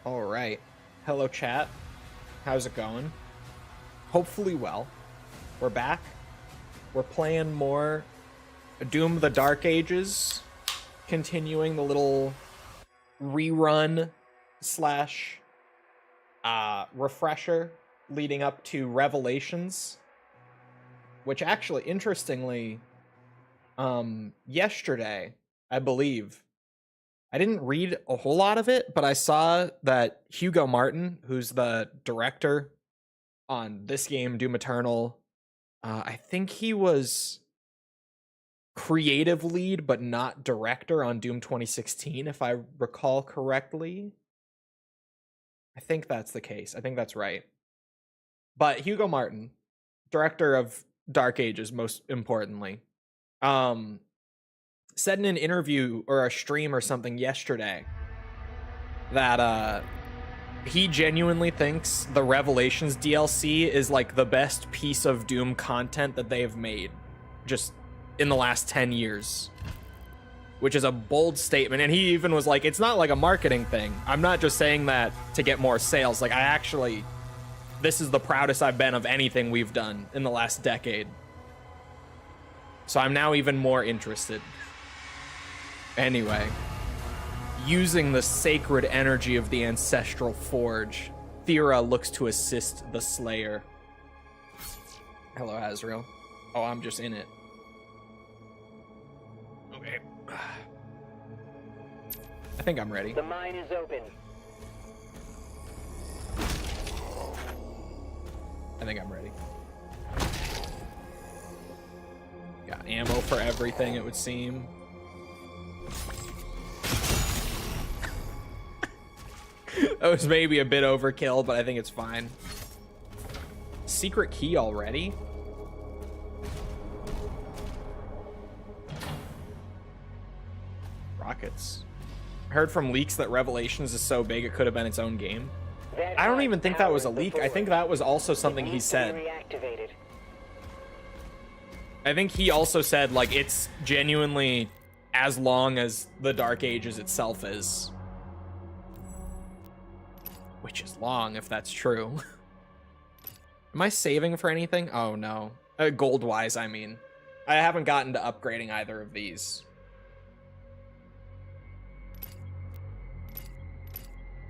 All right. Hello, chat. How's it going? Hopefully well. We're back. We're playing more Doom the Dark Ages, continuing the little rerun slash refresher leading up to Revelations, which actually, interestingly, yesterday, I believe, I didn't read a whole lot of it, but I saw that Hugo Martin, who's the director on this game, Doom Eternal, I think he was creative lead, but not director on Doom 2016, if I recall correctly. I think that's the case. I think that's right. But Hugo Martin, director of Dark Ages, most importantly, said in an interview or a stream or something yesterday that he genuinely thinks the Revelations DLC is like the best piece of Doom content that they have made just in the last 10 years, which is a bold statement. And he even was like, it's not like a marketing thing. I'm not just saying that to get more sales. Like, this is the proudest I've been of anything we've done in the last decade. So I'm now even more interested. Anyway, using the sacred energy of the ancestral forge, Thera looks to assist the Slayer. Hello, Azrael. Oh, I'm just in it. Okay. I think I'm ready. The mine is open. I think I'm ready. Got ammo for everything, it would seem. That was maybe a bit overkill, but I think it's fine. Secret key already? Rockets. I heard from leaks that Revelations is so big it could have been its own game. I don't even think that was a leak. I think that was also something he said. I think he also said, like, it's genuinely as long as the Dark Ages itself is. Which is long, if that's true. Am I saving for anything? Oh, no. Gold-wise, I mean. I haven't gotten to upgrading either of these.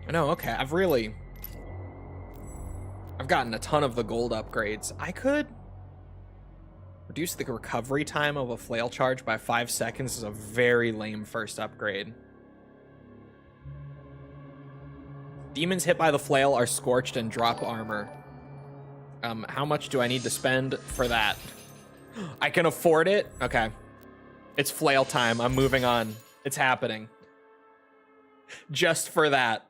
No, okay. I've gotten a ton of the gold upgrades. I could reduce the recovery time of a flail charge by 5 seconds. Is a very lame first upgrade. Demons hit by the flail are scorched and drop armor. How much do I need to spend for that? I can afford it? Okay. It's flail time. I'm moving on. It's happening. Just for that.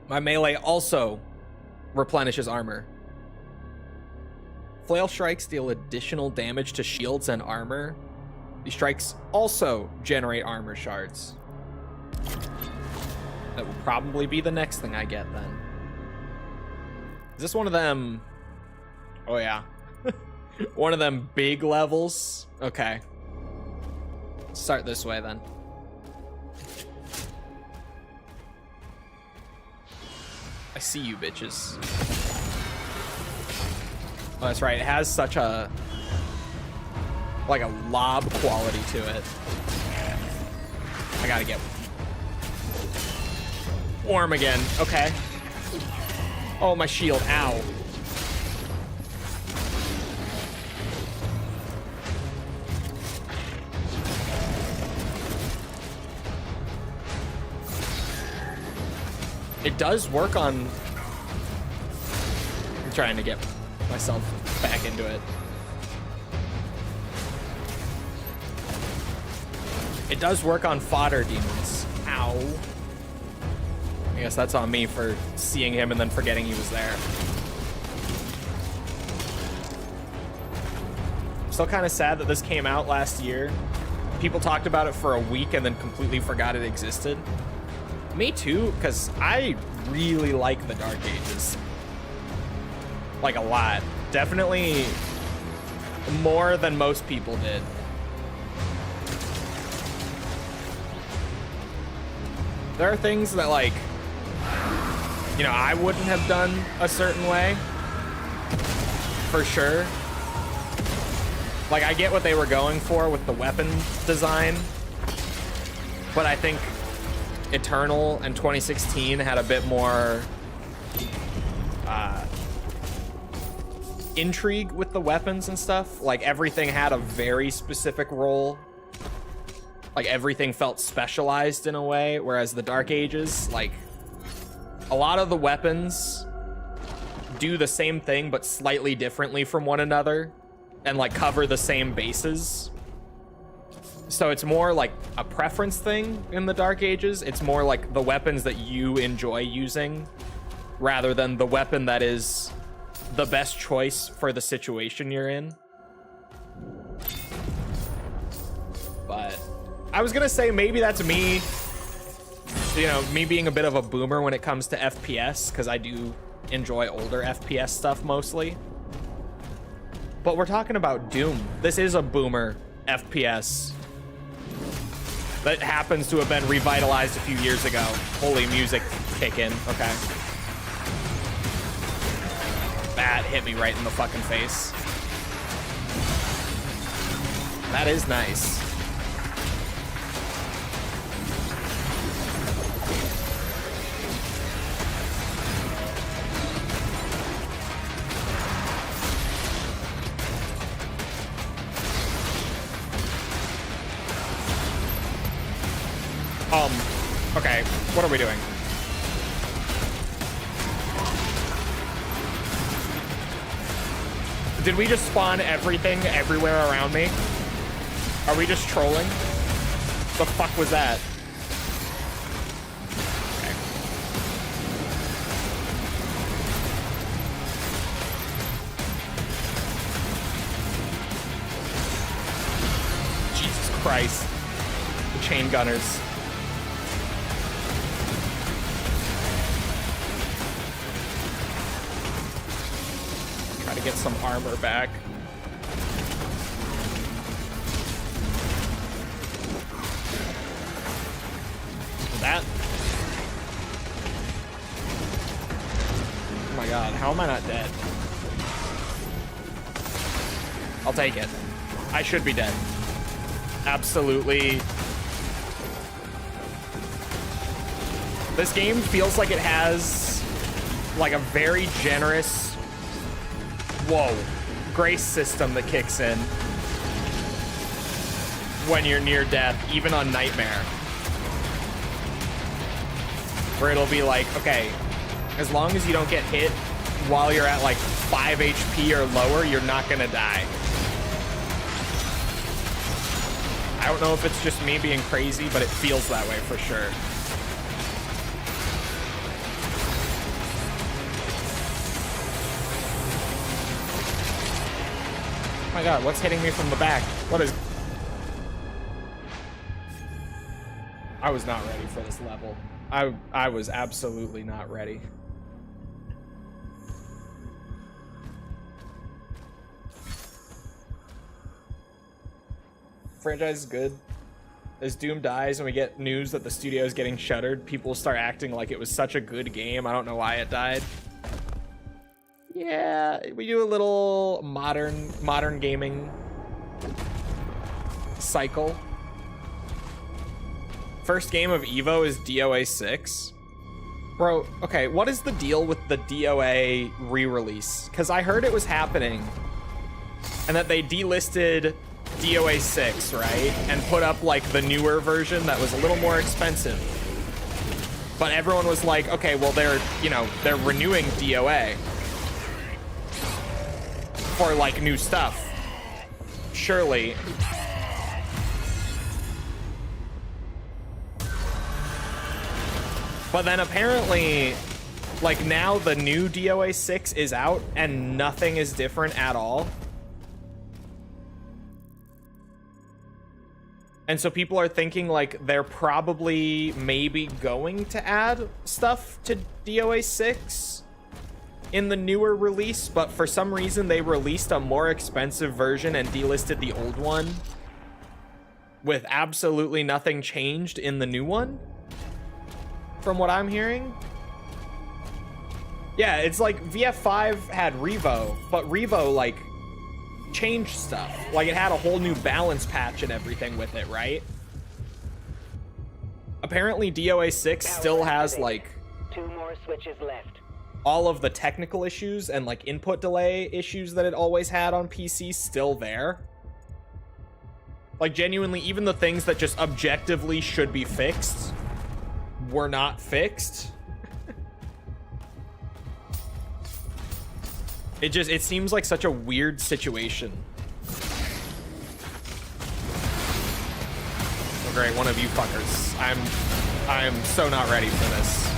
My melee also replenishes armor. Flail strikes deal additional damage to shields and armor. These strikes also generate armor shards. That will probably be the next thing I get then. Is this one of them? Oh yeah. One of them big levels? Okay. Let's start this way then. I see you bitches. Oh, that's right. It has such a lob quality to it. I gotta get warm again. Okay. Oh, my shield. Ow. It does work on... I'm trying to get myself back into it. It does work on fodder demons. Ow. I guess that's on me for seeing him and then forgetting he was there. I'm still kind of sad that this came out last year. People talked about it for a week and then completely forgot it existed. Me too, because I really like the Dark Ages. Like, a lot. Definitely more than most people did. There are things that, like, you know, I wouldn't have done a certain way, for sure. Like, I get what they were going for with the weapon design, but I think Eternal and 2016 had a bit more intrigue with the weapons and stuff. Like, everything had a very specific role. Like, everything felt specialized in a way, whereas the Dark Ages, like, a lot of the weapons do the same thing but slightly differently from one another and, like, cover the same bases. So it's more like a preference thing in the Dark Ages. It's more like the weapons that you enjoy using rather than the weapon that is the best choice for the situation you're in. But I was gonna say maybe that's me, you know, me being a bit of a boomer when it comes to FPS, because I do enjoy older FPS stuff mostly. But we're talking about Doom. This is a boomer FPS that happens to have been revitalized a few years ago. Holy music kick in. Okay. That hit me right in the fucking face. That is nice. Okay, what are we doing? Did we just spawn everything everywhere around me? Are we just trolling? The fuck was that? Okay. Jesus Christ. The chain gunners. Get some armor back. That. Oh my god, how am I not dead? I'll take it. I should be dead. Absolutely. This game feels like it has like a very generous grace system that kicks in when you're near death, even on Nightmare, where it'll be like, okay, as long as you don't get hit while you're at like 5 HP or lower, you're not gonna die. I don't know if it's just me being crazy, but it feels that way for sure. Oh my god, what's hitting me from the back? What is... I was not ready for this level. I was absolutely not ready. Franchise is good. As Doom dies and we get news that the studio is getting shuttered, people start acting like it was such a good game. I don't know why it died. Yeah, we do a little modern gaming cycle. First game of Evo is DOA 6. Bro, okay, what is the deal with the DOA re-release? Because I heard it was happening and that they delisted DOA 6, right? And put up like the newer version that was a little more expensive. But everyone was like, okay, well they're renewing DOA for like new stuff. Surely. But then apparently, like now the new DOA 6 is out and nothing is different at all. And so people are thinking like they're probably maybe going to add stuff to DOA 6 in the newer release, but for some reason they released a more expensive version and delisted the old one with absolutely nothing changed in the new one. from what I'm hearing. Yeah, it's like VF5 had Revo, but Revo, like, changed stuff. Like, it had a whole new balance patch and everything with it, right? Apparently, DOA 6 still has, like, 2 more switches left. All of the technical issues and, like, input delay issues that it always had on PC still there. Like, genuinely, even the things that just objectively should be fixed were not fixed. It seems like such a weird situation. Oh, great, one of you fuckers. I'm so not ready for this.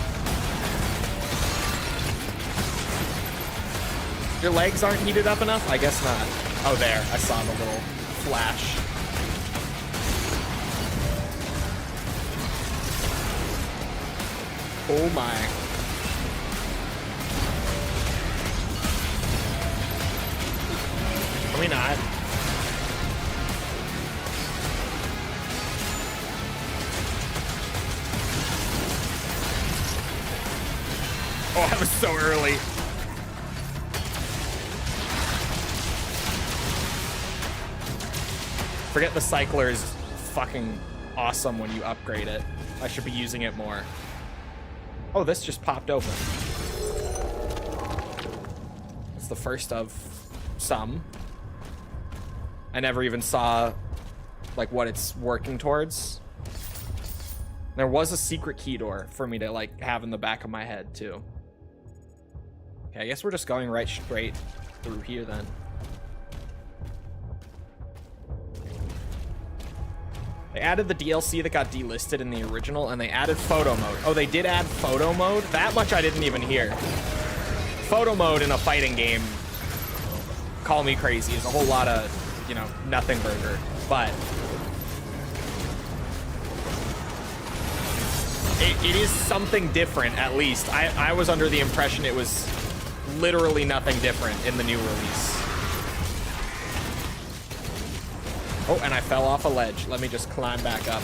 Your legs aren't heated up enough? I guess not. Oh, there, I saw the little flash. Oh my. Can we not? Oh, that was so early. Forget the cycler is fucking awesome when you upgrade it. I should be using it more. Oh, this just popped open. It's the first of some. I never even saw, like, what it's working towards. There was a secret key door for me to, like, have in the back of my head, too. Okay, I guess we're just going right straight through here, then. They added the DLC that got delisted in the original, and they added photo mode. Oh, they did add photo mode? That much I didn't even hear. Photo mode in a fighting game, call me crazy, is a whole lot of, you know, nothing burger. But it is something different, at least. I was under the impression it was literally nothing different in the new release. Oh, and I fell off a ledge. Let me just climb back up.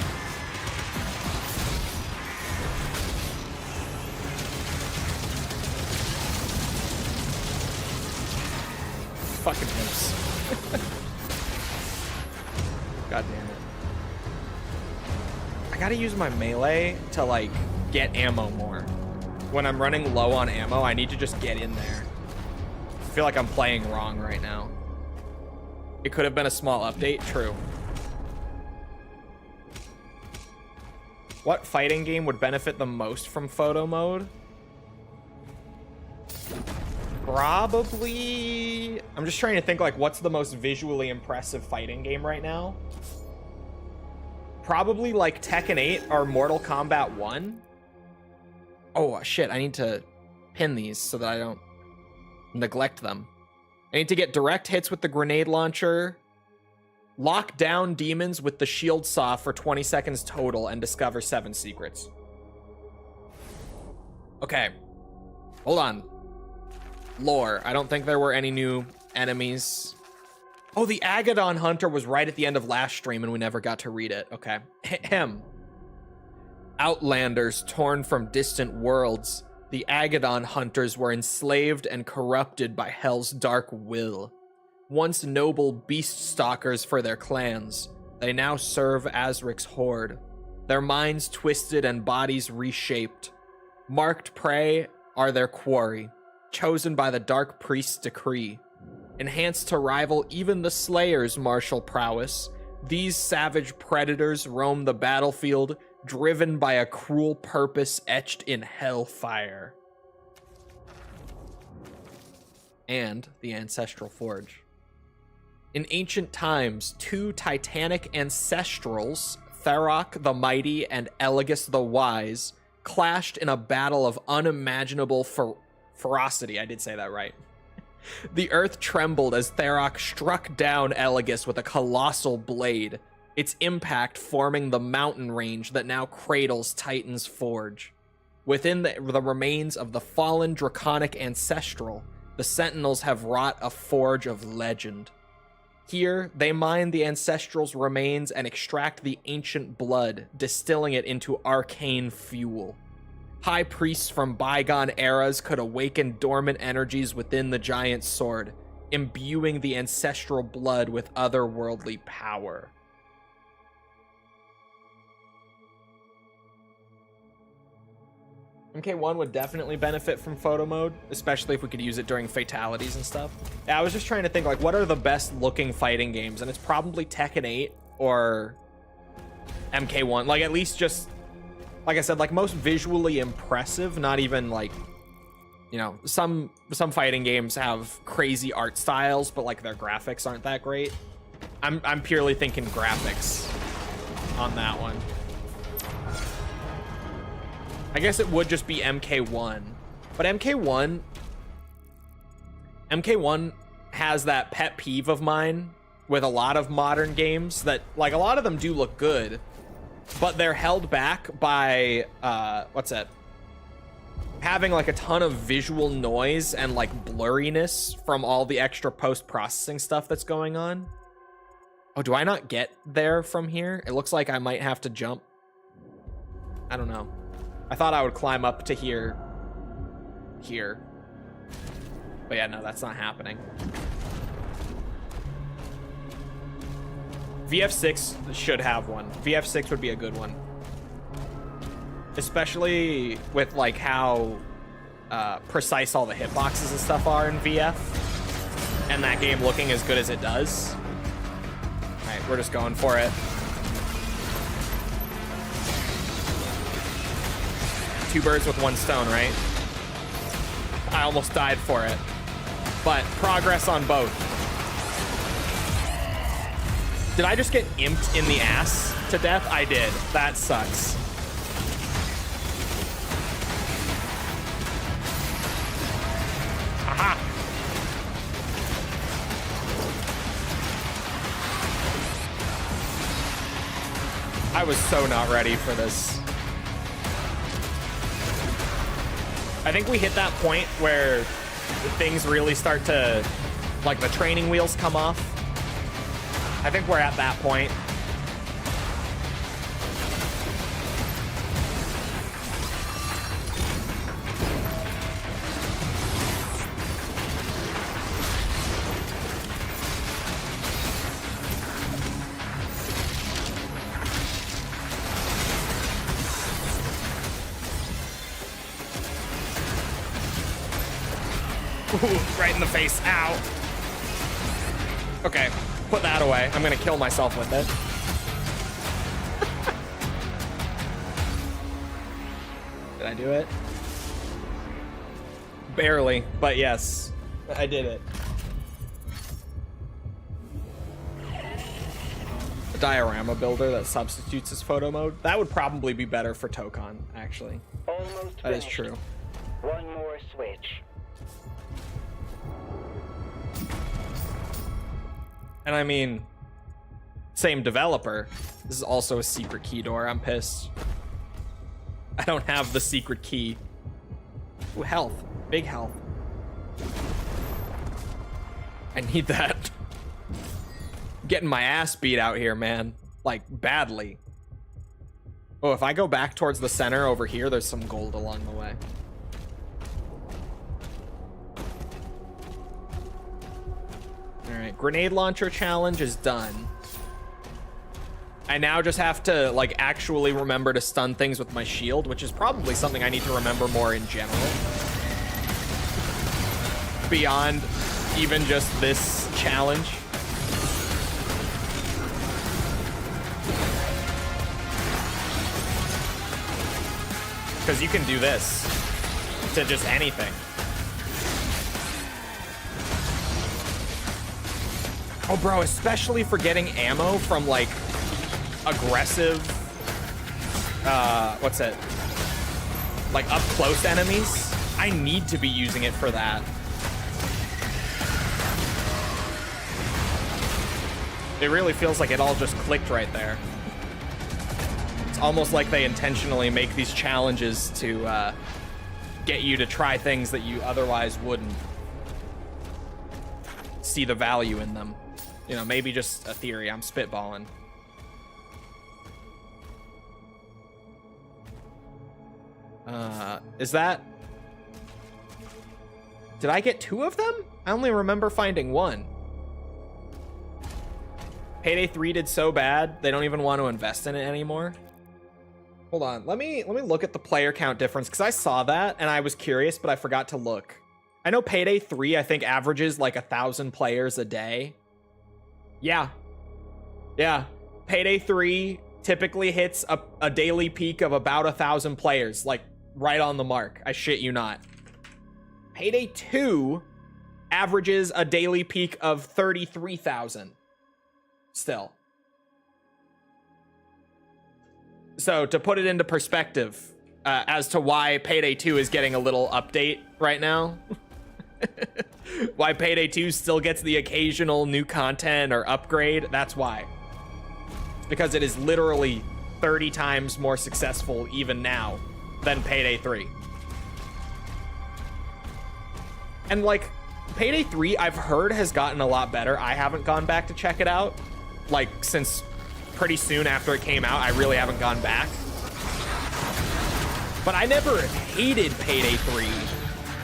Fucking imps. God damn it. I gotta use my melee to, like, get ammo more. When I'm running low on ammo, I need to just get in there. I feel like I'm playing wrong right now. It could have been a small update, true. What fighting game would benefit the most from photo mode? Probably... I'm just trying to think, like, what's the most visually impressive fighting game right now? Probably, like, Tekken 8 or Mortal Kombat 1. Oh, shit, I need to pin these so that I don't neglect them. I need to get direct hits with the grenade launcher, lock down demons with the shield saw for 20 seconds total, and discover 7 secrets. Okay. Hold on. Lore. I don't think there were any new enemies. Oh, the Agadon Hunter was right at the end of last stream and we never got to read it. Okay. Ahem. Outlanders torn from distant worlds. The Agadon Hunters were enslaved and corrupted by Hell's dark will. Once noble beast stalkers for their clans, they now serve Azric's horde. Their minds twisted and bodies reshaped. Marked prey are their quarry, chosen by the Dark Priest's decree. Enhanced to rival even the Slayer's martial prowess, these savage predators roam the battlefield, driven by a cruel purpose etched in hellfire. And the Ancestral Forge. In ancient times, 2 titanic ancestrals, Tharok the Mighty and Elegus the Wise, clashed in a battle of unimaginable ferocity. I did say that right. The earth trembled as Tharok struck down Elegus with a colossal blade, its impact forming the mountain range that now cradles Titan's Forge. Within the remains of the fallen draconic ancestral, the Sentinels have wrought a forge of legend. Here, they mine the ancestral's remains and extract the ancient blood, distilling it into arcane fuel. High priests from bygone eras could awaken dormant energies within the giant sword, imbuing the ancestral blood with otherworldly power. MK1 would definitely benefit from photo mode, especially if we could use it during fatalities and stuff. Yeah, I was just trying to think, like, what are the best looking fighting games? And it's probably Tekken 8 or MK1. Like, at least just, like I said, like, most visually impressive, not even, like, you know, some fighting games have crazy art styles, but, like, their graphics aren't that great. I'm purely thinking graphics on that one. I guess it would just be MK1, but MK1 has that pet peeve of mine with a lot of modern games that, like, a lot of them do look good, but they're held back by, having, like, a ton of visual noise and, like, blurriness from all the extra post-processing stuff that's going on. Oh, do I not get there from here? It looks like I might have to jump. I don't know. I thought I would climb up to here. But yeah, no, that's not happening. VF6 should have one. VF6 would be a good one. Especially with, like, how precise all the hitboxes and stuff are in VF. And that game looking as good as it does. All right, we're just going for it. Two birds with one stone, right? I almost died for it, but progress on both. Did I just get imped in the ass to death? I did. That sucks. Aha! I was so not ready for this. I think we hit that point where things really start to, like, the training wheels come off. I think we're at that point. Ooh, right in the face. Ow. Okay, put that away. I'm gonna kill myself with it. Did I do it? Barely, but yes, I did it. A diorama builder that substitutes as photo mode. That would probably be better for Tokon, actually. Almost That is finished. true. One more switch. And I mean, same developer. This is also a secret key door. I'm pissed. I don't have the secret key. Ooh, health. Big health. I need that. Getting my ass beat out here, man. Like, badly. Oh, if I go back towards the center over here, there's some gold along the way. Alright, grenade launcher challenge is done. I now just have to, like, actually remember to stun things with my shield, which is probably something I need to remember more in general. Beyond even just this challenge. Because you can do this to just anything. Oh, bro, especially for getting ammo from, like, aggressive, what's it? Like, up close enemies. I need to be using it for that. It really feels like it all just clicked right there. It's almost like they intentionally make these challenges to get you to try things that you otherwise wouldn't see the value in them. You know, maybe just a theory. I'm spitballing. Is that... Did I get 2 of them? I only remember finding 1. Payday 3 did so bad, they don't even want to invest in it anymore. Hold on, let me look at the player count difference, because I saw that, and I was curious, but I forgot to look. I know Payday 3, I think, averages like 1,000 players a day. Yeah. Yeah. Payday 3 typically hits a daily peak of about 1,000 players, like right on the mark. I shit you not. Payday 2 averages a daily peak of 33,000. Still. So to put it into perspective, as to why Payday 2 is getting a little update right now, why Payday 2 still gets the occasional new content or upgrade, that's why. Because it is literally 30 times more successful even now than Payday 3. And like, Payday 3, I've heard has gotten a lot better. I haven't gone back to check it out. Like, since pretty soon after it came out, I really haven't gone back. But I never hated Payday 3.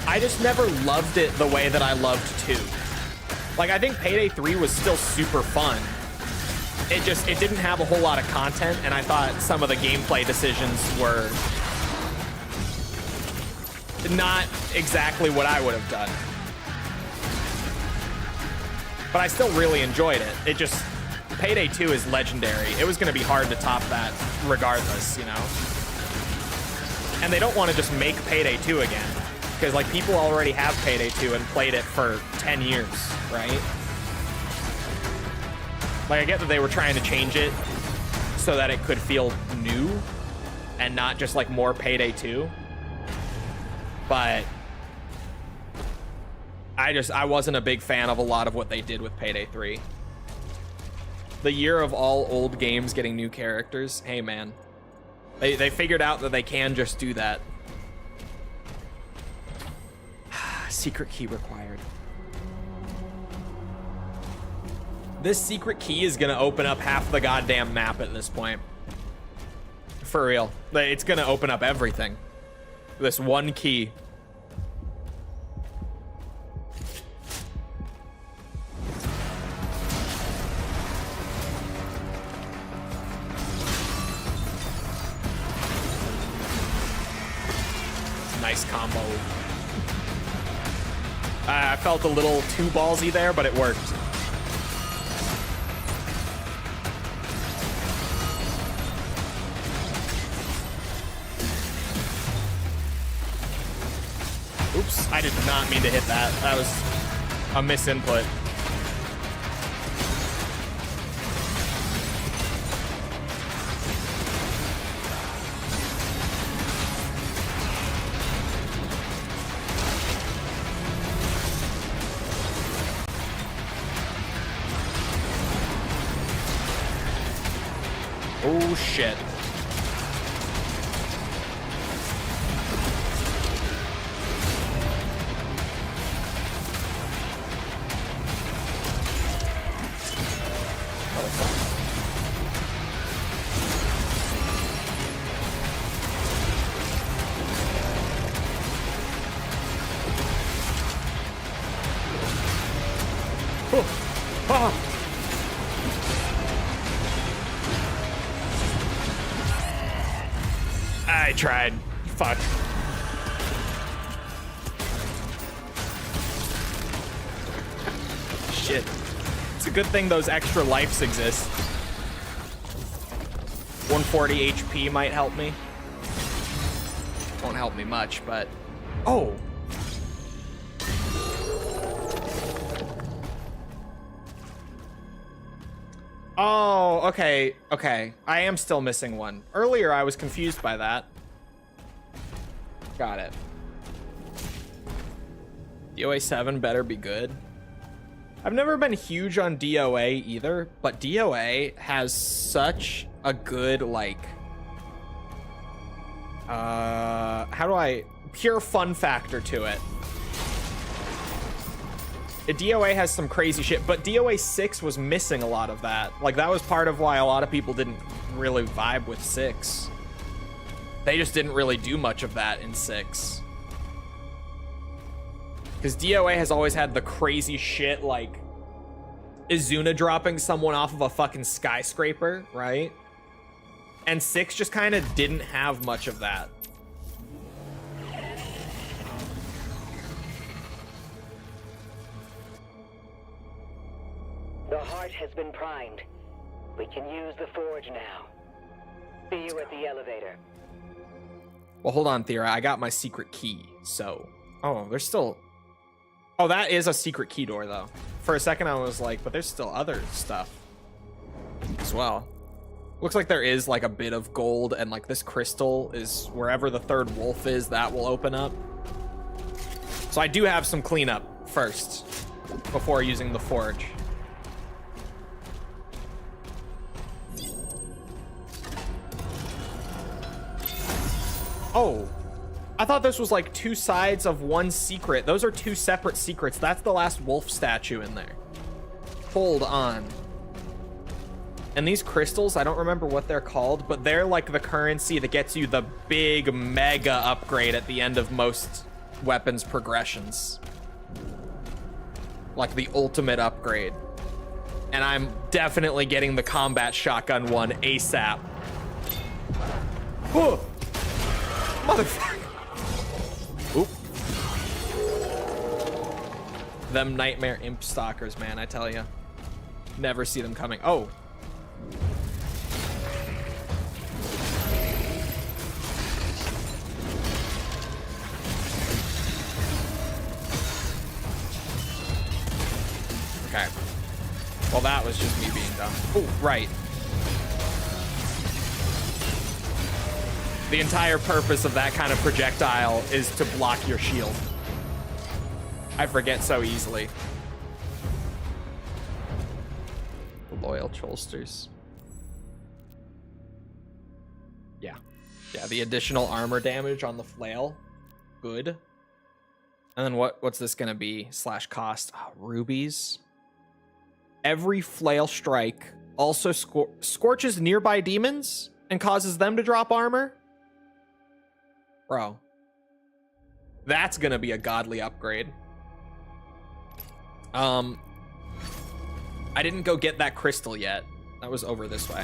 I just never loved it the way that I loved 2. Like, I think Payday 3 was still super fun. It didn't have a whole lot of content, and I thought some of the gameplay decisions were not exactly what I would have done. But I still really enjoyed it. Payday 2 is legendary. It was going to be hard to top that regardless, you know? And they don't want to just make Payday 2 again. Because, like, people already have Payday 2 and played it for 10 years, right? Like, I get that they were trying to change it so that it could feel new and not just, like, more Payday 2. But I wasn't a big fan of a lot of what they did with Payday 3. The year of all old games getting new characters. Hey, man. They figured out that they can just do that. Secret key required. This secret key is gonna open up half the goddamn map at this point. For real. It's gonna open up everything. This one key. Nice combo. I felt a little too ballsy there, but it worked. Oops, I did not mean to hit that. That was a misinput. Oh, shit. I tried. Fuck. Shit. It's a good thing those extra lives exist. 140 HP might help me. Won't help me much, but... Oh! Oh, okay, okay. I am still missing one. Earlier, I was confused by that. Got it. DOA 7 better be good. I've never been huge on DOA either, but DOA has such a good, like... pure fun factor to it. DOA has some crazy shit, but DOA 6 was missing a lot of that. Like, that was part of why a lot of people didn't really vibe with 6. They just didn't really do much of that in 6. Because DOA has always had the crazy shit, like Izuna dropping someone off of a fucking skyscraper, right? And 6 just kind of didn't have much of that. The heart has been primed. We can use the forge now. See you at the elevator. Well, hold on, Thera. I got my secret key, so... Oh, there's still... Oh, that is a secret key door, though. For a second, I was like, but there's still other stuff as well. Looks like there is, like, a bit of gold, and, like, this crystal is wherever the third wolf is, that will open up. So I do have some cleanup first before using the forge. Oh, I thought this was like 2 sides of one secret. Those are 2 separate secrets. That's the last wolf statue in there. Hold on. And these crystals, I don't remember what they're called, but they're like the currency that gets you the big mega upgrade at the end of most weapons progressions. Like the ultimate upgrade. And I'm definitely getting the combat shotgun one ASAP. Whoa! Motherfucker. Oop. Them nightmare imp stalkers, man, I tell ya. Never see them coming. Oh. Okay. Well, that was just me being dumb. Oh, right. The entire purpose of that kind of projectile is to block your shield. I forget so easily. Loyal Cholsters. Yeah. Yeah, the additional armor damage on the flail. Good. And then what's this gonna be? Slash cost. Oh, rubies. Every flail strike also scorches nearby demons and causes them to drop armor. Bro, that's gonna be a godly upgrade. I didn't go get that crystal yet. That was over this way.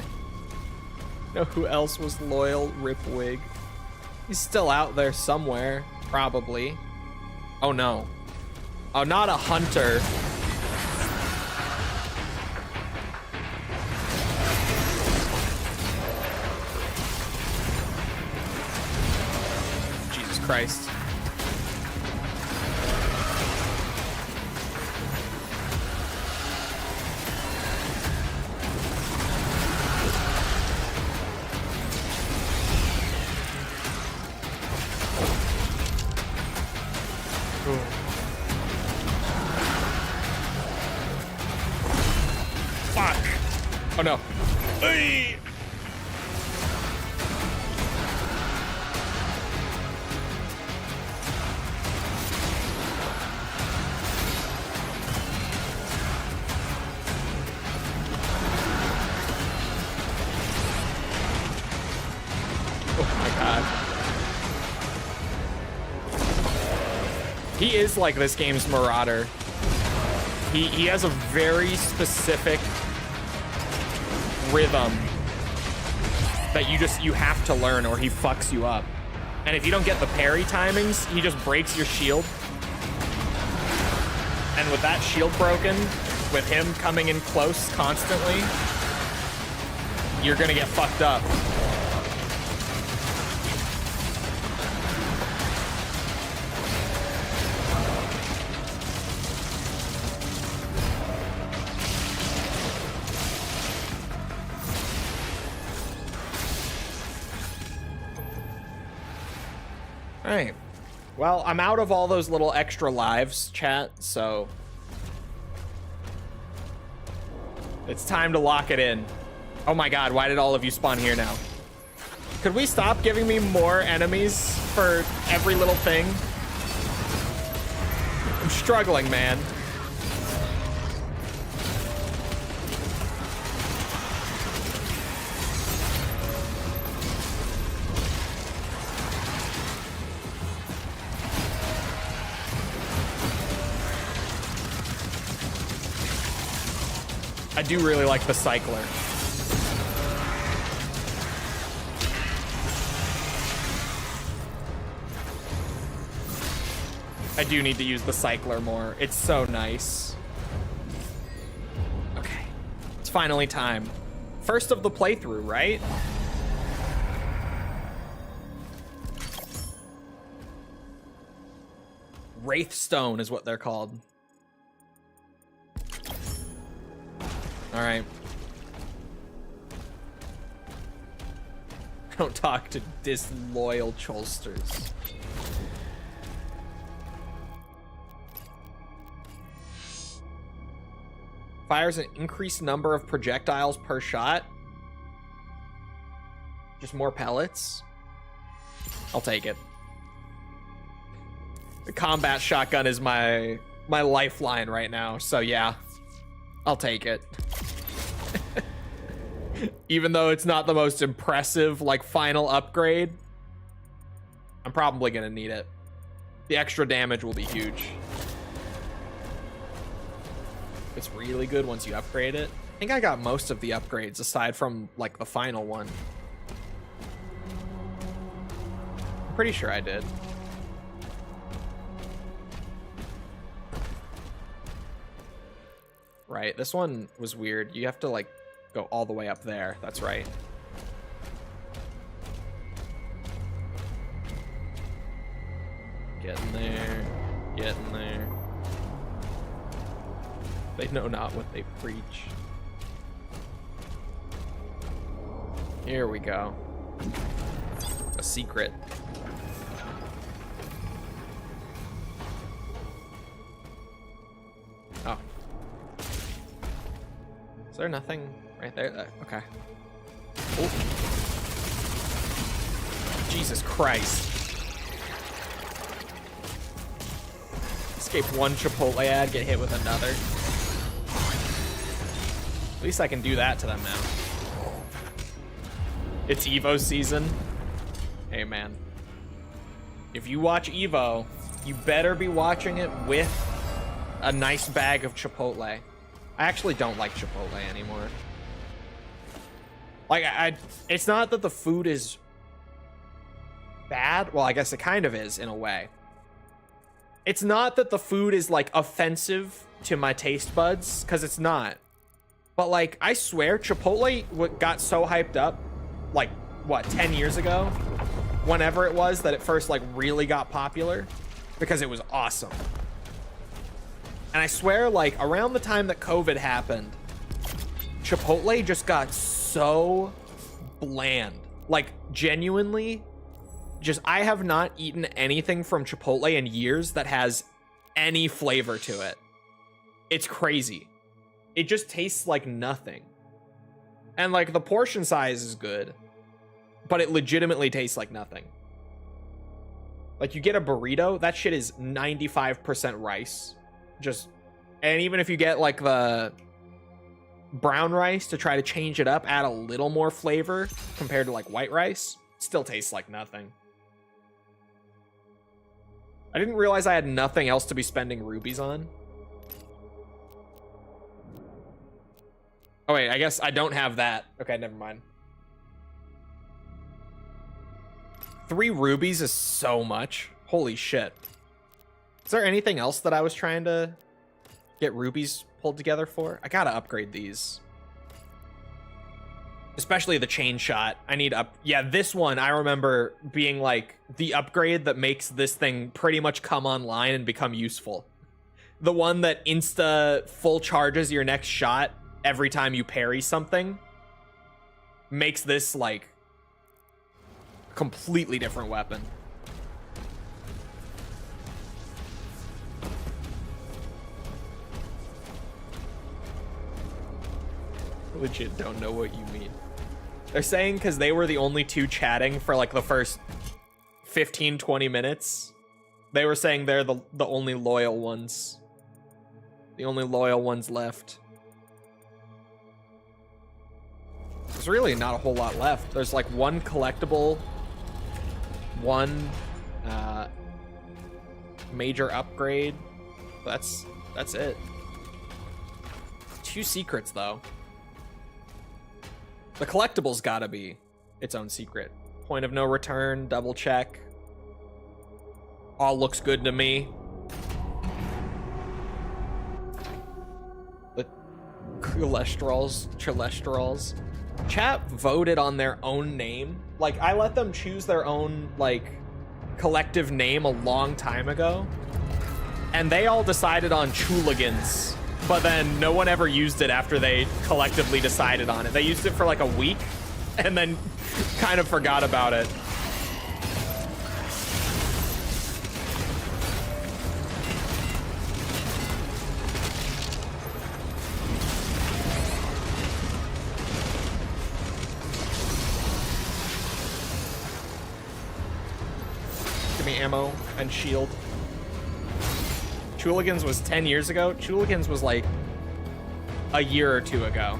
Know who else was loyal? Ripwig. He's still out there somewhere, probably. Oh no. Oh, not a hunter. Christ. Fuck. Oh no. Hey! He is like this game's Marauder. He has a very specific rhythm that you have to learn or he fucks you up. And if you don't get the parry timings, he just breaks your shield. And with that shield broken, with him coming in close constantly, you're gonna get fucked up. All right. Well, I'm out of all those little extra lives, chat, so it's time to lock it in. Oh my god, why did all of you spawn here now? Could we stop giving me more enemies for every little thing? I'm struggling, man. I do really like the cycler. I do need to use the cycler more. It's so nice. Okay. It's finally time. First of the playthrough, right? Wraithstone is what they're called. All right. Don't talk to disloyal Cholsters. Fires an increased number of projectiles per shot. Just more pellets. I'll take it. The combat shotgun is my lifeline right now, so yeah. I'll take it. Even though it's not the most impressive, like, final upgrade, I'm probably gonna need it. The extra damage will be huge. It's really good once you upgrade it. I think I got most of the upgrades aside from, like, the final one. I'm pretty sure I did. Right, this one was weird. You have to, like, go all the way up there. That's right. Get in there. Get in there. They know not what they preach. Here we go. A secret. Oh. Is there nothing right there? Okay. Oh. Jesus Christ. Escape one Chipotle ad, get hit with another. At least I can do that to them now. It's Evo season. Hey, man. If you watch Evo, you better be watching it with a nice bag of Chipotle. I actually don't like Chipotle anymore. Like, it's not that the food is bad. Well, I guess it kind of is in a way. It's not that the food is, like, offensive to my taste buds, because it's not. But, like, I swear, Chipotle got so hyped up, like, what, 10 years ago? Whenever it was that it first, like, really got popular. Because it was awesome. And I swear, like, around the time that COVID happened, Chipotle just got so bland. Like, genuinely, just, I have not eaten anything from Chipotle in years that has any flavor to it. It's crazy. It just tastes like nothing. And, like, the portion size is good, but it legitimately tastes like nothing. Like, you get a burrito, that shit is 95% rice. Just, and even if you get, like, the brown rice to try to change it up, add a little more flavor compared to, like, white rice, it still tastes like nothing. I didn't realize I had nothing else to be spending rubies on. Oh, wait, I guess I don't have that. Okay, never mind. 3 rubies is so much. Holy shit. Is there anything else that I was trying to get rubies pulled together for? I gotta upgrade these. Especially the chain shot. I need up. Yeah, this one I remember being like the upgrade that makes this thing pretty much come online and become useful. The one that insta full charges your next shot every time you parry something makes this like a completely different weapon. Legit don't know what you mean. They're saying because they were the only two chatting for like the first 15-20 minutes. They were saying they're the only loyal ones. The only loyal ones left. There's really not a whole lot left. There's like one collectible, one major upgrade. That's it. 2 secrets, though. The collectible's gotta be its own secret. Point of no return, double check. All looks good to me. The cholesterols. Chat voted on their own name. Like, I let them choose their own, like, collective name a long time ago. And they all decided on Chooligans. But then no one ever used it after they collectively decided on it. They used it for like a week and then kind of forgot about it. Give me ammo and shield. Chooligans was 10 years ago. Chooligans was like a year or 2 ago.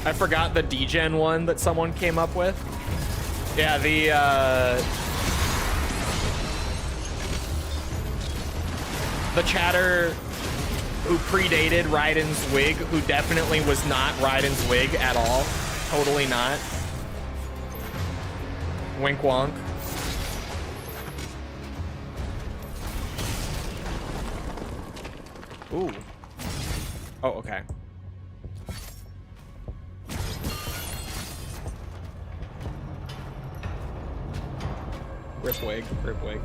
I forgot the degen one that someone came up with. Yeah, the chatter who predated Raiden's wig, who definitely was not Raiden's wig at all. Totally not. Wink wonk. Ooh. Oh, okay. Rip wig, rip wig.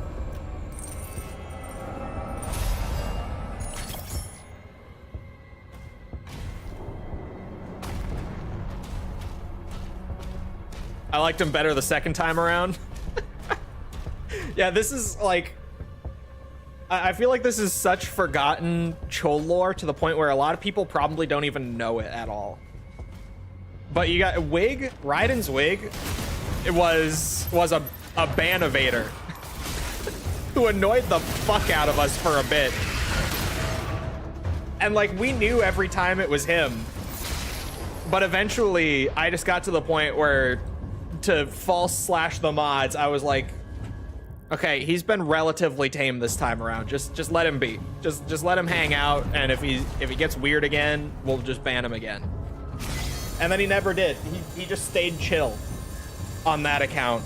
I liked him better the second time around. Yeah, this is like... I feel like this is such forgotten Chole lore to the point where a lot of people probably don't even know it at all. But you got wig, Raiden's wig. It was a ban evader who annoyed the fuck out of us for a bit. And like we knew every time it was him. But eventually I just got to the point where to false slash the mods, I was like, okay, he's been relatively tame this time around. Just let him be. Just let him hang out, and if he gets weird again, we'll just ban him again. And then he never did. He just stayed chill on that account.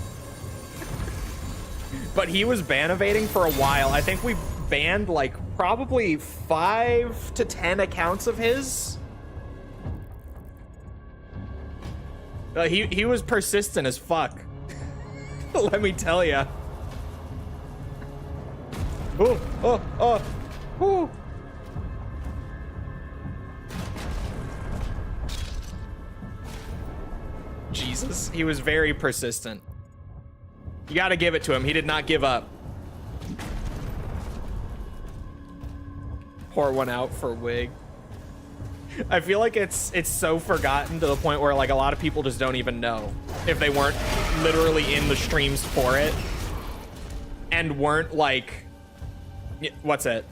But he was ban evading for a while. I think we banned like probably 5 to 10 accounts of his. He was persistent as fuck. Let me tell ya. Oh. Jesus, he was very persistent. You gotta give it to him. He did not give up. Pour one out for wig. I feel like it's so forgotten to the point where like a lot of people just don't even know if they weren't literally in the streams for it and weren't like, what's it?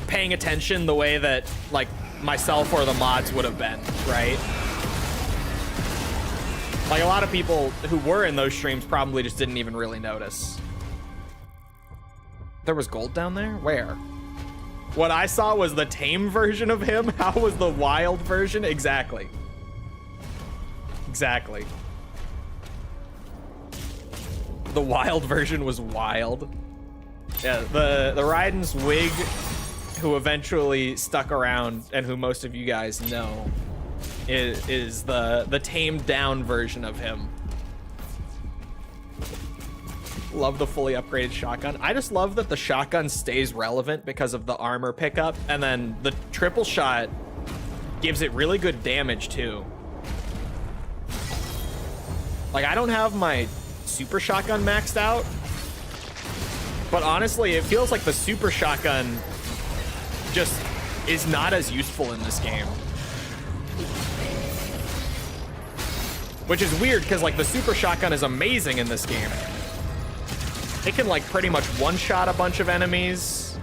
Paying attention the way that like myself or the mods would have been, right? Like a lot of people who were in those streams probably just didn't even really notice. There was gold down there? Where? What I saw was the tame version of him. How was the wild version? Exactly. Exactly. The wild version was wild. Yeah, the Raiden's wig, who eventually stuck around and who most of you guys know, is the tamed down version of him. Love the fully upgraded shotgun. I just love that the shotgun stays relevant because of the armor pickup, and then the triple shot gives it really good damage too. Like, I don't have my super shotgun maxed out, but honestly, it feels like the super shotgun just is not as useful in this game. Which is weird, because like the super shotgun is amazing in this game. It can like pretty much one-shot a bunch of enemies.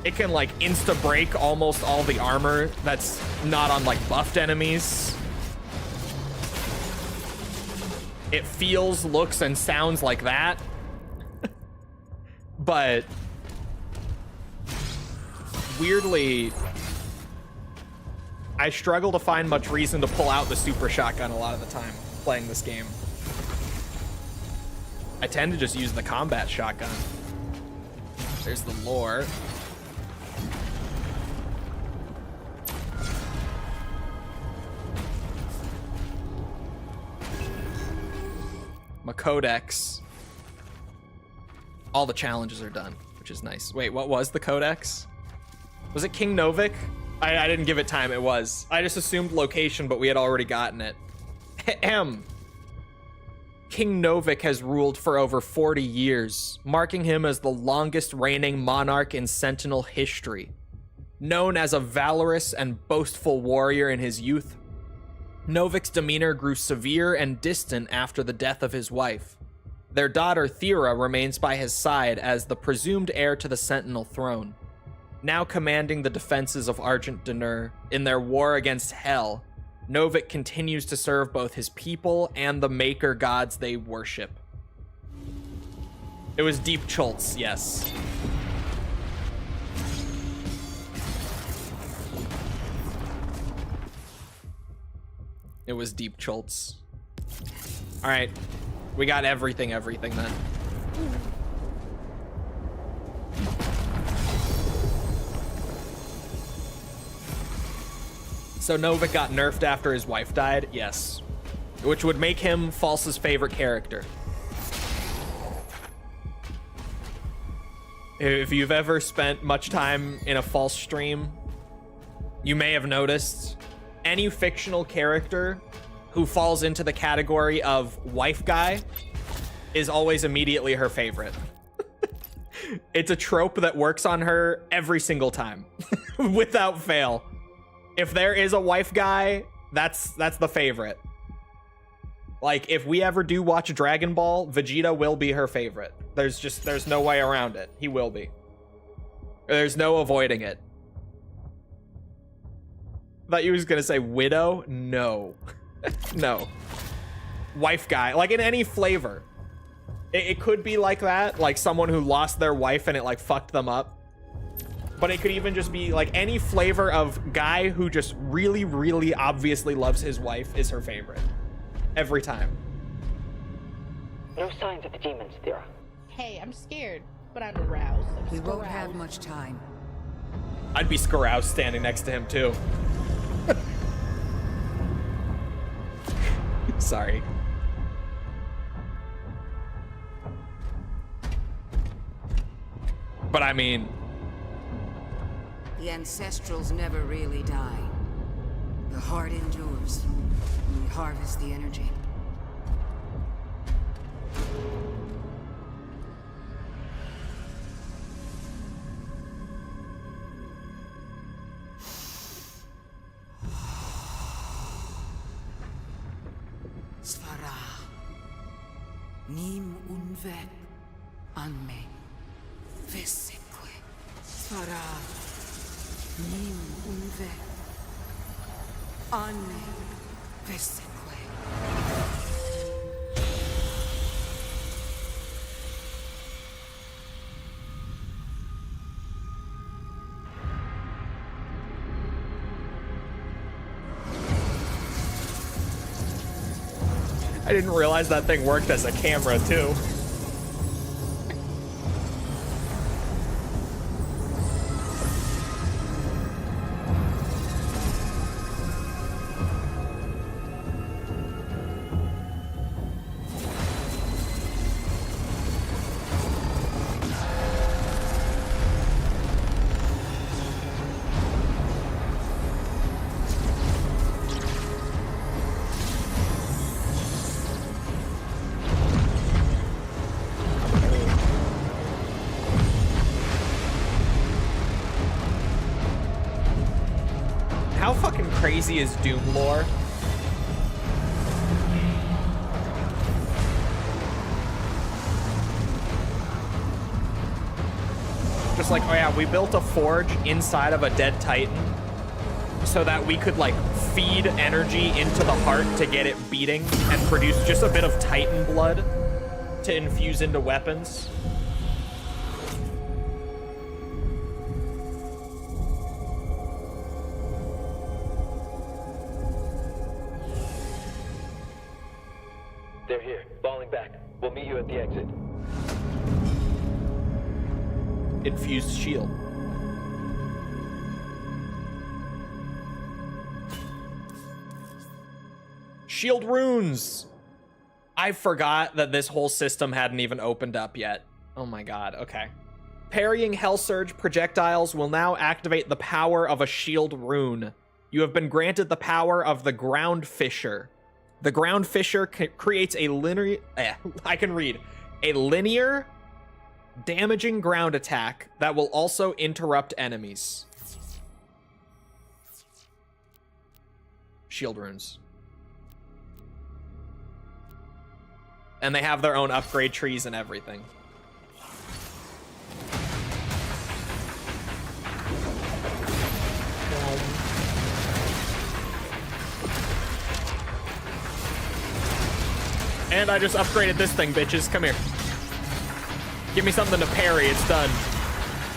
It can like insta-break almost all the armor that's not on like buffed enemies. It feels, looks, and sounds like that. But weirdly, I struggle to find much reason to pull out the super shotgun a lot of the time playing this game. I tend to just use the combat shotgun. There's the lore. My codex. All the challenges are done, which is nice. Wait, what was the codex? Was it King Novik? I didn't give it time. It was. I just assumed location, but we had already gotten it. Ahem. King Novik has ruled for over 40 years, marking him as the longest reigning monarch in Sentinel history. Known as a valorous and boastful warrior in his youth, Novik's demeanor grew severe and distant after the death of his wife. Their daughter Thera remains by his side as the presumed heir to the Sentinel throne. Now commanding the defenses of Argent D'Nur in their war against Hell, Novik continues to serve both his people and the maker gods they worship. It was Deep Chultz, yes. It was Deep Chultz. All right, we got everything then. So Novik got nerfed after his wife died? Yes. Which would make him False's favorite character. If you've ever spent much time in a False stream, you may have noticed any fictional character who falls into the category of wife guy is always immediately her favorite. It's a trope that works on her every single time, without fail. If there is a wife guy, that's the favorite. Like, if we ever do watch Dragon Ball, Vegeta will be her favorite. There's no way around it. He will be. There's no avoiding it. Thought you was gonna say widow? No. No. Wife guy, like in any flavor. It could be like that, like someone who lost their wife and it like fucked them up. But it could even just be like any flavor of guy who just really, really obviously loves his wife is her favorite. Every time. No signs of the demons, Thera. Hey, I'm scared, but I'm aroused. We won't have much time. I'd be scaroused standing next to him too. Sorry. But I mean, The ancestrals never really die. The heart endures. We harvest the energy. Svara. Nim unvek anme. Vesekwe. Svara. Nim unvek anme. Vesekwe. I didn't realize that thing worked as a camera too. How fucking crazy is Doom lore? Just like, oh yeah, we built a forge inside of a dead Titan so that we could like feed energy into the heart to get it beating and produce just a bit of Titan blood to infuse into weapons. infused shield. Shield runes. I forgot that this whole system hadn't even opened up yet. Oh my god, okay. Parrying Hell Surge projectiles will now activate the power of a shield rune. You have been granted the power of the Ground Fisher. The Ground Fisher creates a linear... I can read. A linear, damaging ground attack that will also interrupt enemies. Shield runes. And they have their own upgrade trees and everything. And I just upgraded this thing, bitches. Come here. Give me something to parry. It's done.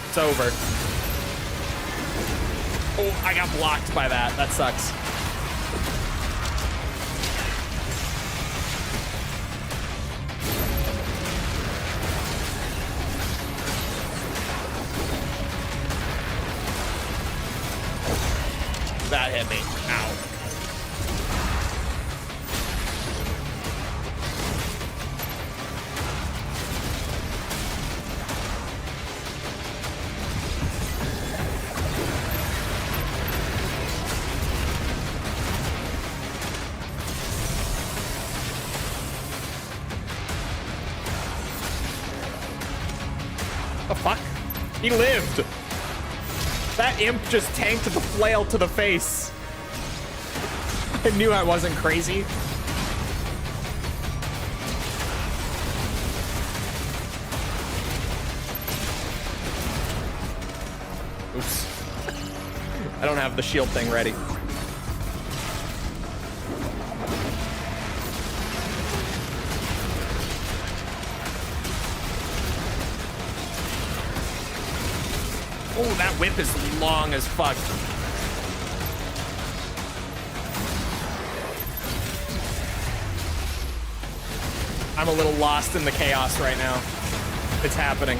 It's over. Oh, I got blocked by that. That sucks. That hit me. Ow. The fuck? He lived. That imp just tanked the flail to the face. I knew I wasn't crazy. Oops. I don't have the shield thing ready. Oh, that whip is long as fuck. I'm a little lost in the chaos right now. It's happening.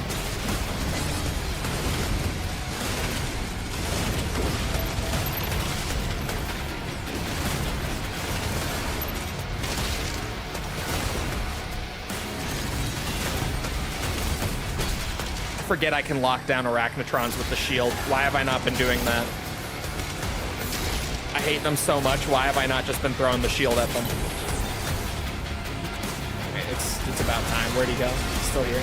Forget I can lock down arachnotrons with the shield. Why have I not been doing that? I hate them so much. Why have I not just been throwing the shield at them? Okay, it's about time. Where'd he go? He's still here.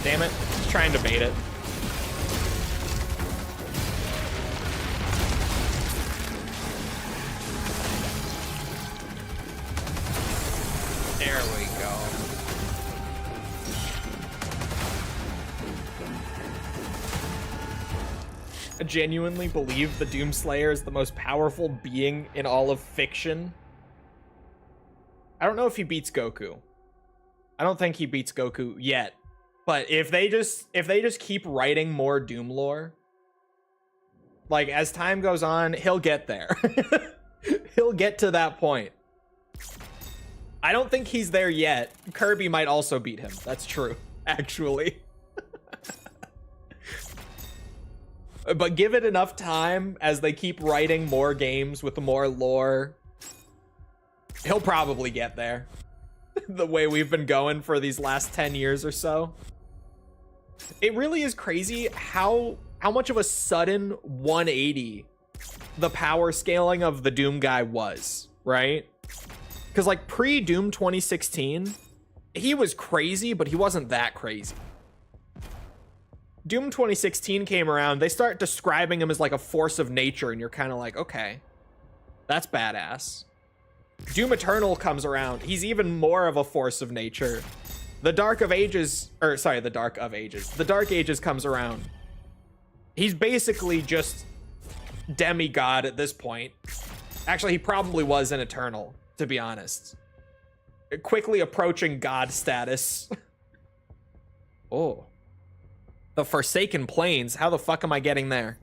Damn it. Just trying to bait it. There we go. I genuinely believe the Doomslayer is the most powerful being in all of fiction. I don't know if he beats Goku. I don't think he beats Goku yet. But if they just keep writing more Doom lore, like as time goes on, he'll get there. He'll get to that point. I don't think he's there yet. Kirby might also beat him. That's true, actually. But give it enough time as they keep writing more games with more lore. He'll probably get there. The way we've been going for these last 10 years or so. It really is crazy how much of a sudden 180 the power scaling of the Doom guy was, right? Because like pre-Doom 2016, he was crazy, but he wasn't that crazy. Doom 2016 came around, they start describing him as like a force of nature, and you're kind of like, okay, that's badass. Doom Eternal comes around, he's even more of a force of nature. The Dark Ages comes around. He's basically just demigod at this point. Actually, he probably was an Eternal, to be honest. quickly approaching god status. Oh. The Forsaken Plains. How the fuck am I getting there?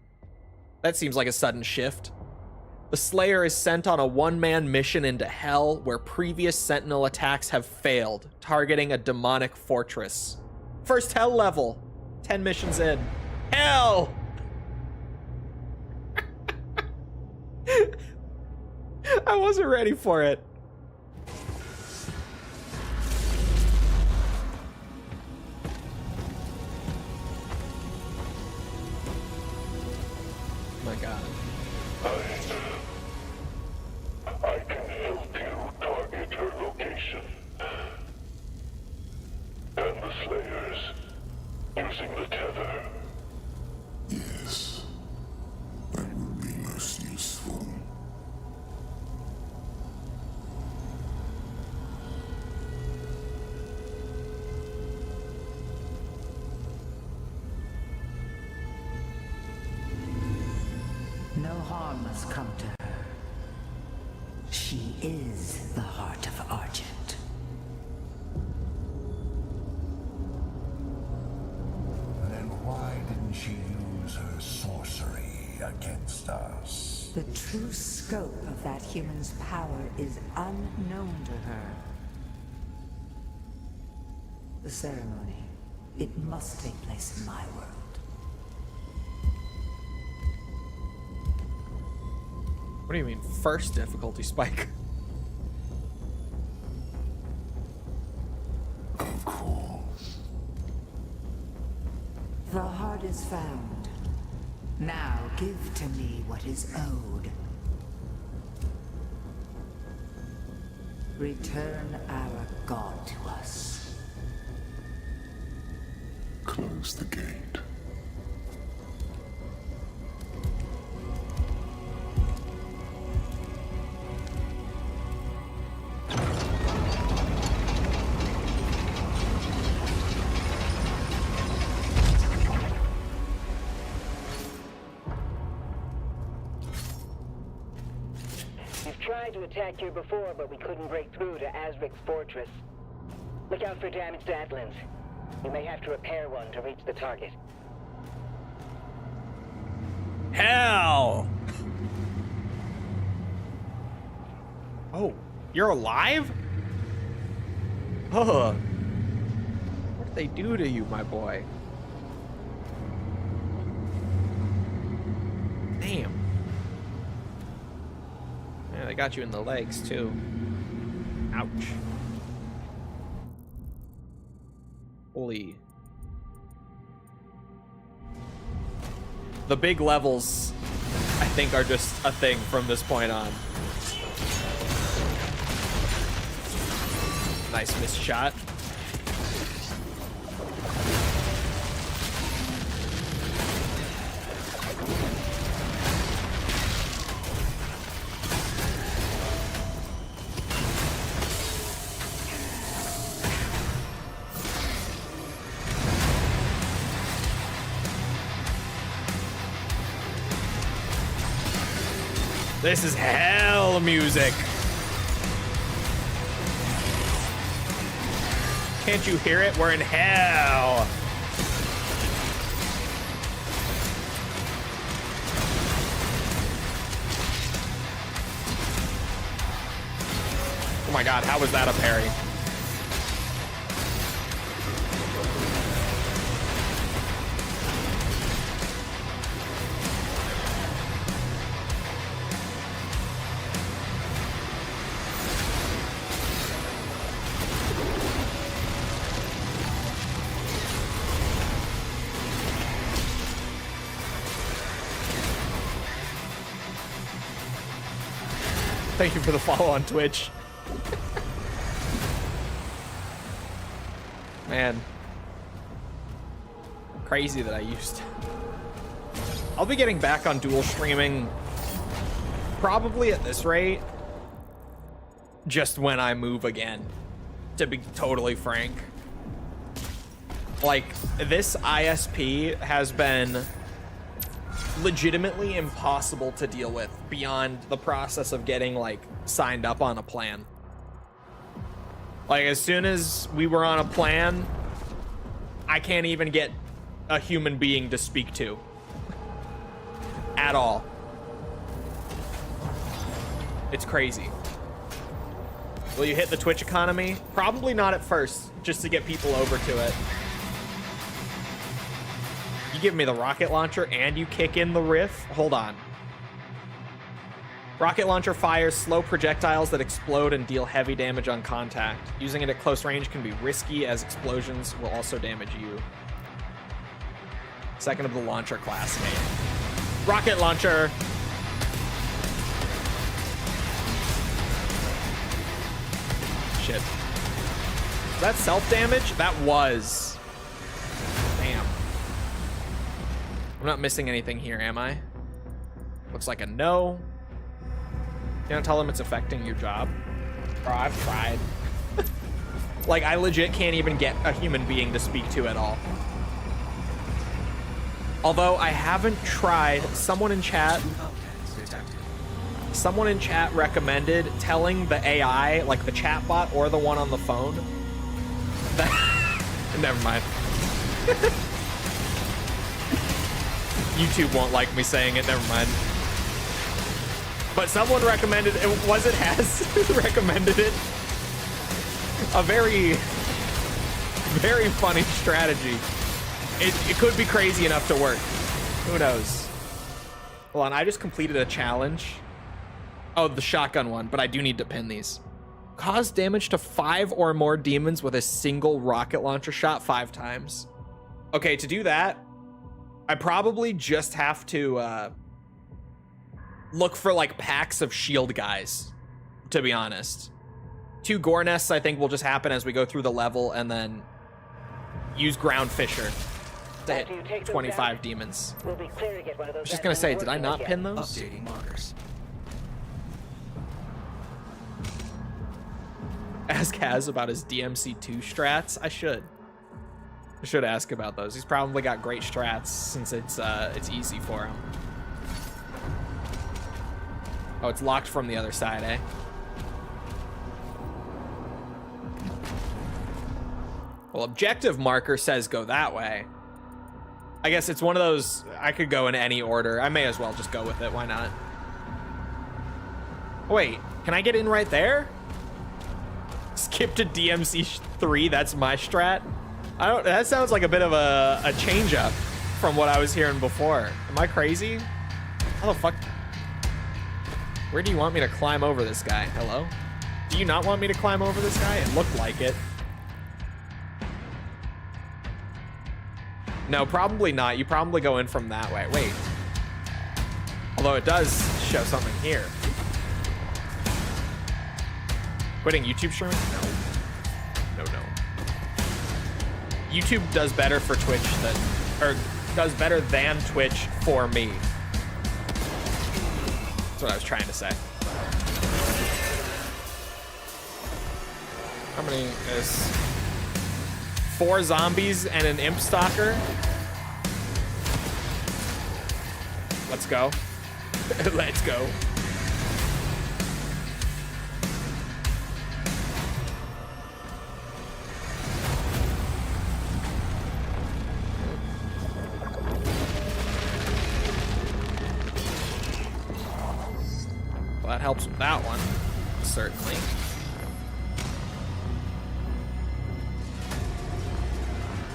That seems like a sudden shift. The Slayer is sent on a one-man mission into Hell where previous Sentinel attacks have failed, targeting a demonic fortress. First Hell level. 10 missions in. Hell! I wasn't ready for it. My God. I can help you target her location. And the Slayers, using the tether. Yes, that will be most useful. No harm must come to her. She is the heart of Argent. Then why didn't she use her sorcery against us? The true scope of that human's power is unknown to her. The ceremony, it must take place in my world. What do you mean, first difficulty spike? Of course. The heart is found. Now give to me what is owed. Return our God to us. Close the gate. Tried to attack here before, but we couldn't break through to Azric's fortress. Look out for damaged Atlands. You may have to repair one to reach the target. Hell! Oh, you're alive? Huh. What did they do to you, my boy? Damn. Yeah, they got you in the legs, too. Ouch. Holy. The big levels, I think, are just a thing from this point on. Nice missed shot. This is hell music. Can't you hear it? We're in hell. Oh my God, how was that a parry? Thank you for the follow on Twitch. Man. Crazy that I used. I'll be getting back on dual streaming probably at this rate just when I move again, to be totally frank. Like, this ISP has been legitimately impossible to deal with beyond the process of getting like signed up on a plan. Like, as soon as we were on a plan, I can't even get a human being to speak to. At all. It's crazy. Will you hit the Twitch economy? Probably not at first, just to get people over to it. You give me the rocket launcher and you kick in the riff? Hold on. Rocket launcher fires slow projectiles that explode and deal heavy damage on contact. Using it at close range can be risky, as explosions will also damage you. Second of the launcher class. Hey. Rocket launcher! Shit. Is that self-damage? That was. Damn. I'm not missing anything here, am I? Looks like a no. You don't tell them it's affecting your job. Bro, I've tried. Like, I legit can't even get a human being to speak to at all. Although I haven't tried, someone in chat recommended telling the AI, like the chatbot or the one on the phone, that never mind. YouTube won't like me saying it, never mind. But someone recommended, it wasn't Has recommended it. A very, very funny strategy. It could be crazy enough to work. Who knows? Hold on, I just completed a challenge. Oh, the shotgun one, but I do need to pin these. Cause damage to 5 or more demons with a single rocket launcher shot 5 times. Okay, to do that, I probably just have to look for like packs of shield guys, to be honest. 2 gore nests I think will just happen as we go through the level, and then use ground fisher to hit 25 demons. We'll be clear to get one of those. I was just gonna say, did I not pin those? Updating markers. Ask Kaz about his DMC2 strats. I should ask about those. He's probably got great strats since it's easy for him. Oh, it's locked from the other side, eh? Well, objective marker says go that way. I guess it's one of those, I could go in any order. I may as well just go with it. Why not? Wait, can I get in right there? Skip to DMC3, that's my strat. That sounds like a bit of a change up from what I was hearing before. Am I crazy? How the fuck? Where do you want me to climb over this guy? Hello? Do you not want me to climb over this guy? It looked like it. No, probably not. You probably go in from that way. Wait. Although it does show something here. Quitting YouTube streaming? No. No. YouTube does better for Twitch than, or does better than Twitch for me. That's what I was trying to say. How many is 4 zombies and an imp stalker? Let's go. Let's go. Well, that helps with that one, certainly.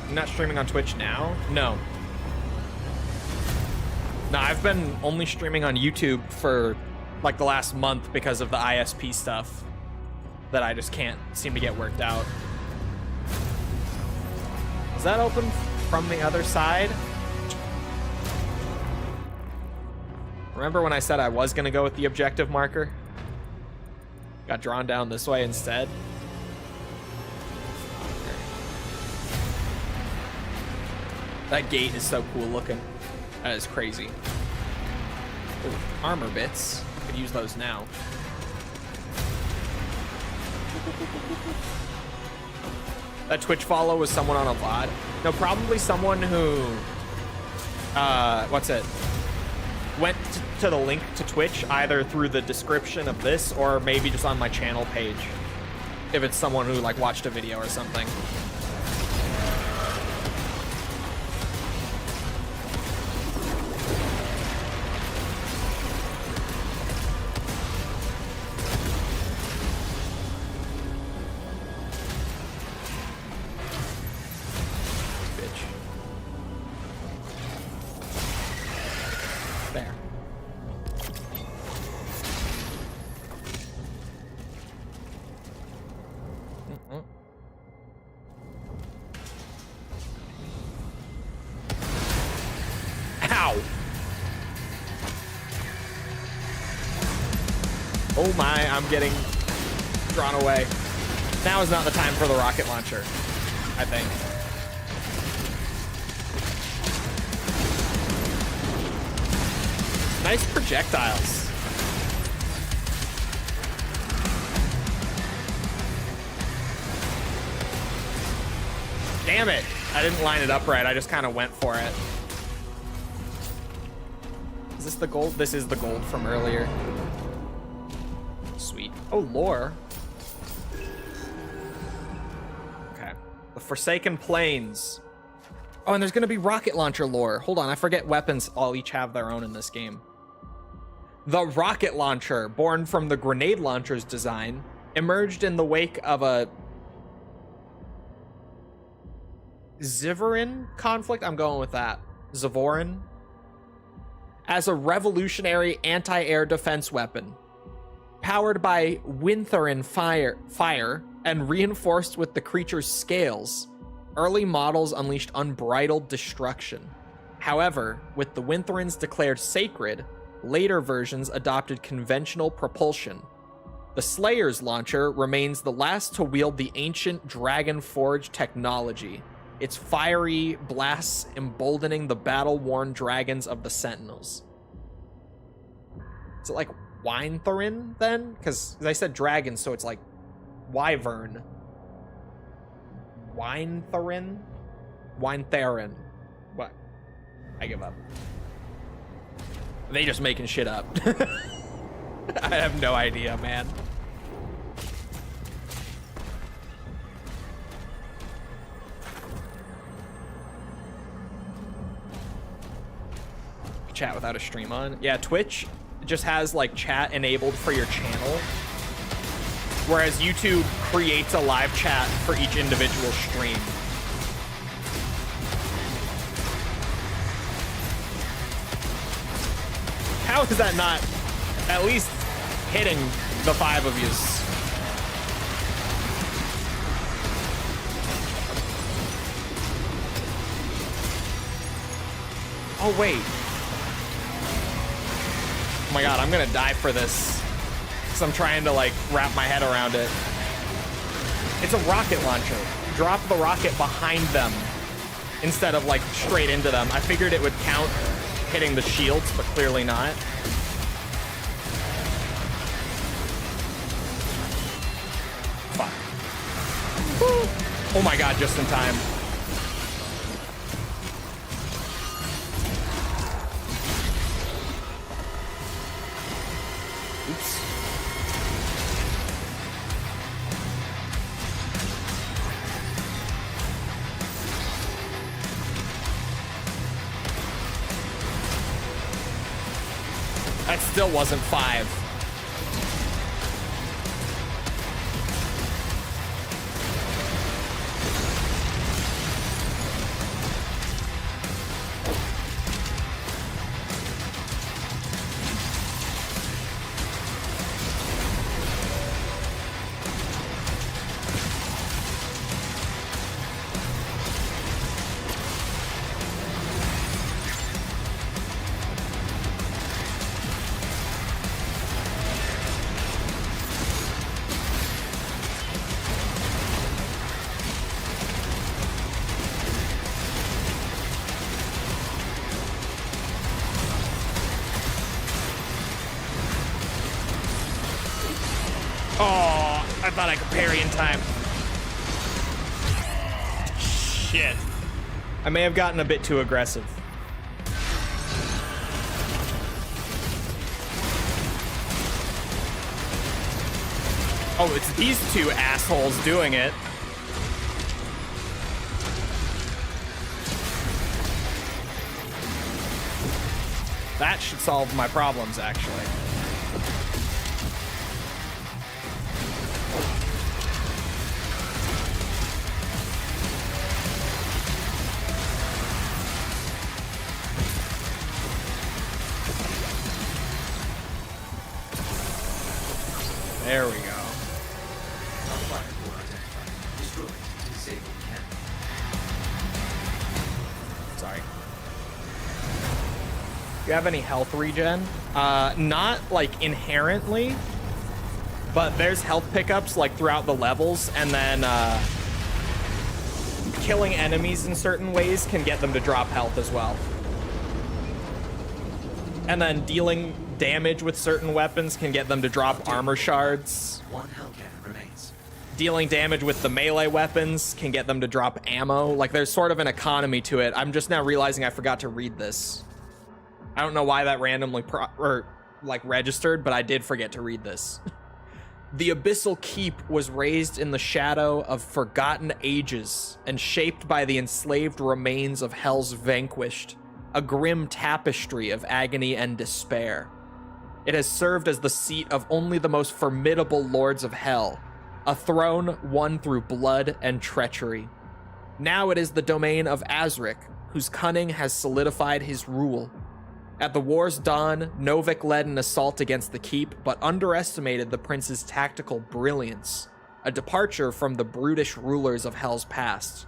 You're not streaming on Twitch now? No. No, I've been only streaming on YouTube for like the last month because of the ISP stuff that I just can't seem to get worked out. Is that open from the other side? Remember when I said I was gonna go with the objective marker? Got drawn down this way instead. That gate is so cool looking. That is crazy. Ooh, armor bits. Could use those now. That Twitch follow was someone on a VOD. No, probably someone who, what's it? Went to the link to Twitch either through the description of this or maybe just on my channel page. if it's someone who like watched a video or something. There. Ow! Oh my, I'm getting drawn away. Now is not the time for the rocket launcher, I think. Nice projectiles. Damn it. I didn't line it up right. I just kind of went for it. Is this the gold? This is the gold from earlier. Sweet. Oh, lore. Okay. The Forsaken Plains. Oh, and there's going to be rocket launcher lore. Hold on. I forget weapons all each have their own in this game. The rocket launcher, born from the grenade launcher's design, emerged in the wake of a Zivorin conflict. I'm going with that. Zivorin. As a revolutionary anti-air defense weapon. Powered by Wintherin fire and reinforced with the creature's scales, early models unleashed unbridled destruction. However, with the Wintherins declared sacred, later versions adopted conventional propulsion. The Slayer's launcher remains the last to wield the ancient Dragon Forge technology, its fiery blasts emboldening the battle-worn dragons of the Sentinels. Is it like Wintherin then? Because I said dragon, so it's like wyvern. Wintherin? Wintherin. What? I give up. They just making shit up. I have no idea, man. Chat without a stream on. Yeah, Twitch just has like chat enabled for your channel, whereas YouTube creates a live chat for each individual stream. How is that not at least hitting the 5 of yous? Oh, wait. Oh my god, I'm gonna die for this. Because I'm trying to, like, wrap my head around it. It's a rocket launcher. Drop the rocket behind them instead of, like, straight into them. I figured it would count hitting the shields, but clearly not. Fuck. Woo. Oh my god, just in time. Oops. That still wasn't 5. I thought I could parry in time. Shit. I may have gotten a bit too aggressive. Oh, it's these two assholes doing it. That should solve my problems, actually. There we go. Sorry. Do you have any health regen? Not like inherently, but there's health pickups like throughout the levels, and then killing enemies in certain ways can get them to drop health as well. And then dealing damage with certain weapons can get them to drop armor shards. One Hellcat remains. Dealing damage with the melee weapons can get them to drop ammo. Like, there's sort of an economy to it. I'm just now realizing I forgot to read this. I don't know why that randomly registered, but I did forget to read this. The Abyssal Keep was raised in the shadow of forgotten ages and shaped by the enslaved remains of Hell's vanquished, a grim tapestry of agony and despair. It has served as the seat of only the most formidable lords of Hell, a throne won through blood and treachery. Now it is the domain of Azric, whose cunning has solidified his rule. At the war's dawn, Novik led an assault against the keep, but underestimated the prince's tactical brilliance, a departure from the brutish rulers of Hell's past.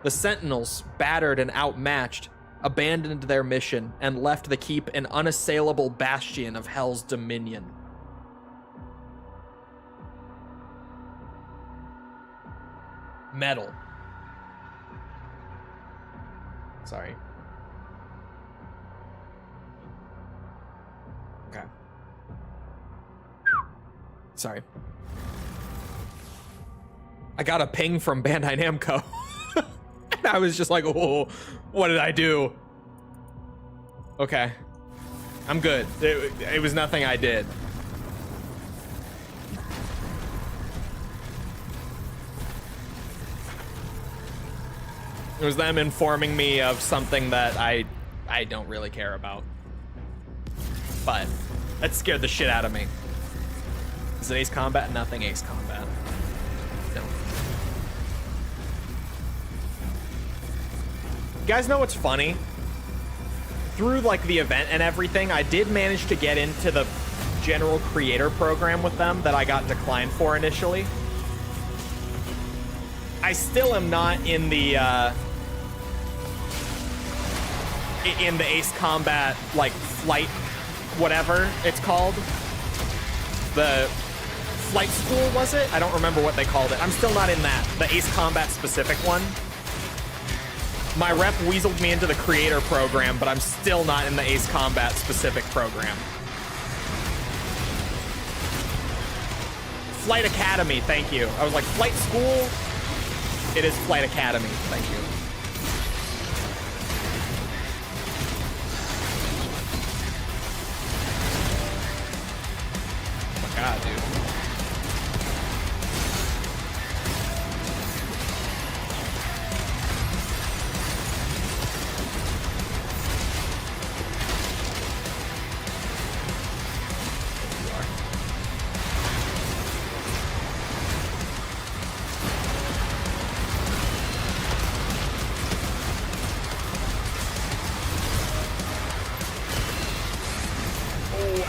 The Sentinels, battered and outmatched, abandoned their mission and left the keep an unassailable bastion of Hell's dominion. Metal. Sorry. Okay. Sorry. I got a ping from Bandai Namco. And I was just like, oh, what did I do? Okay. I'm good. It was nothing I did. It was them informing me of something that I don't really care about. But that scared the shit out of me. Is it Ace Combat? Nothing Ace Combat. No. You guys know what's funny? Through like the event and everything, I did manage to get into the general creator program with them that I got declined for initially. I still am not in the Ace Combat like flight, whatever it's called. The flight school, was it? I don't remember what they called it. I'm still not in that. The Ace Combat specific one. My rep weaseled me into the creator program, but I'm still not in the Ace Combat specific program. Flight Academy, thank you. I was like, flight school? It is Flight Academy, thank you. Oh my god, dude.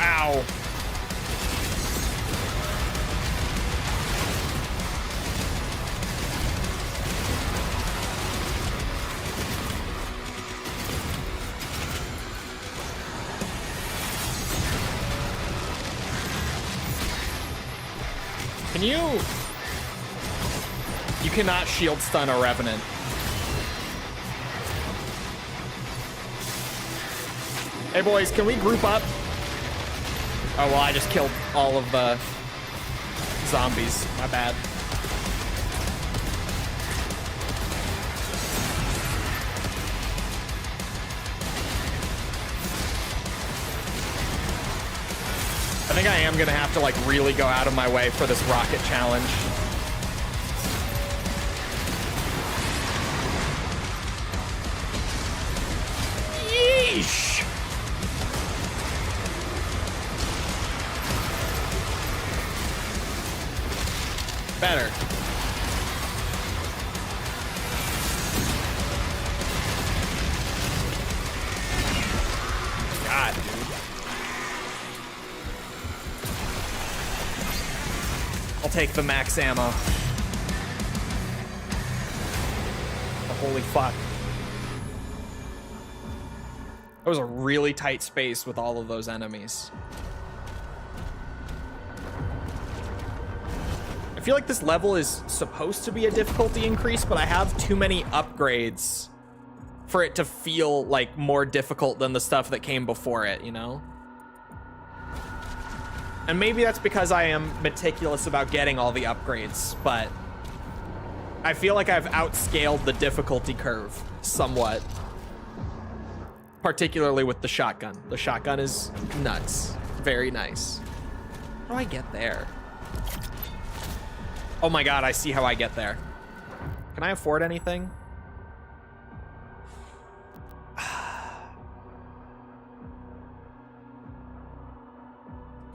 Ow. Can you... You cannot shield stun a Revenant. Hey boys, can we group up? Oh, well, I just killed all of the zombies. My bad. think I am gonna have to like really go out of my way for this rocket challenge. Yeesh! Better. God, dude. I'll take the max ammo. Oh, holy fuck. That was a really tight space with all of those enemies. I feel like this level is supposed to be a difficulty increase, but I have too many upgrades for it to feel like more difficult than the stuff that came before it, you know? And maybe that's because I am meticulous about getting all the upgrades, but I feel like I've outscaled the difficulty curve somewhat. Particularly with the shotgun. The shotgun is nuts. Very nice. How do I get there? Oh my god, I see how I get there. Can I afford anything?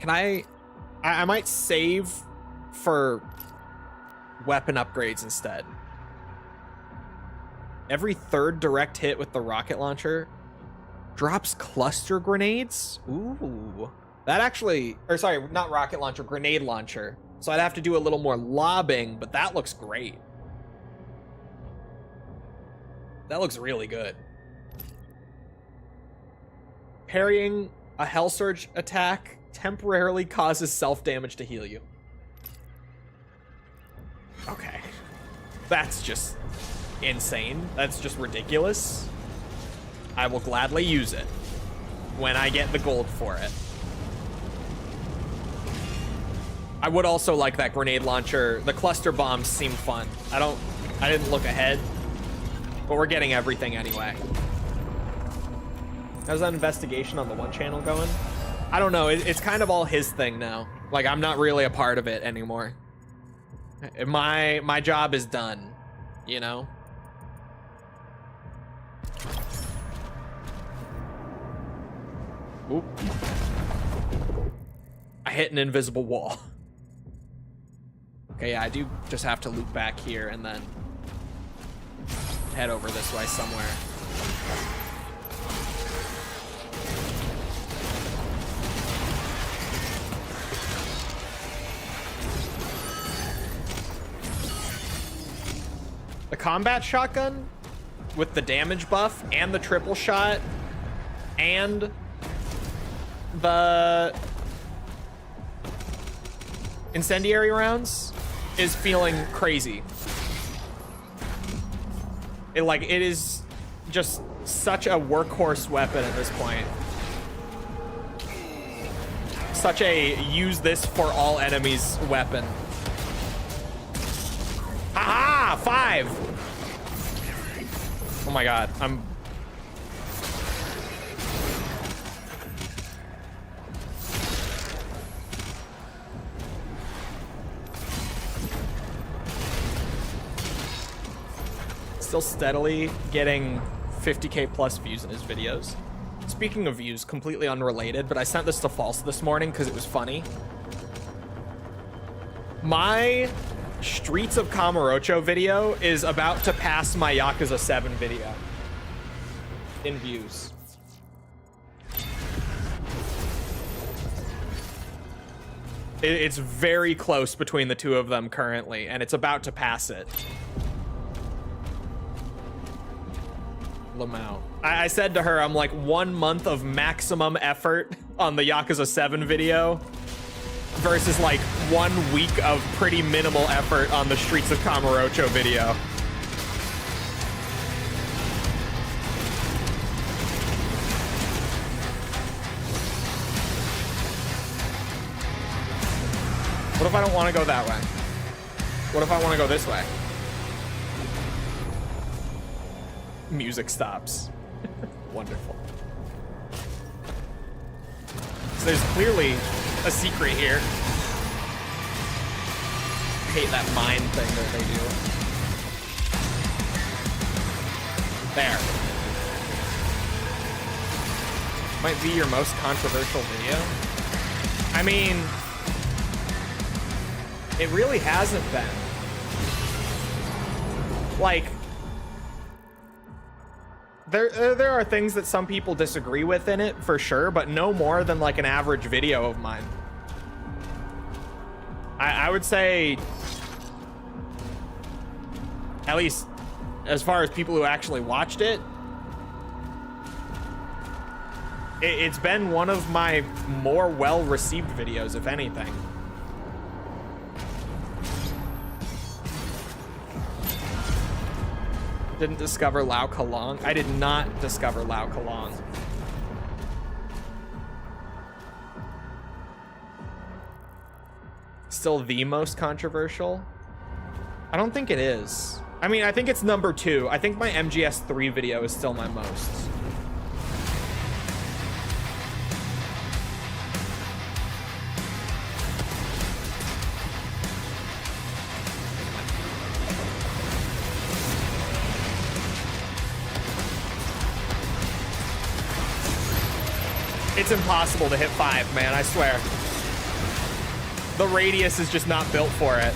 Can I might save for weapon upgrades instead. Every third direct hit with the rocket launcher drops cluster grenades? Ooh. That actually, or sorry, not rocket launcher, grenade launcher. So I'd have to do a little more lobbing, but that looks great. That looks really good. Parrying a Hell Surge attack temporarily causes self-damage to heal you. Okay. That's just insane. That's just ridiculous. I will gladly use it when I get the gold for it. I would also like that grenade launcher. The cluster bombs seem fun. I didn't look ahead, but we're getting everything anyway. How's that investigation on the one channel going? I don't know. It's kind of all his thing now. Like, I'm not really a part of it anymore. My job is done, you know? Oop. I hit an invisible wall. Okay, yeah, I do just have to loop back here and then head over this way somewhere. The combat shotgun with the damage buff and the triple shot and the incendiary rounds is feeling crazy. It is just such a workhorse weapon at this point. Such a use this for all enemies weapon. Aha! 5! Oh my god, I'm... Still steadily getting 50k plus views in his videos. Speaking of views, completely unrelated, but I sent this to False this morning because it was funny. My Streets of Kamurocho video is about to pass my Yakuza 7 video in views. It's very close between the two of them currently, and it's about to pass it. Lamau. I said to her, I'm like, 1 month of maximum effort on the Yakuza 7 video versus like 1 week of pretty minimal effort on the Streets of Kamurocho video. What if I don't want to go that way? What if I want to go this way? Music stops. Wonderful. So there's clearly a secret here. I hate that mine thing that they do. There. Might be your most controversial video. I mean, it really hasn't been. Like, there are things that some people disagree with in it, for sure, but no more than like an average video of mine. I would say, at least as far as people who actually watched it, it's been one of my more well-received videos, if anything. Didn't discover Lao Kalong. I did not discover Lao Kalong. Still the most controversial? I don't think it is. I mean, I think it's number 2. I think my MGS3 video is still my most. It's impossible to hit 5, man, I swear. The radius is just not built for it.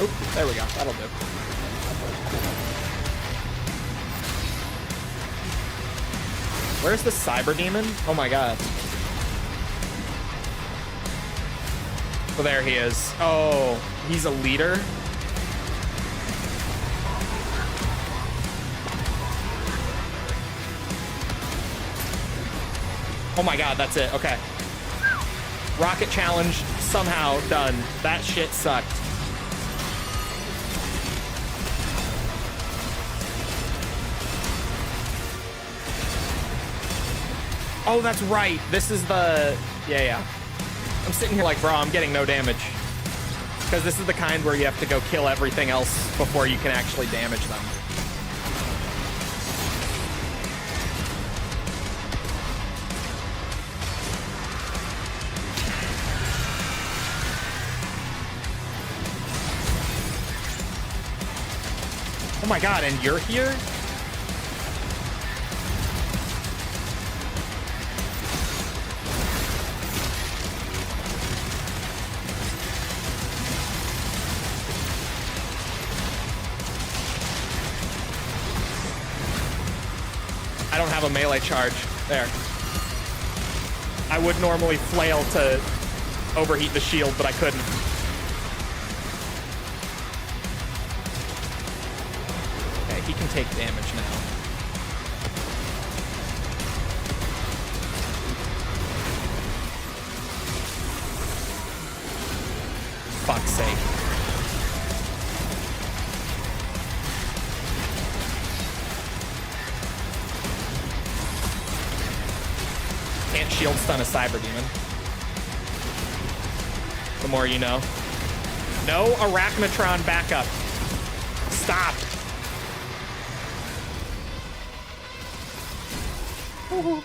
Oop, there we go, that'll do. Where's the cyber demon? Oh my god. Oh, there he is. Oh, he's a leader. Oh my god, that's it. Okay. Rocket challenge somehow done. That shit sucked. Oh, that's right. This is the... Yeah. I'm sitting here like, bro, I'm getting no damage. Because this is the kind where you have to go kill everything else before you can actually damage them. Oh my god, and you're here? I don't have a melee charge. There. I would normally flail to overheat the shield, but I couldn't. Okay, he can take damage now. Fuck's sake. Can't shield stun a cyber demon. The more you know. No Arachnotron backup. Stop. Ooh.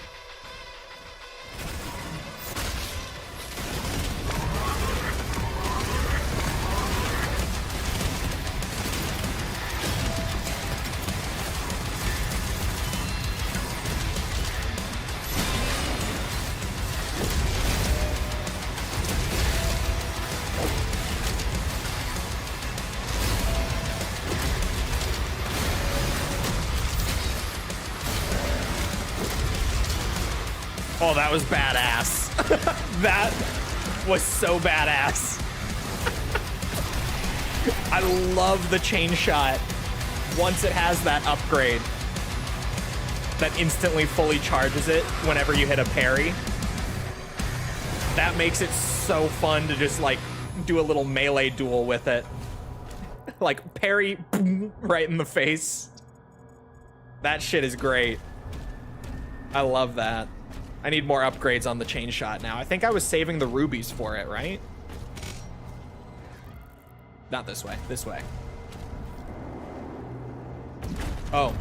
Oh, that was badass. That was so badass. I love the chain shot once it has that upgrade that instantly fully charges it whenever you hit a parry. That makes it so fun to just like do a little melee duel with it. Like parry, boom, right in the face. That shit is great. I love that. I need more upgrades on the chain shot now. I think I was saving the rubies for it, right? Not this way, this way. Oh.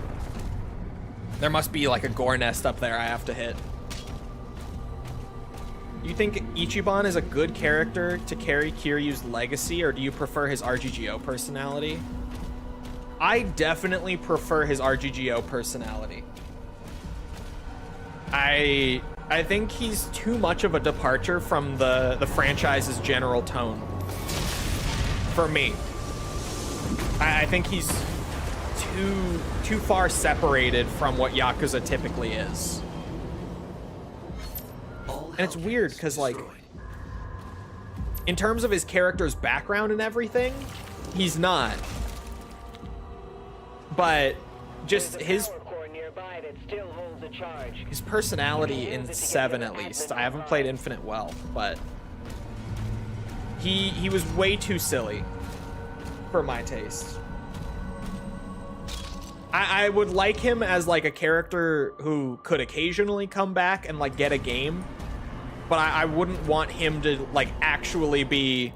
There must be like a gore nest up there I have to hit. You think Ichiban is a good character to carry Kiryu's legacy, or do you prefer his RGGO personality? I definitely prefer his RGGO personality. I think he's too much of a departure from the franchise's general tone. For me. I think he's too far separated from what Yakuza typically is. And it's weird because, like, in terms of his character's background and everything, he's not. But just his personality in 7, at least. I haven't played Infinite Wealth, but he was way too silly for my taste. I would like him as like a character who could occasionally come back and like get a game, but I wouldn't want him to like actually be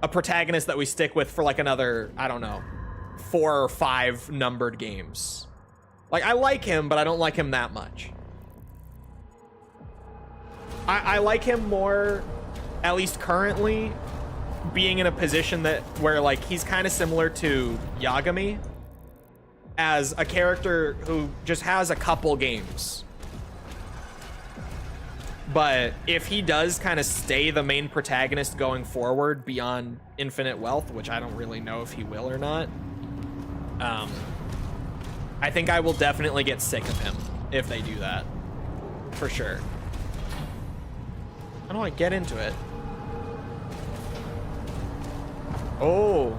a protagonist that we stick with for like another, I don't know, 4 or 5 numbered games. Like, I like him, but I don't like him that much. I like him more, at least currently, being in a position that where like he's kind of similar to Yagami as a character who just has a couple games. But if he does kind of stay the main protagonist going forward beyond Infinite Wealth, which I don't really know if he will or not, I think I will definitely get sick of him if they do that. For sure. How do I get into it? Oh.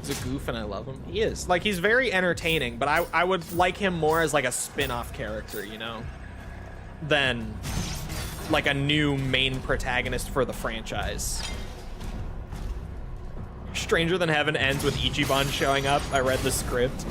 He's a goof and I love him. He is. Like, he's very entertaining, but I would like him more as like a spin-off character, you know? Than like a new main protagonist for the franchise. Stranger Than Heaven ends with Ichiban showing up. I read the script.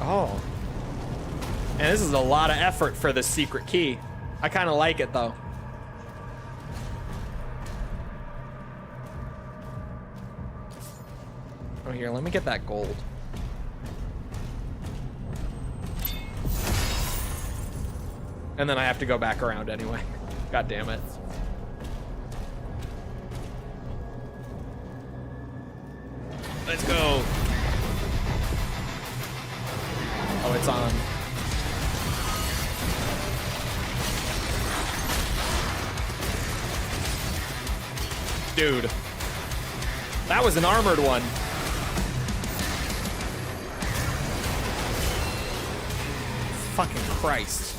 Oh. And this is a lot of effort for the secret key. I kind of like it though. Oh, here, let me get that gold. And then I have to go back around anyway. God damn it. Let's go. Oh, it's on. Dude. That was an armored one. Fucking Christ.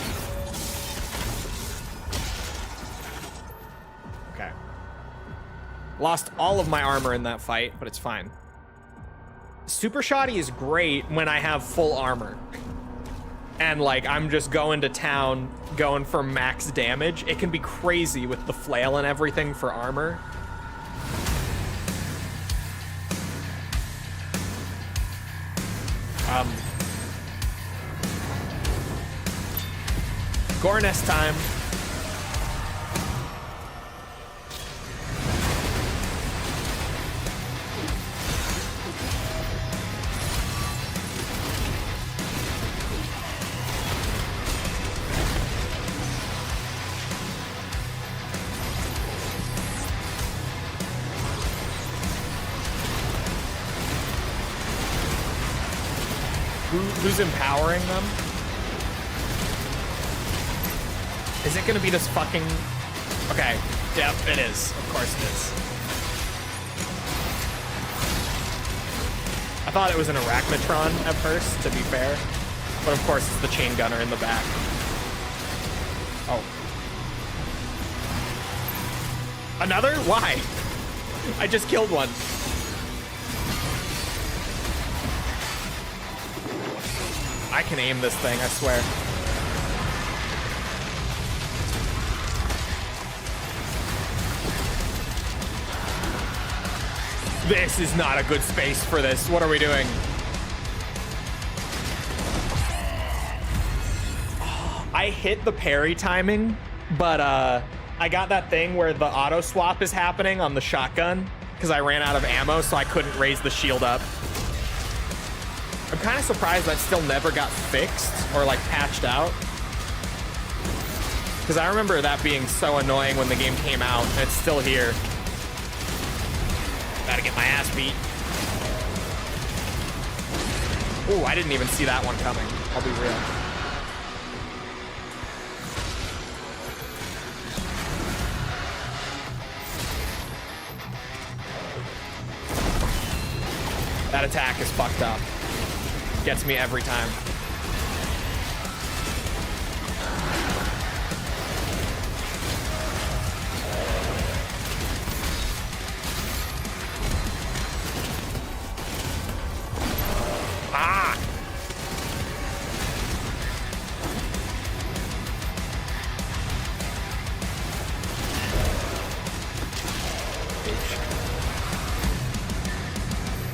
Okay. Lost all of my armor in that fight, but it's fine. Super Shoddy is great when I have full armor. And like, I'm just going to town, going for max damage. It can be crazy with the flail and everything for armor. Gornest time. Who's empowering them? Is it gonna be this fucking... Okay, yep, it is. Of course it is. I thought it was an Arachnotron at first, to be fair. But of course it's the chain gunner in the back. Oh. Another? Why? I just killed one. I can aim this thing, I swear. This is not a good space for this. What are we doing? I hit the parry timing, but I got that thing where the auto swap is happening on the shotgun because I ran out of ammo, so I couldn't raise the shield up. I'm kind of surprised that still never got fixed or like patched out, because I remember that being so annoying when the game came out, and it's still here. Gotta get my ass beat. Ooh, I didn't even see that one coming. I'll be real. That attack is fucked up. Gets me every time. Ah!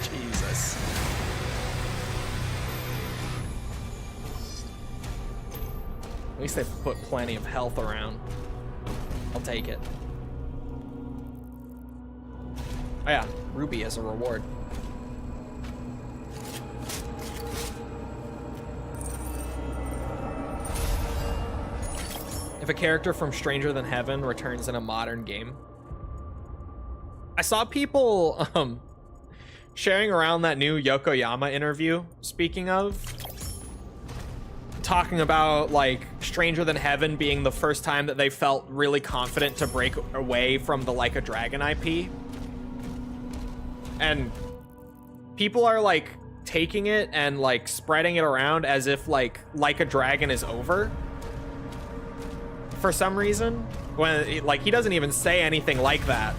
Jesus. At least they've put plenty of health around. I'll take it. Oh yeah, Ruby as a reward. If a character from Stranger Than Heaven returns in a modern game. I saw people sharing around that new Yokoyama interview, speaking of, talking about like Stranger Than Heaven being the first time that they felt really confident to break away from the Like a Dragon IP. And people are like taking it and like spreading it around as if like a Dragon is over for some reason, when like he doesn't even say anything like that.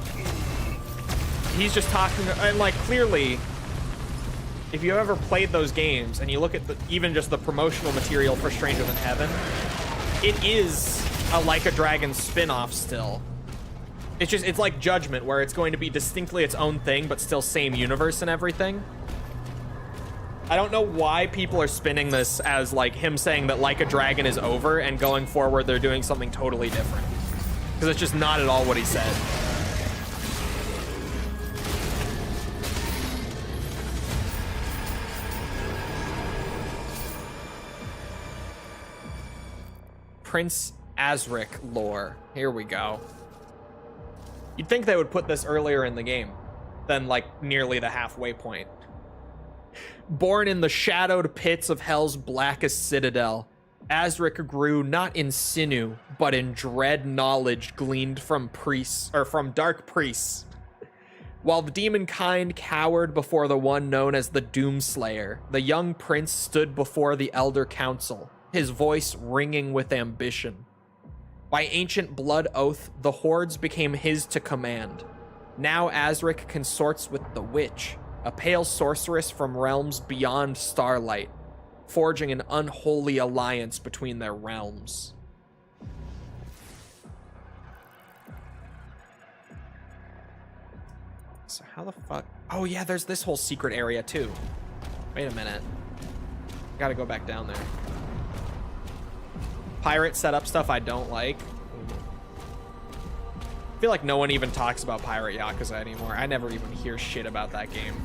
He's just talking, and like clearly if you ever played those games and you look at even just the promotional material for Stranger Than Heaven, it is a Like a Dragon spin-off still. It's like Judgment, where it's going to be distinctly its own thing but still same universe and everything. I don't know why people are spinning this as like him saying that Like a Dragon is over and going forward they're doing something totally different, because it's just not at all what he said. Prince Azric lore. Here we go. You'd think they would put this earlier in the game than like nearly the halfway point. Born in the shadowed pits of hell's blackest citadel, Azric grew not in sinew, but in dread knowledge gleaned from priests, or from dark priests. While the demon kind cowered before the one known as the Doomslayer, the young prince stood before the Elder Council, his voice ringing with ambition. By ancient blood oath, the hordes became his to command. Now Azric consorts with the Witch, a pale sorceress from realms beyond starlight, forging an unholy alliance between their realms. So how the fuck? Oh yeah, there's this whole secret area too. Wait a minute. Gotta go back down there. Pirate setup stuff I don't like. I feel like no one even talks about Pirate Yakuza anymore. I never even hear shit about that game.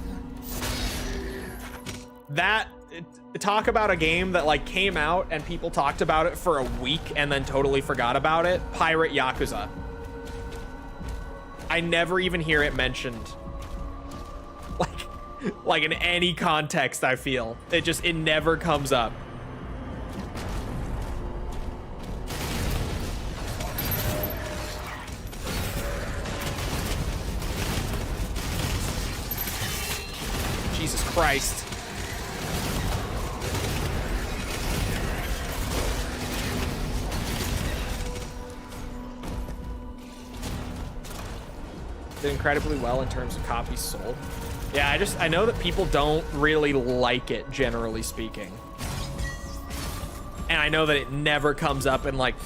Talk about a game that like came out and people talked about it for a week and then totally forgot about it. Pirate Yakuza. I never even hear it mentioned. Like in any context, I feel. It never comes up. Jesus Christ. Did incredibly well in terms of copies sold. Yeah, I know that people don't really like it, generally speaking. And I know that it never comes up in like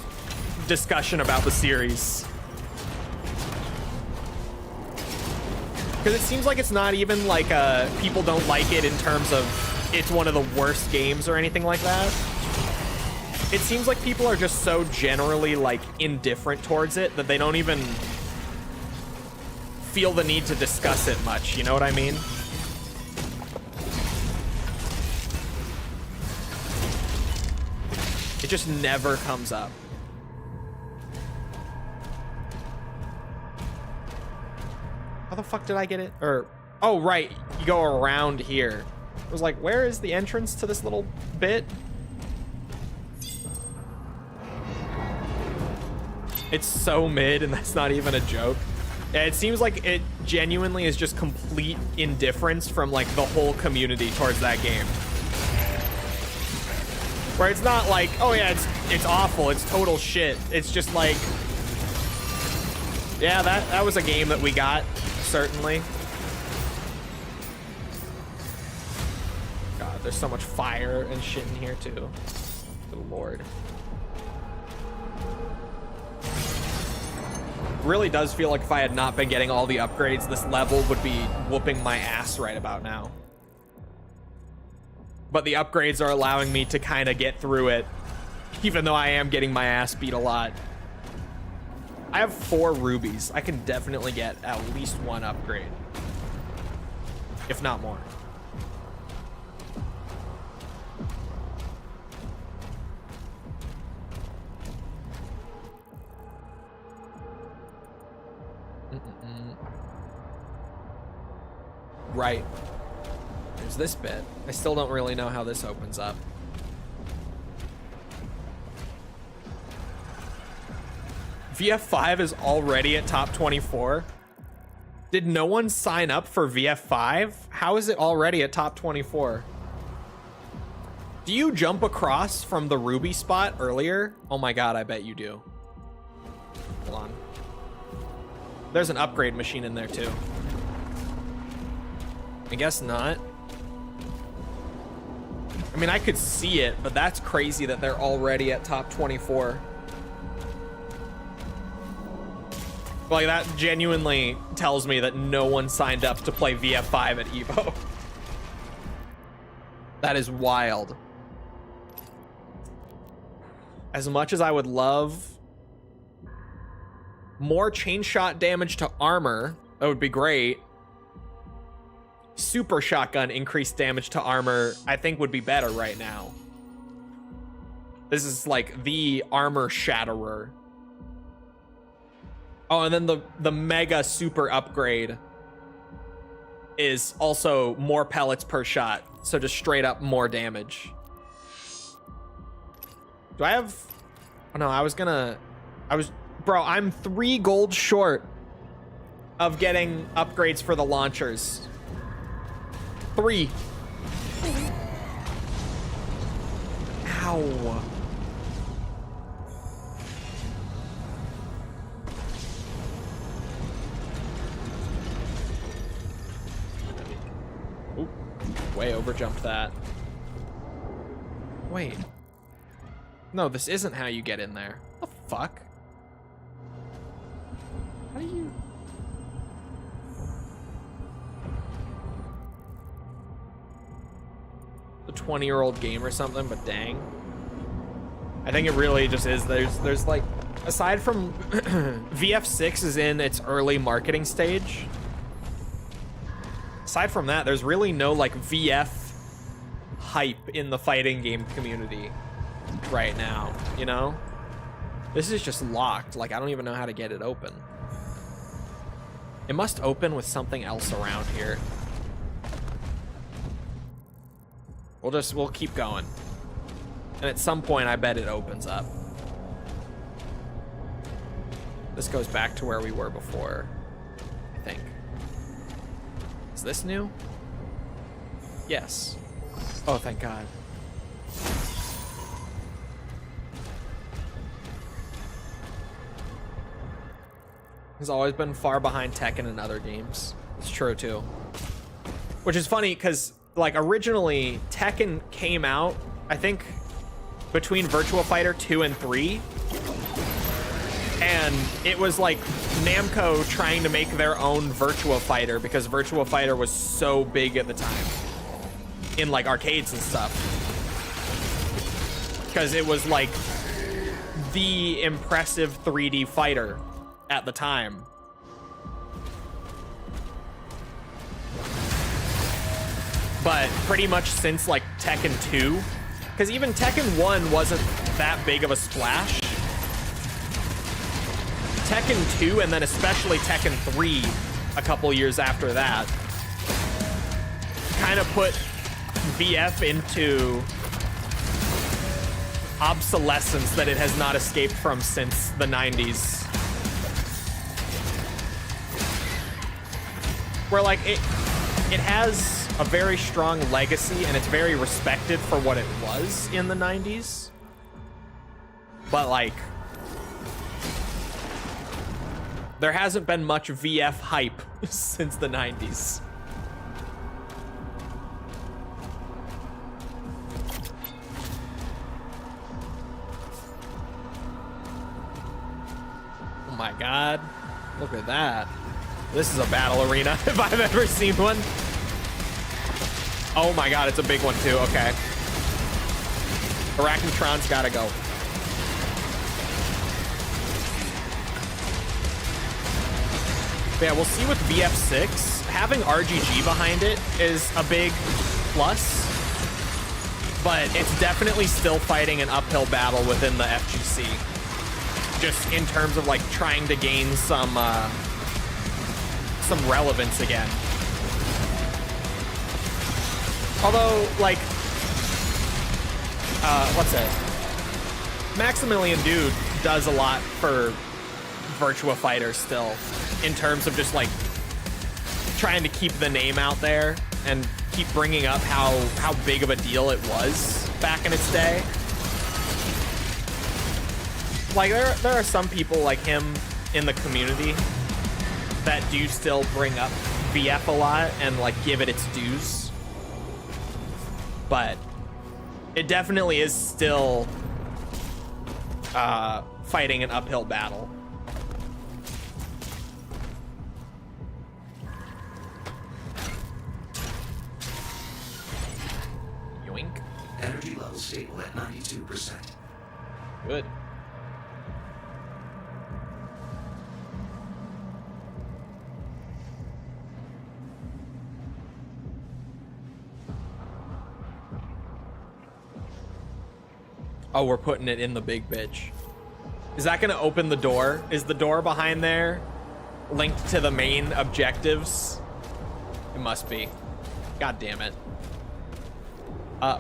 discussion about the series. Because it seems like it's not even like people don't like it in terms of it's one of the worst games or anything like that. It seems like people are just so generally like indifferent towards it that they don't even feel the need to discuss it much. You know what I mean? It just never comes up. How the fuck did I get it? Or, oh, right. You go around here. I was like, where is the entrance to this little bit? It's so mid, and that's not even a joke. Yeah, it seems like it genuinely is just complete indifference from like the whole community towards that game. Where it's not like, oh yeah, it's awful, it's total shit. It's just like, yeah, that was a game that we got, certainly. God, there's so much fire and shit in here too. Good lord. Really does feel like if I had not been getting all the upgrades, this level would be whooping my ass right about now. But the upgrades are allowing me to kind of get through it, even though I am getting my ass beat a lot. I have 4 rubies. I can definitely get at least 1 upgrade, if not more. Right. There's this bit. I still don't really know how this opens up. VF5 is already at top 24. Did no one sign up for VF5? How is it already at top 24? Do you jump across from the ruby spot earlier? Oh my god, I bet you do. Hold on. There's an upgrade machine in there too. I guess not. I mean, I could see it, but that's crazy that they're already at top 24. Like, that genuinely tells me that no one signed up to play VF5 at EVO. That is wild. As much as I would love more chain shot damage to armor, that would be great. Super shotgun increased damage to armor, I think would be better right now. This is like the armor shatterer. Oh, and then the mega super upgrade is also more pellets per shot. So just straight up more damage. Do I have... Oh no, bro, I'm 3 gold short of getting upgrades for the launchers. 3. Ow. Oop. Way overjumped that. Wait. No, this isn't how you get in there. What the fuck? How do you... A 20-year-old game or something, but dang. I think it really just is. There's like, aside from VF6 is in its early marketing stage. Aside from that, there's really no like VF hype in the fighting game community right now, you know? This is just locked. Like, I don't even know how to get it open. It must open with something else around here. We'll keep going. And at some point, I bet it opens up. This goes back to where we were before, I think. Is this new? Yes. Oh, thank God. Has always been far behind Tekken in other games. It's true, too. Which is funny, because, like, originally, Tekken came out, I think, between Virtua Fighter 2 and 3. And it was like Namco trying to make their own Virtua Fighter because Virtua Fighter was so big at the time in like arcades and stuff. Because it was like the impressive 3D fighter at the time. But pretty much since like Tekken 2, because even Tekken 1 wasn't that big of a splash. Tekken 2 and then especially Tekken 3 a couple years after that kind of put VF into obsolescence that it has not escaped from since the 90s. Where like it has a very strong legacy and it's very respected for what it was in the 90s. But like there hasn't been much VF hype since the 90s. Oh my god. Look at that. This is a battle arena if I've ever seen one. Oh my god, it's a big one too. Okay. Arachnotron's gotta go. Yeah, we'll see with VF6. Having RGG behind it is a big plus, but it's definitely still fighting an uphill battle within the FGC. Just in terms of like trying to gain some relevance again. Although, like, what's it? Maximilian Dude does a lot for Virtua Fighter still, in terms of just like trying to keep the name out there and keep bringing up how big of a deal it was back in its day. Like there are some people like him in the community that do still bring up VF a lot and like give it its dues, but it definitely is still fighting an uphill battle. Yoink. Energy level stable at 92%. Good. Oh, we're putting it in the big bitch. Is that gonna open the door? Is the door behind there linked to the main objectives? It must be. God damn it.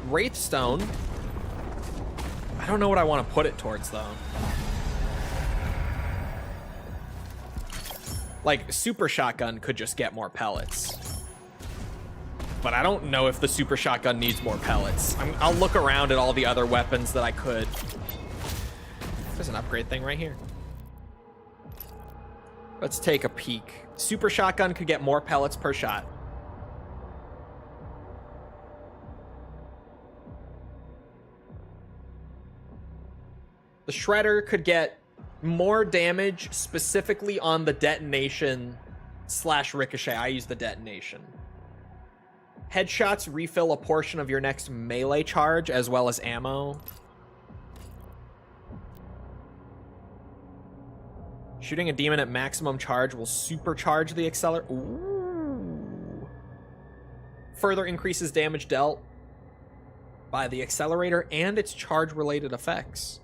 Wraithstone. I don't know what I want to put it towards though. Like super shotgun could just get more pellets. But I don't know if the super shotgun needs more pellets. I'll look around at all the other weapons that I could. There's an upgrade thing right here. Let's take a peek. Super shotgun could get more pellets per shot. The shredder could get more damage specifically on the detonation / ricochet. I use the detonation. Headshots refill a portion of your next melee charge as well as ammo. Shooting a demon at maximum charge will supercharge the accelerator. Ooh. Further increases damage dealt by the accelerator and its charge-related effects.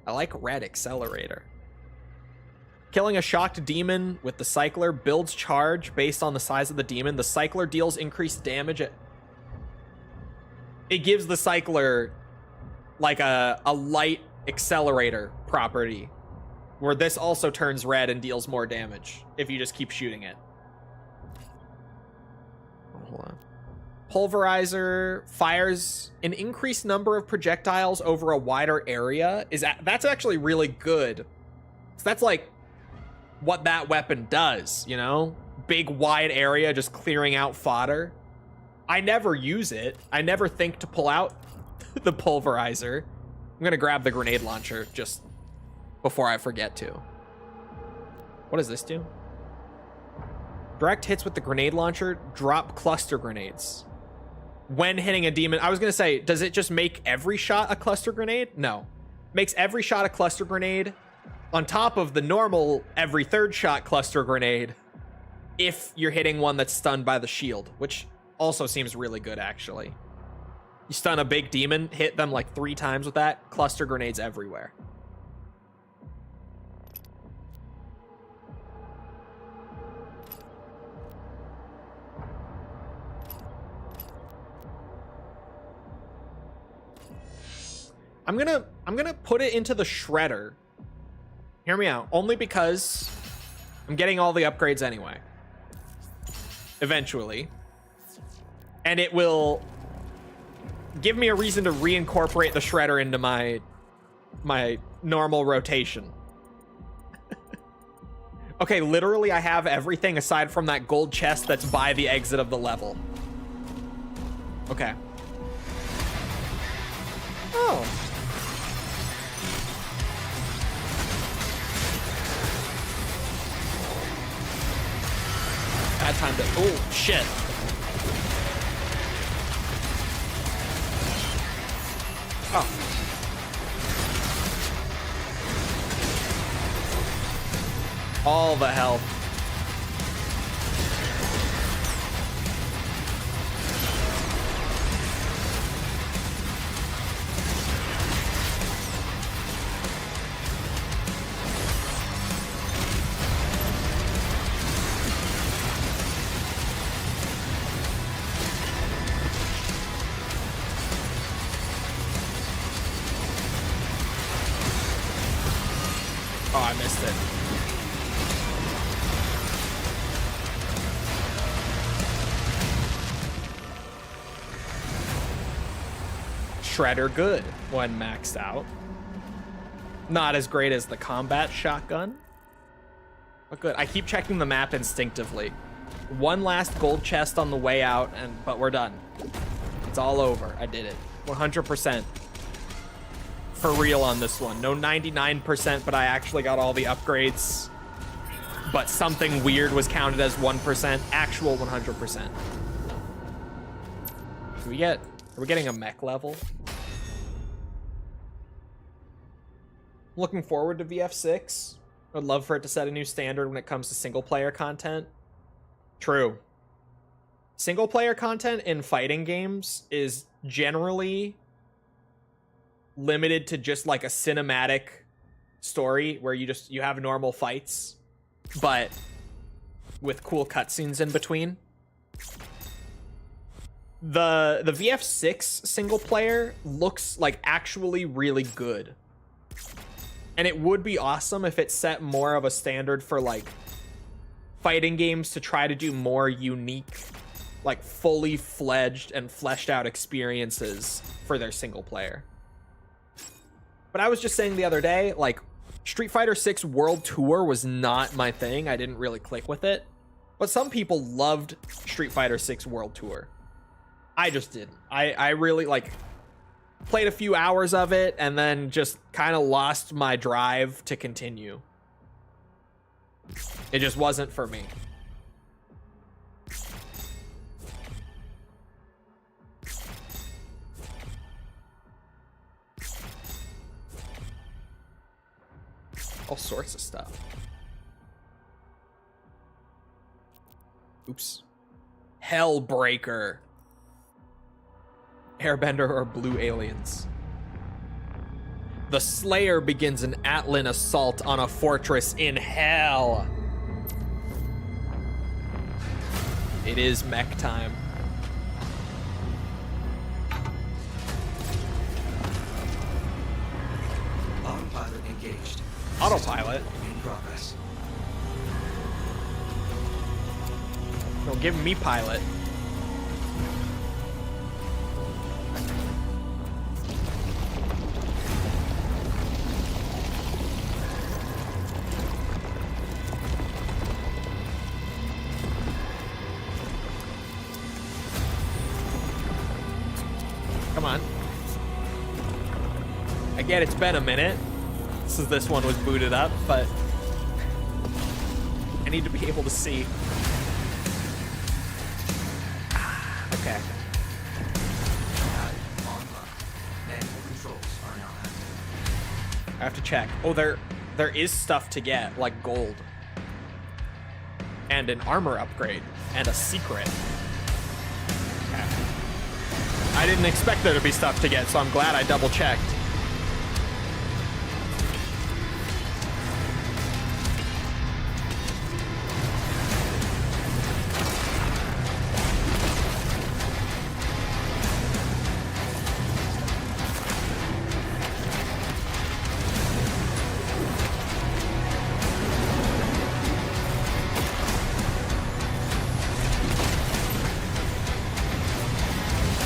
I like red accelerator. Killing a shocked demon with the cycler builds charge based on the size of the demon. The cycler deals increased damage. It gives the cycler like a light accelerator property, where this also turns red and deals more damage if you just keep shooting it. Hold on. Pulverizer fires an increased number of projectiles over a wider area. That's actually really good. So that's like what that weapon does, you know? Big wide area just clearing out fodder. I never use it. I never think to pull out the pulverizer. I'm gonna grab the grenade launcher just before I forget to. What does this do? Direct hits with the grenade launcher drop cluster grenades. When hitting a demon, I was gonna say, does it just make every shot a cluster grenade? No. Makes every shot a cluster grenade on top of the normal every third shot cluster grenade if you're hitting one that's stunned by the shield, which also seems really good, actually. You stun a big demon, hit them like 3 times with that, cluster grenades everywhere. I'm gonna put it into the shredder. Hear me out. Only because I'm getting all the upgrades anyway. Eventually. And it will give me a reason to reincorporate the shredder into my normal rotation. Okay, literally I have everything aside from that gold chest that's by the exit of the level. Okay. Oh. Bad time to... Oh, shit. Oh. All the health. Oh, I missed it. Shredder good when maxed out. Not as great as the combat shotgun, but good. I keep checking the map instinctively. One last gold chest on the way out, but we're done. It's all over. I did it. 100%. For real on this one. No 99%, but I actually got all the upgrades. But something weird was counted as 1%. Actual 100%. Are we getting a mech level? Looking forward to VF6. I'd love for it to set a new standard when it comes to single player content. True. Single player content in fighting games is generally limited to just like a cinematic story where you have normal fights, but with cool cutscenes in between. The VF6 single player looks like actually really good. And it would be awesome if it set more of a standard for like fighting games to try to do more unique, like fully fledged and fleshed out experiences for their single player. But I was just saying the other day, like, Street Fighter 6 World Tour was not my thing. I didn't really click with it. But some people loved Street Fighter 6 World Tour. I just didn't. I really, like, played a few hours of it and then just kind of lost my drive to continue. It just wasn't for me. All sorts of stuff. Oops. Hellbreaker. Airbender or blue aliens. The Slayer begins an Atlan assault on a fortress in hell. It is mech time. Autopilot engaged. Autopilot? In progress. Don't give me pilot. Come on. I Yeah, it's been a minute since this one was booted up, but I need to be able to see. Okay. Manual controls are now active. I have to check. Oh, there is stuff to get, like gold. And an armor upgrade. And a secret. Okay. I didn't expect there to be stuff to get, so I'm glad I double checked.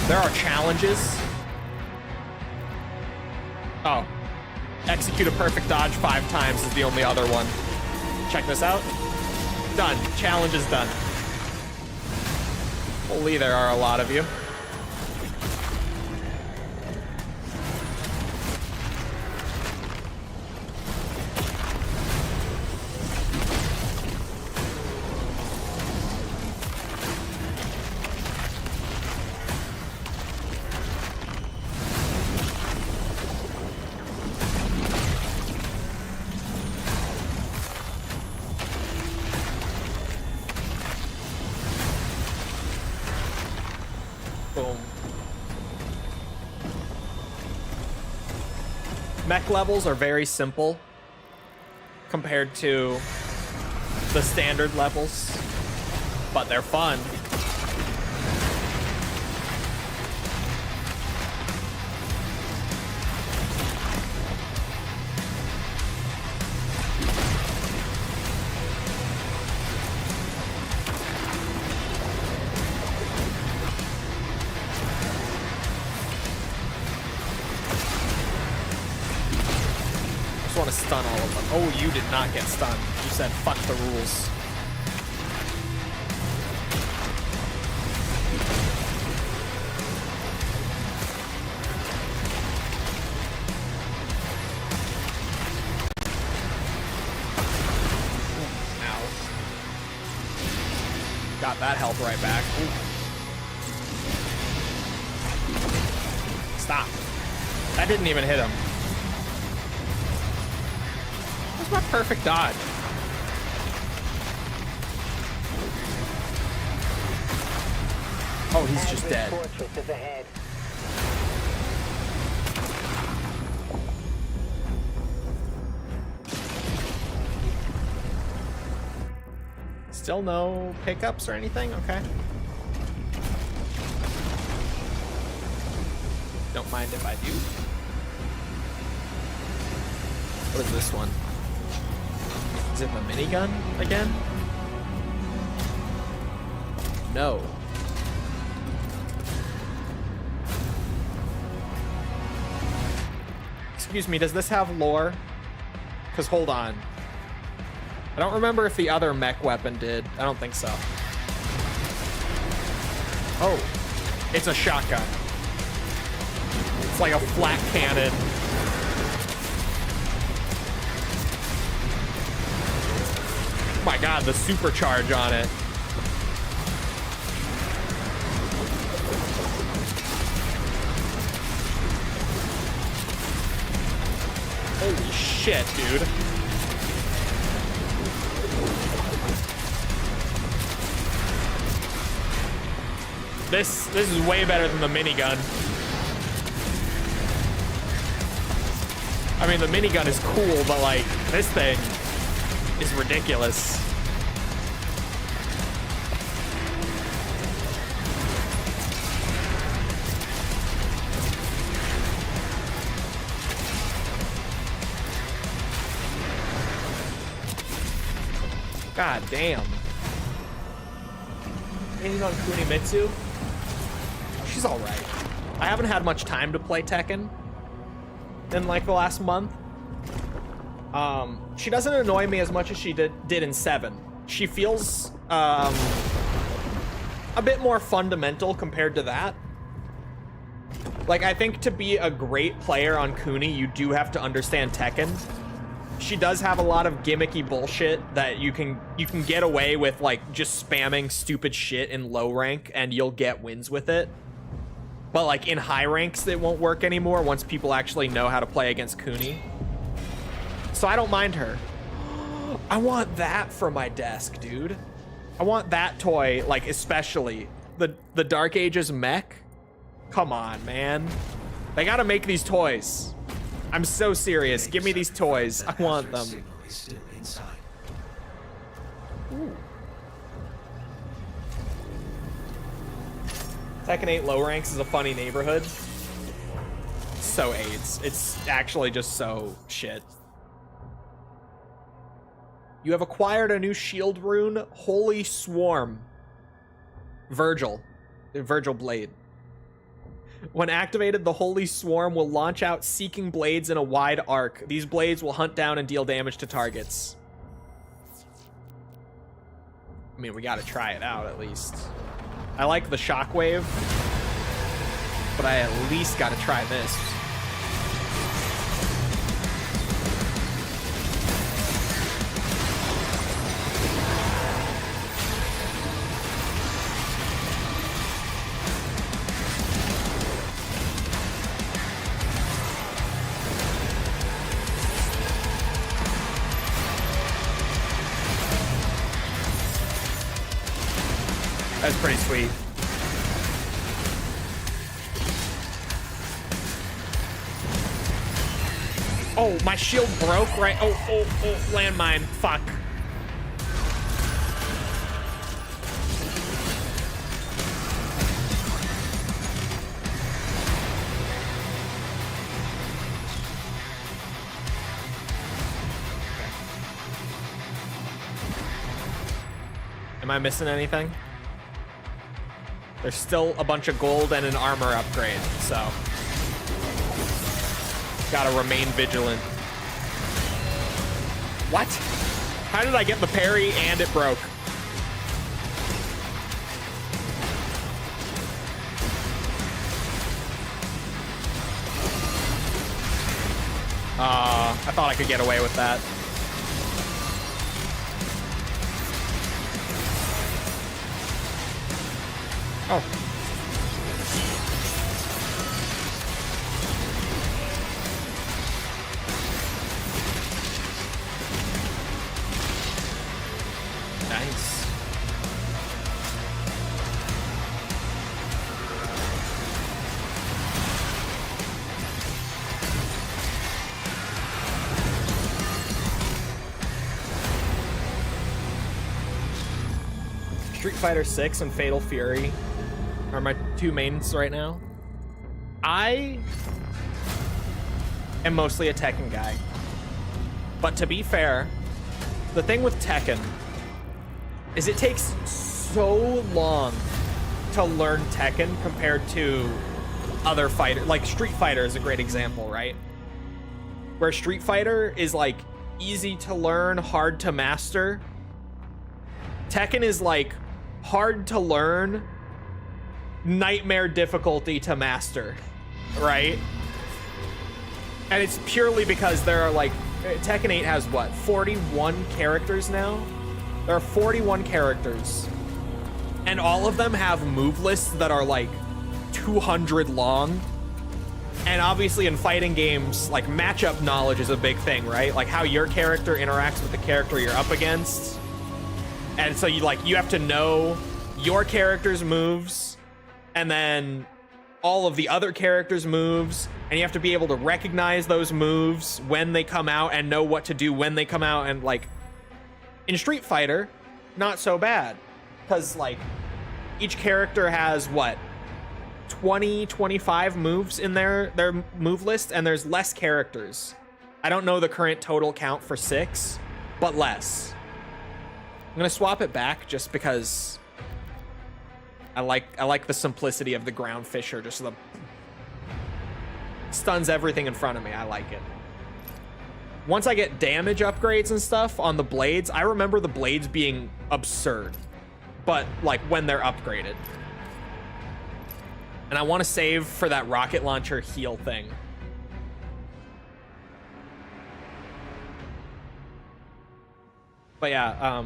There are challenges. Oh. Execute a perfect dodge 5 times is the only other one. Check this out. Done. Challenge is done. Holy, there are a lot of you. Boom. Mech levels are very simple compared to the standard levels, but they're fun. I want to stun all of them. Oh, you did not get stunned. You said fuck the rules. Ow. Got that health right back. Ooh. Stop. That didn't even hit him. What's my perfect dodge? Oh, he's just dead. Fortress is ahead. Still no pickups or anything? Okay. Don't mind if I do. What is this one? Is it the minigun again? No. Excuse me, does this have lore? Because hold on. I don't remember if the other mech weapon did. I don't think so. Oh, it's a shotgun. It's like a flat cannon. Oh my god, the supercharge on it. Holy shit, dude. This is way better than the minigun. I mean, the minigun is cool, but like, this thing is ridiculous. God damn. Anything on Kunimitsu? She's alright. I haven't had much time to play Tekken in like the last month. She doesn't annoy me as much as she did in 7. She feels a bit more fundamental compared to that. Like, I think to be a great player on Kuni, you do have to understand Tekken. She does have a lot of gimmicky bullshit that you can get away with, like, just spamming stupid shit in low rank and you'll get wins with it. But, like, in high ranks, it won't work anymore once people actually know how to play against Kuni. So I don't mind her. I want that for my desk, dude. I want that toy, like, especially. The Dark Ages mech. Come on, man. They gotta make these toys. I'm so serious. Give me these toys. I want them. Signal is still inside. Ooh. Tekken 8 low ranks is a funny neighborhood. So AIDS. It's actually just so shit. You have acquired a new shield rune, Holy Swarm. Virgil Blade. When activated, the Holy Swarm will launch out seeking blades in a wide arc. These blades will hunt down and deal damage to targets. I mean, we gotta try it out at least. I like the shockwave, but I at least gotta try this. That's pretty sweet. Oh, my shield broke, right? Oh, landmine. Fuck. Am I missing anything? There's still a bunch of gold and an armor upgrade, so gotta remain vigilant. What? How did I get the parry and it broke? I thought I could get away with that. Oh. Nice. Street Fighter 6 and Fatal Fury are my two mains right now. I am mostly a Tekken guy. But to be fair, the thing with Tekken is it takes so long to learn Tekken compared to other fighters. Like Street Fighter is a great example, right? Where Street Fighter is like easy to learn, hard to master. Tekken is like hard to learn, nightmare difficulty to master, right? And it's purely because there are like, Tekken 8 has what, 41 characters now? There are 41 characters. And all of them have move lists that are like 200 long. And obviously in fighting games, like matchup knowledge is a big thing, right? Like how your character interacts with the character you're up against. And so you have to know your character's moves and then all of the other characters' moves, and you have to be able to recognize those moves when they come out and know what to do when they come out. And like in Street Fighter, not so bad, because like each character has what, 20, 25 moves in their move list, and there's less characters. I don't know the current total count for 6, but less. I'm gonna swap it back just because I like the simplicity of the ground fisher. Just the stuns everything in front of me. I like it. Once I get damage upgrades and stuff on the blades, I remember the blades being absurd, but like when they're upgraded. And I want to save for that rocket launcher heal thing. But yeah, how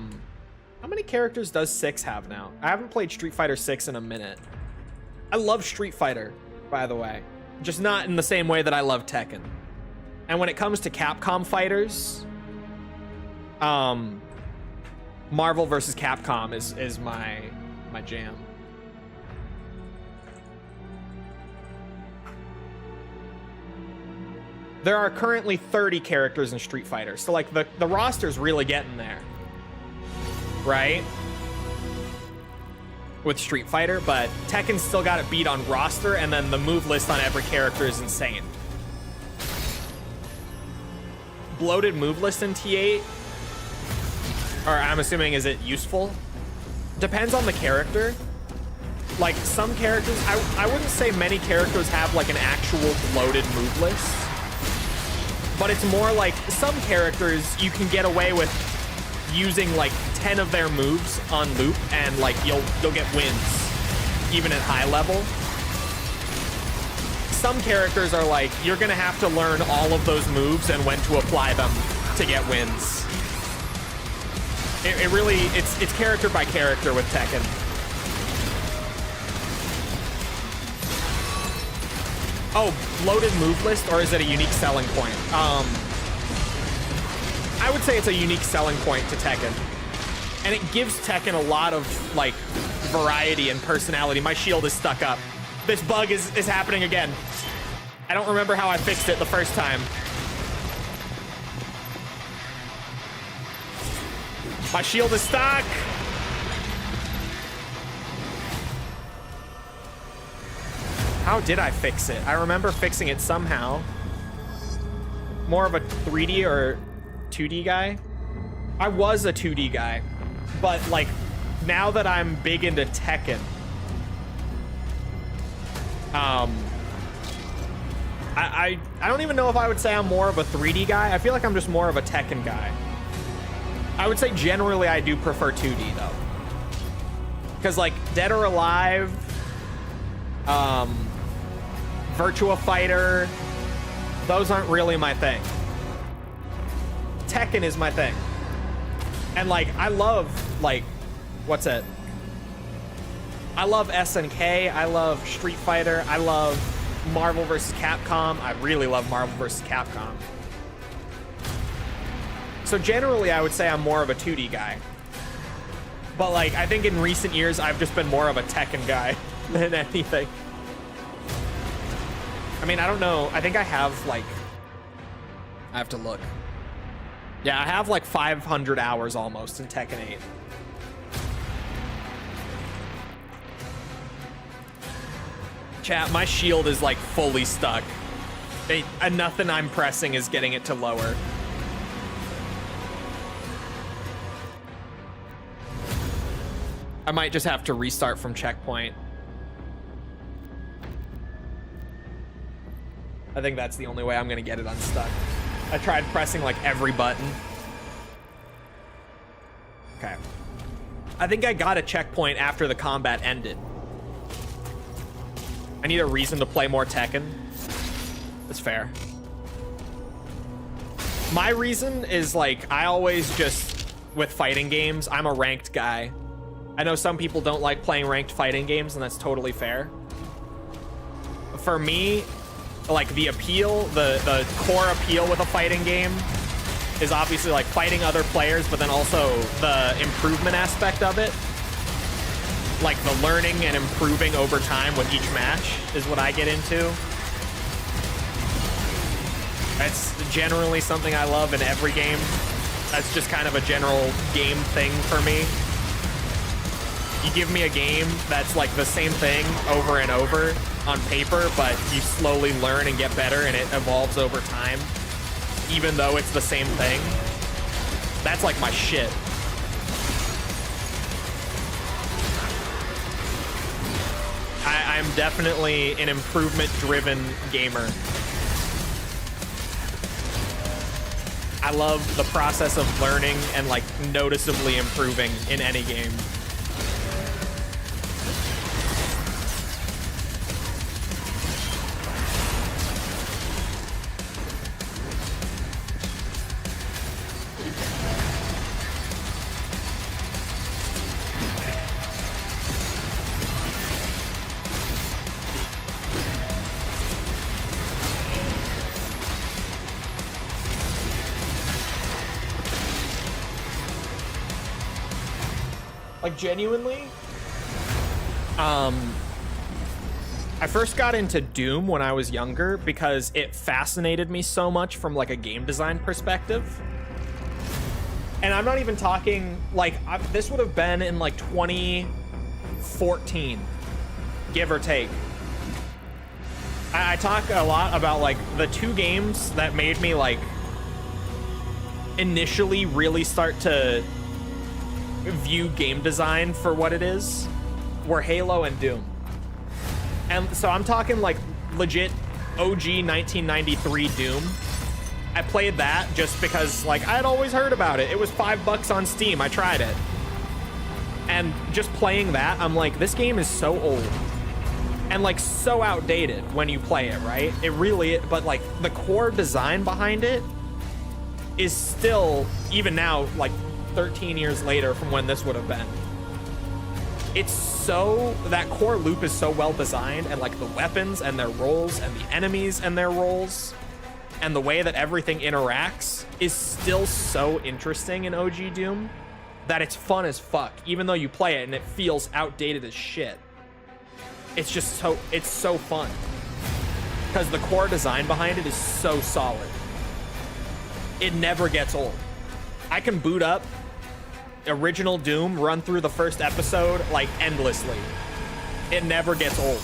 many characters does 6 have now? I haven't played Street Fighter 6 in a minute. I love Street Fighter, by the way. Just not in the same way that I love Tekken. And when it comes to Capcom fighters, Marvel vs. Capcom is my jam. There are currently 30 characters in Street Fighter, so like the roster's really getting there, right? With Street Fighter, but Tekken's still got it beat on roster, and then the move list on every character is insane. Bloated move list in T8, or I'm assuming, is it useful? Depends on the character. Like some characters, I wouldn't say many characters have like an actual bloated move list, but it's more like some characters you can get away with using like 10 of their moves on loop, and like you'll get wins even at high level. Some characters are like, you're gonna have to learn all of those moves and when to apply them to get wins. It really, it's character by character with Tekken. Oh, bloated move list, or is it a unique selling point? I would say it's a unique selling point to Tekken. And it gives Tekken a lot of, like, variety and personality. My shield is stuck up. This bug is happening again. I don't remember how I fixed it the first time. My shield is stuck. How did I fix it? I remember fixing it somehow. More of a 3D or 2D guy? I was a 2D guy, but like now that I'm big into Tekken, I don't even know if I would say I'm more of a 3D guy. I feel like I'm just more of a Tekken guy. I would say generally I do prefer 2D though, because like Dead or Alive, Virtua Fighter, those aren't really my thing. Tekken is my thing. And like, I love, like, what's it? I love SNK, I love Street Fighter, I love Marvel vs. Capcom. I really love Marvel vs. Capcom. So generally, I would say I'm more of a 2D guy. But like, I think in recent years, I've just been more of a Tekken guy than anything. I mean, I don't know. I think I have like, I have to look. Yeah, I have like 500 hours almost in Tekken 8. Chat, my shield is like fully stuck. Nothing I'm pressing is getting it to lower. I might just have to restart from checkpoint. I think that's the only way I'm gonna get it unstuck. I tried pressing like every button. Okay. I think I got a checkpoint after the combat ended. I need a reason to play more Tekken. That's fair. My reason is like, I always just, with fighting games, I'm a ranked guy. I know some people don't like playing ranked fighting games, and that's totally fair. For me, like the appeal, the core appeal with a fighting game is obviously like fighting other players, but then also the improvement aspect of it. Like the learning and improving over time with each match is what I get into. That's generally something I love in every game. That's just kind of a general game thing for me. You give me a game that's like the same thing over and over on paper, but you slowly learn and get better and it evolves over time, even though it's the same thing. That's like my shit. I'm definitely an improvement-driven gamer. I love the process of learning and like noticeably improving in any game. Like, genuinely, I first got into Doom when I was younger because it fascinated me so much from like a game design perspective. And I'm not even talking like this would have been in like 2014, give or take. I talk a lot about like the two games that made me like initially really start to view game design for what it is were Halo and Doom. And so I'm talking like legit OG 1993 Doom. I played that just because like I had always heard about it. It was $5 on Steam. I tried it. And just playing that, I'm like, this game is so old and like so outdated when you play it, right? It really, but like the core design behind it is still, even now, like 13 years later from when this would have been. It's so, that core loop is so well designed, and like the weapons and their roles and the enemies and their roles and the way that everything interacts is still so interesting in OG Doom that it's fun as fuck, even though you play it and it feels outdated as shit. It's just so, it's so fun because the core design behind it is so solid. It never gets old. I can boot up original Doom, run through the first episode like endlessly. It never gets old.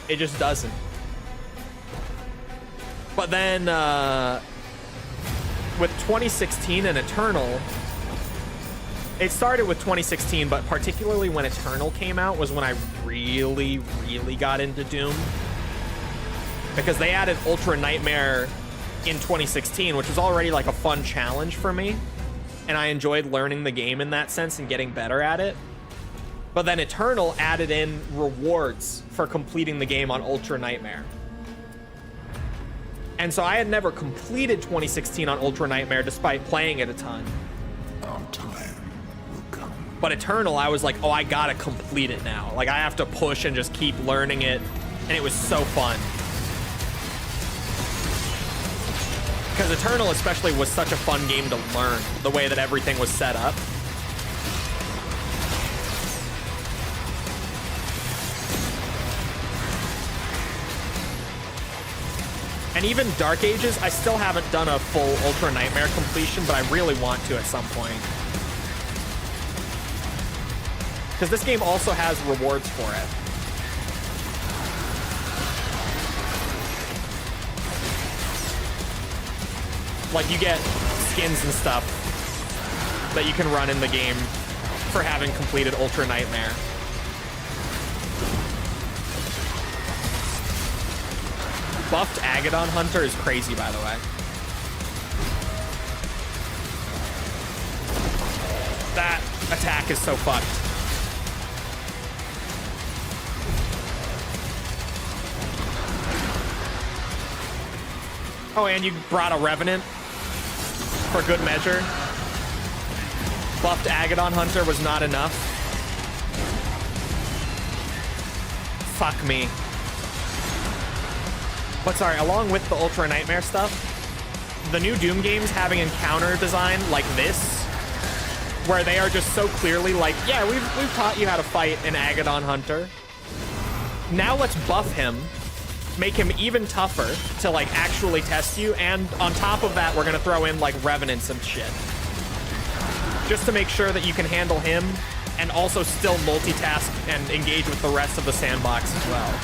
It just doesn't. But then with 2016 and Eternal, it started with 2016, but particularly when Eternal came out was when I really got into Doom, because they added Ultra Nightmare in 2016, which was already like a fun challenge for me, and I enjoyed learning the game in that sense and getting better at it. But then Eternal added in rewards for completing the game on Ultra Nightmare. And so I had never completed 2016 on Ultra Nightmare despite playing it a ton. Our time will come. But Eternal, I was like, oh, I gotta complete it now. Like, I have to push and just keep learning it. And it was so fun. Because Eternal especially was such a fun game to learn, the way that everything was set up. And even Dark Ages, I still haven't done a full Ultra Nightmare completion, but I really want to at some point. Because this game also has rewards for it. Like, you get skins and stuff that you can run in the game for having completed Ultra Nightmare. Buffed Agadon Hunter is crazy, by the way. That attack is so fucked. Oh, and you brought a Revenant for good measure. Buffed Agadon Hunter was not enough. Fuck me. But sorry, along with the Ultra Nightmare stuff, the new Doom games having encounter design like this, where they are just so clearly like, yeah, we've taught you how to fight an Agadon Hunter. Now let's buff him, make him even tougher to like actually test you, and on top of that, we're gonna throw in like Revenants and shit. Just to make sure that you can handle him and also still multitask and engage with the rest of the sandbox as well.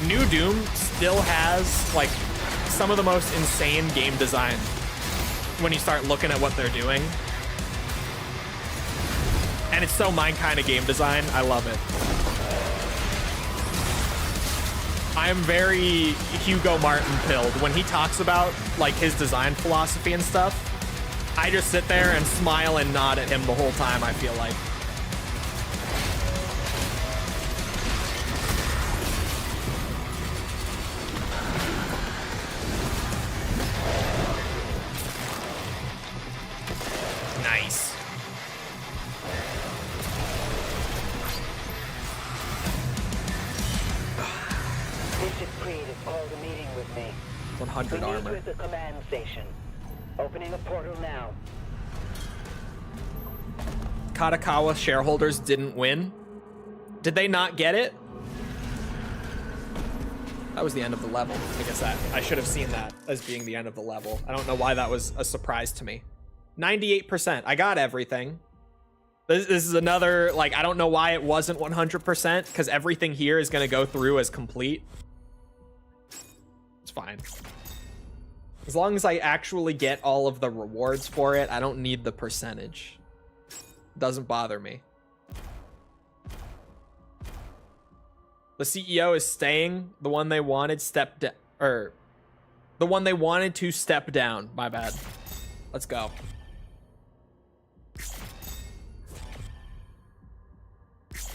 New Doom still has like some of the most insane game design when you start looking at what they're doing. And it's so my kind of game design. I love it. I am very Hugo Martin pilled. When he talks about like his design philosophy and stuff, I just sit there and smile and nod at him the whole time, I feel like. Nice. Bishop Creed has called a meeting with me. 100 We meet armor. with the command station. Opening a portal now. Katakawa shareholders didn't win? Did they not get it? That was the end of the level. I guess that I should have seen that as being the end of the level. I don't know why that was a surprise to me. 98%. I got everything. This is another, like, I don't know why it wasn't 100%, because everything here is going to go through as complete. It's fine. As long as I actually get all of the rewards for it, I don't need the percentage. Doesn't bother me. The CEO is staying. The one they wanted stepped down, or the one they wanted to step down. My bad. Let's go.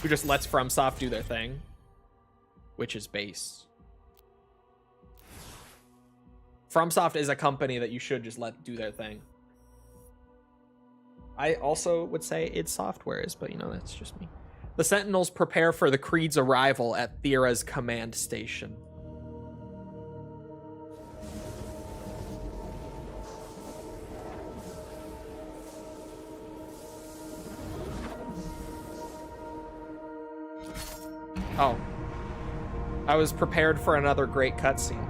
Who just lets FromSoft do their thing, which is base. FromSoft is a company that you should just let do their thing. I also would say id Software is, but you know, that's just me. The Sentinels prepare for the Creed's arrival at Thera's command station. Oh. I was prepared for another great cutscene.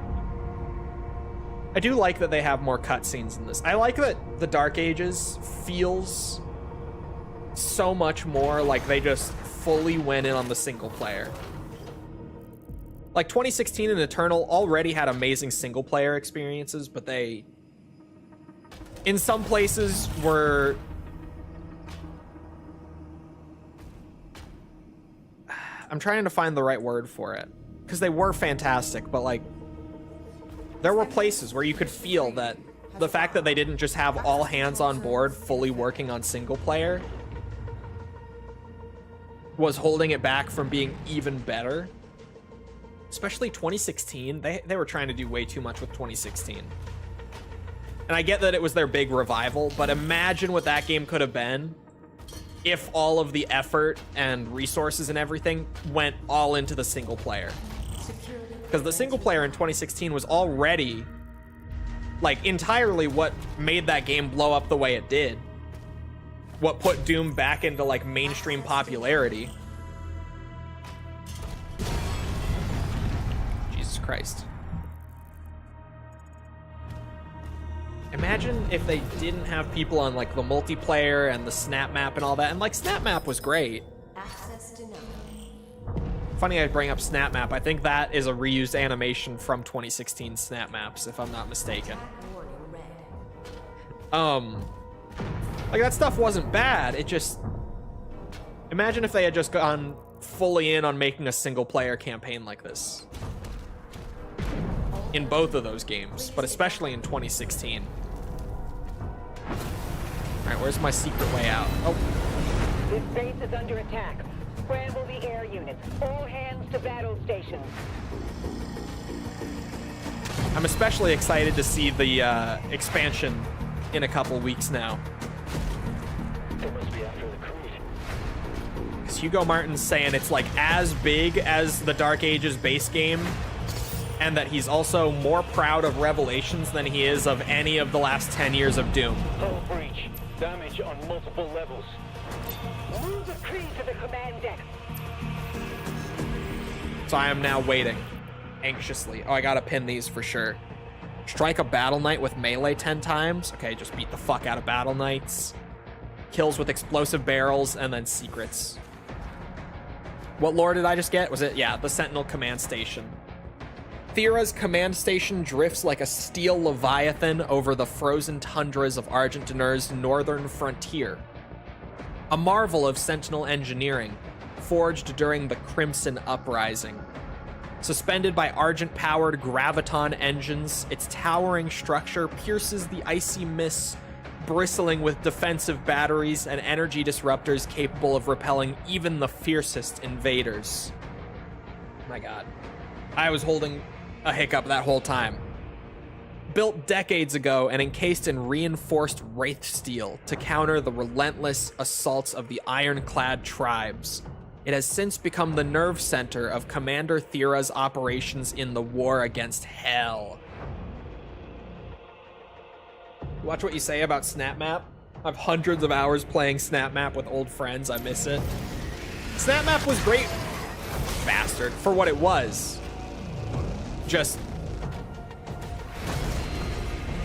I do like that they have more cutscenes in this. I like that the Dark Ages feels so much more like they just fully went in on the single player. Like 2016 and Eternal already had amazing single player experiences, but they, in some places, were... I'm trying to find the right word for it, because they were fantastic, but like, there were places where you could feel that the fact that they didn't just have all hands on board fully working on single player was holding it back from being even better. Especially 2016. They were trying to do way too much with 2016. And I get that it was their big revival, but imagine what that game could have been if all of the effort and resources and everything went all into the single player. Because the single player in 2016 was already like entirely what made that game blow up the way it did. What put Doom back into like mainstream popularity. Jesus Christ. Imagine if they didn't have people on like the multiplayer and the snap map and all that. And like snap map was great. Access denied. Funny I bring up snap map. I think that is a reused animation from 2016 snap maps, if I'm not mistaken. Like that stuff wasn't bad. It just, imagine if they had just gone fully in on making a single player campaign like this in both of those games, but especially in 2016. All right, where's my secret way out? Oh, This base is under attack. Scramble the air units. All hands to battle stations. I'm especially excited to see the expansion in a couple weeks now. They must be after the Creed. Because Hugo Martin's saying it's like as big as the Dark Ages base game, and that he's also more proud of Revelations than he is of any of the last 10 years of Doom. Hull breach. Damage on multiple levels. Move the Creed to the command deck. So I am now waiting anxiously. Oh, I gotta pin these for sure. Strike a Battle Knight with melee 10 times. Okay, just beat the fuck out of Battle Knights. Kills with explosive barrels, and then secrets. What lore did I just get? Was it, yeah, the Sentinel command station. Thera's command station drifts like a steel leviathan over the frozen tundras of Argentineur's northern frontier. A marvel of Sentinel engineering, forged during the Crimson Uprising. Suspended by Argent-powered graviton engines, its towering structure pierces the icy mists, bristling with defensive batteries and energy disruptors capable of repelling even the fiercest invaders. My God. I was holding a hiccup that whole time. Built decades ago and encased in reinforced wraith steel to counter the relentless assaults of the ironclad tribes, it has since become the nerve center of Commander Thera's operations in the war against Hell. Watch what you say about Snap Map. I've hundreds of hours playing Snap Map with old friends. I miss it. Snap Map was great, bastard, for what it was.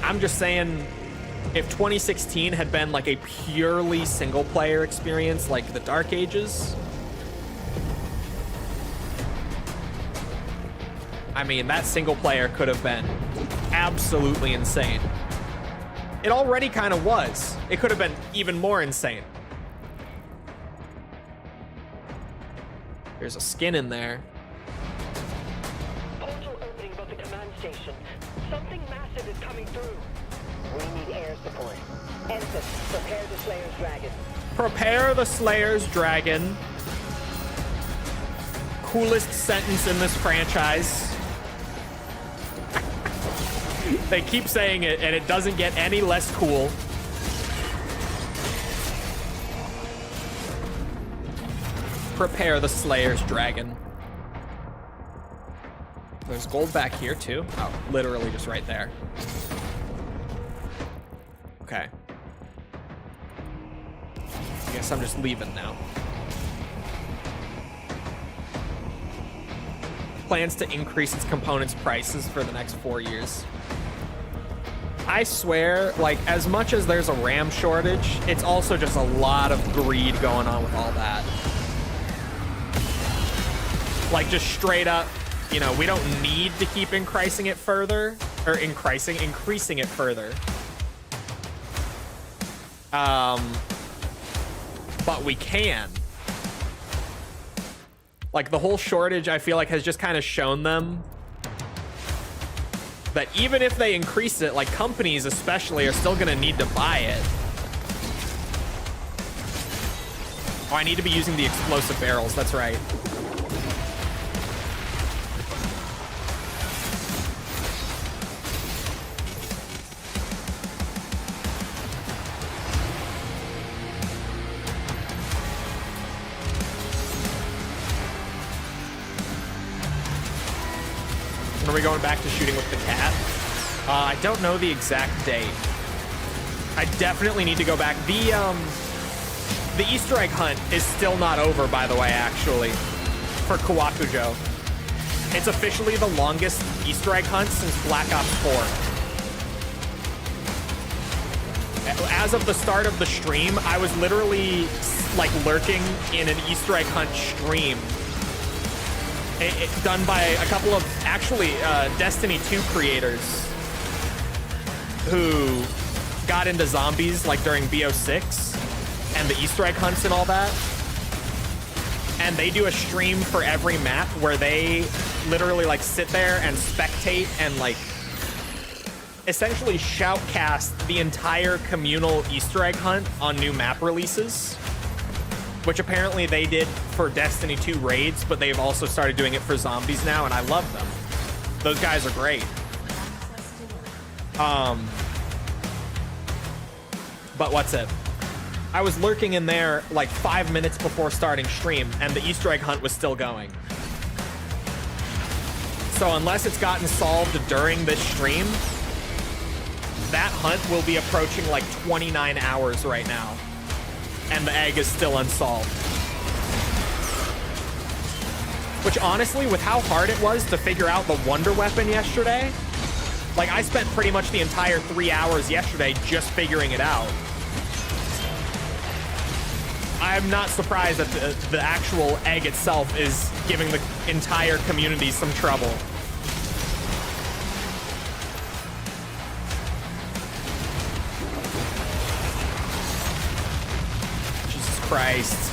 I'm just saying, if 2016 had been like a purely single player experience like the Dark Ages, I mean, that single player could have been absolutely insane. It already kind of was. It could have been even more insane. There's a skin in there. Portal opening above the command station. Something massive is coming through. We need air support. Ensign, prepare the Slayer's Dragon. Prepare the Slayer's Dragon. Coolest sentence in this franchise. They keep saying it, and it doesn't get any less cool. Prepare the Slayer's Dragon. There's gold back here, too. Oh, literally just right there. Okay. I guess I'm just leaving now. Plans to increase its components' prices for the next 4 years. I swear, like, as much as there's a RAM shortage, it's also just a lot of greed going on with all that. Like, just straight up, you know, we don't need to keep increasing it further, or increasing it further. But we can. Like, the whole shortage, I feel like, has just kind of shown them that even if they increase it, like, companies especially are still gonna need to buy it. Oh, I need to be using the explosive barrels, that's right. Are we going back to shooting with the cat? I don't know the exact date. I definitely need to go back. The Easter egg hunt is still not over, by the way, actually, for Kawakujo. It's officially the longest Easter egg hunt since Black Ops 4. As of the start of the stream, I was literally, like, lurking in an Easter egg hunt stream. Done by a couple of, actually, Destiny 2 creators who got into zombies, like, during BO6 and the Easter egg hunts and all that. And they do a stream for every map where they literally, like, sit there and spectate and, like, essentially shoutcast the entire communal Easter egg hunt on new map releases, which apparently they did for Destiny 2 raids, but they've also started doing it for zombies now, and I love them. Those guys are great. But what's it? I was lurking in there like 5 minutes before starting stream, and the Easter egg hunt was still going. So unless it's gotten solved during this stream, that hunt will be approaching like 29 hours right now, and the egg is still unsolved. Which honestly, with how hard it was to figure out the wonder weapon yesterday, like, I spent pretty much the entire 3 hours yesterday just figuring it out. I'm not surprised that the actual egg itself is giving the entire community some trouble. Jesus Christ.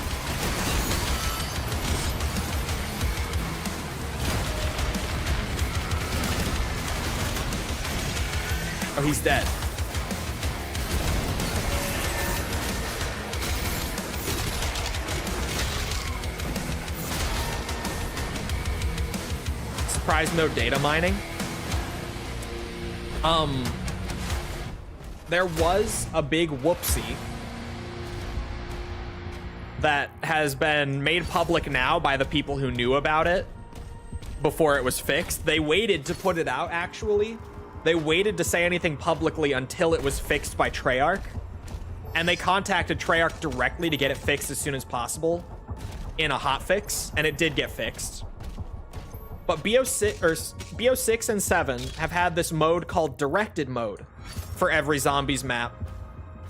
Oh, he's dead. Surprised no data mining. There was a big whoopsie that has been made public now by the people who knew about it before it was fixed. They waited to put it out, actually. They waited to say anything publicly until it was fixed by Treyarch. and they contacted Treyarch directly to get it fixed as soon as possible in a hotfix, and it did get fixed. But BO6 and 7 have had this mode called directed mode for every zombies map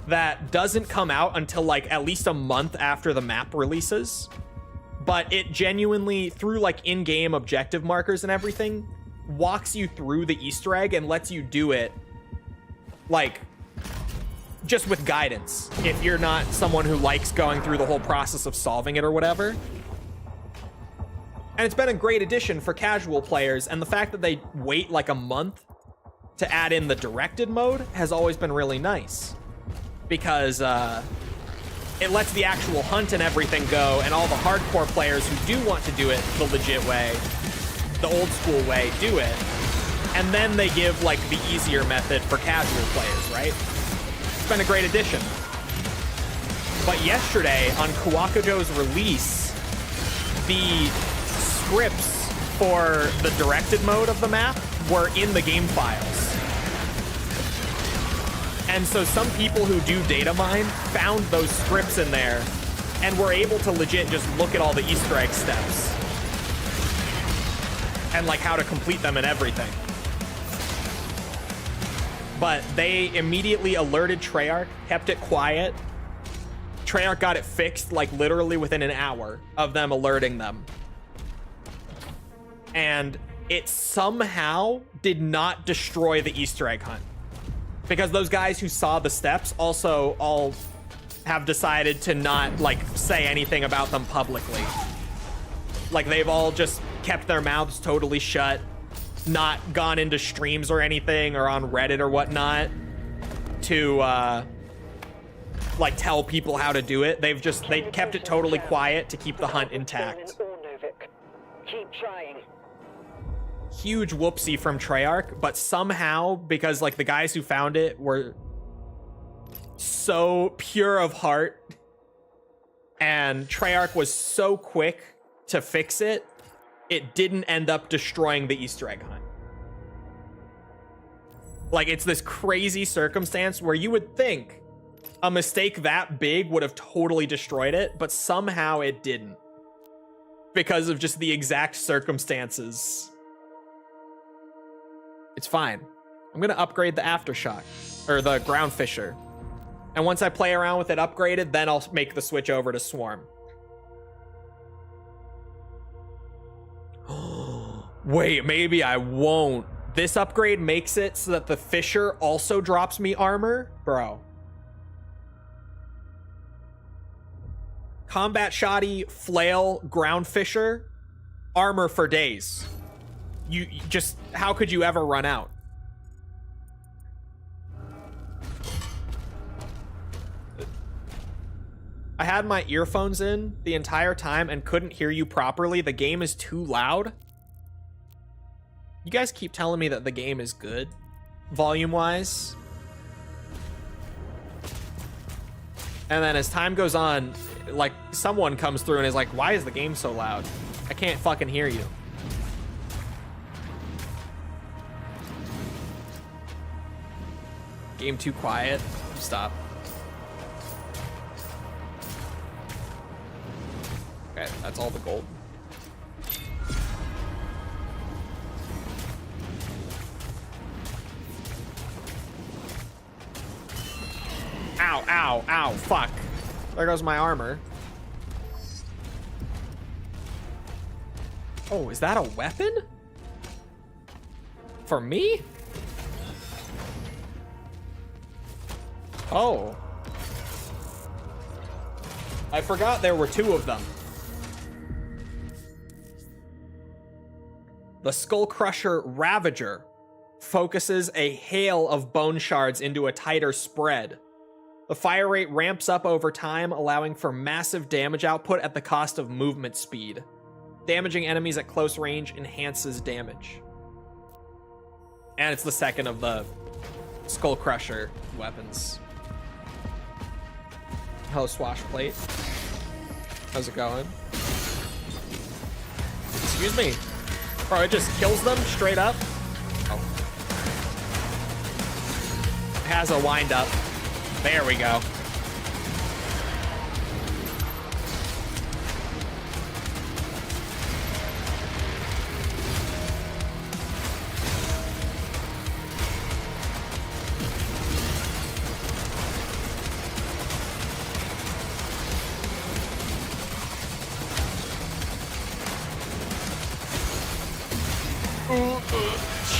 that doesn't come out until like at least a month after the map releases. But it genuinely, through like in-game objective markers and everything, walks you through the Easter egg and lets you do it like just with guidance if you're not someone who likes going through the whole process of solving it or whatever. And it's been a great addition for casual players, and the fact that they wait like a month to add in the directed mode has always been really nice, because it lets the actual hunt and everything go, and all the hardcore players who do want to do it the legit way, the old school way, do it. And then they give like the easier method for casual players, right? It's been a great addition. But yesterday on Kawakujo's release, the scripts for the directed mode of the map were in the game files. And so some people who do data mine found those scripts in there and were able to legit just look at all the Easter egg steps and like how to complete them and everything. But they immediately alerted Treyarch, kept it quiet. Treyarch got it fixed like literally within an hour of them alerting them. And it somehow did not destroy the Easter egg hunt, because those guys who saw the steps also all have decided to not like say anything about them publicly. Like they've all just kept their mouths totally shut, not gone into streams or anything or on Reddit or whatnot to like tell people how to do it. They kept it totally quiet to keep the hunt intact. Keep trying. Huge whoopsie from Treyarch, but somehow, because like the guys who found it were so pure of heart and Treyarch was so quick to fix it, it didn't end up destroying the Easter egg hunt. Like, it's this crazy circumstance where you would think a mistake that big would have totally destroyed it, but somehow it didn't, because of just the exact circumstances. It's fine. I'm gonna upgrade the Aftershock, or the Ground Fisher. And once I play around with it upgraded, then I'll make the switch over to Swarm. Wait, maybe I won't. This upgrade makes it so that the Fisher also drops me armor? Bro. Combat Shoddy, Flail, Ground Fisher, armor for days. You just, how could you ever run out? I had my earphones in the entire time and couldn't hear you properly. The game is too loud. You guys keep telling me that the game is good, volume-wise. And then as time goes on, like, someone comes through and is like, why is the game so loud? I can't fucking hear you. Game too quiet? Stop. Okay, that's all the gold. Ow, ow, ow, fuck. There goes my armor. Oh, is that a weapon? For me? Oh. I forgot there were two of them. The Skull Crusher Ravager focuses a hail of bone shards into a tighter spread. The fire rate ramps up over time, allowing for massive damage output at the cost of movement speed. Damaging enemies at close range enhances damage. And it's the second of the Skull Crusher weapons. Hello, Swashplate. How's it going? Excuse me. Bro, it just kills them straight up. Oh. It has a wind up. There we go.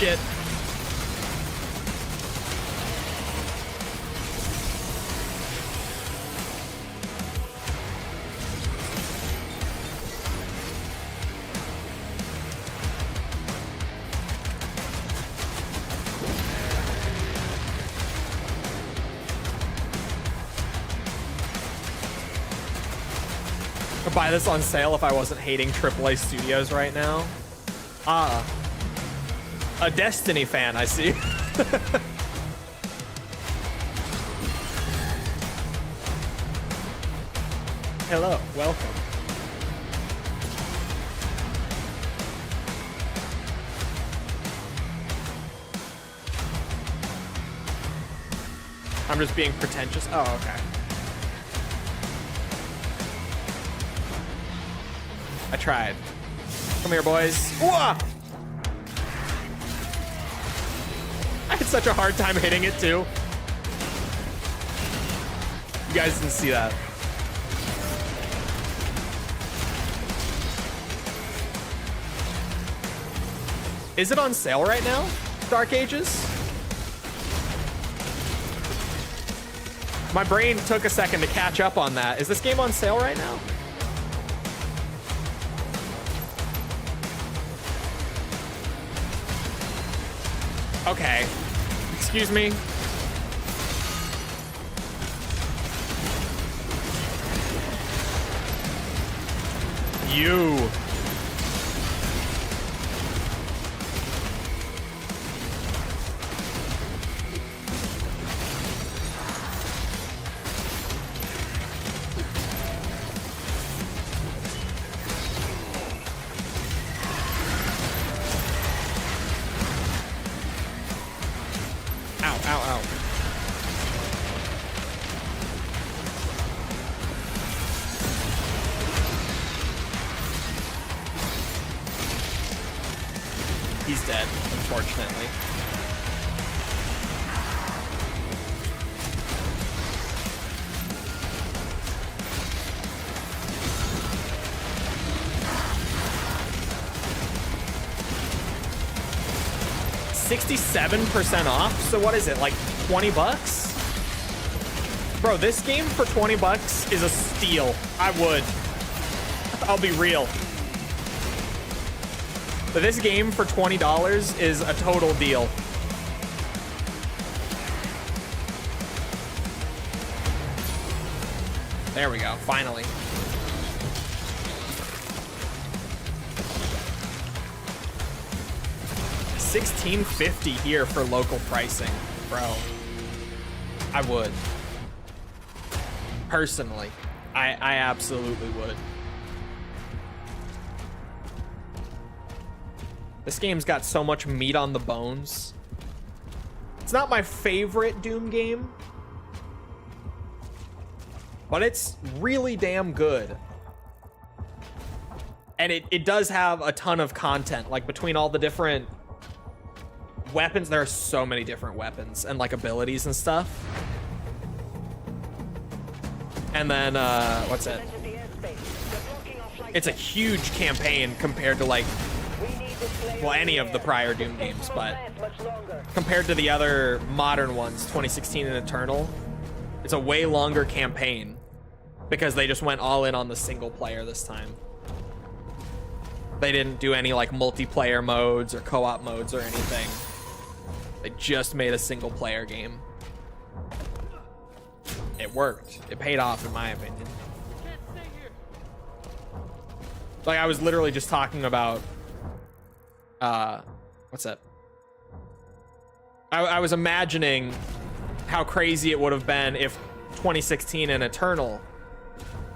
shit. I'd buy this on sale if I wasn't hating AAA studios right now. Ah. A Destiny fan, I see. Hello, welcome. I'm just being pretentious. Oh, okay. I tried. Come here, boys. Ooh! I had such a hard time hitting it, too. You guys didn't see that. Is it on sale right now? Dark Ages? My brain took a second to catch up on that. Is this game on sale right now? Okay. Excuse me. You. Ow, ow, ow. He's dead, unfortunately. $67% off? So what is it, like 20 bucks? Bro, this game for 20 bucks is a steal. I would. I'll be real. But this game for $20 is a total deal. There we go, finally. $16.50 here for local pricing, bro. I would. Personally, I absolutely would. This game's got so much meat on the bones. It's not my favorite Doom game, but it's really damn good. And it does have a ton of content, like between all the different weapons. There are so many different weapons and like abilities and stuff. And then, what's it? It's a huge campaign compared to like, well, any of the prior Doom games, but compared to the other modern ones, 2016 and Eternal, it's a way longer campaign because they just went all in on the single player this time. They didn't do any like multiplayer modes or co-op modes or anything. They just made a single player game. It worked. It paid off, in my opinion. Like, I was literally just talking about what's that? I was imagining how crazy it would have been if 2016 and Eternal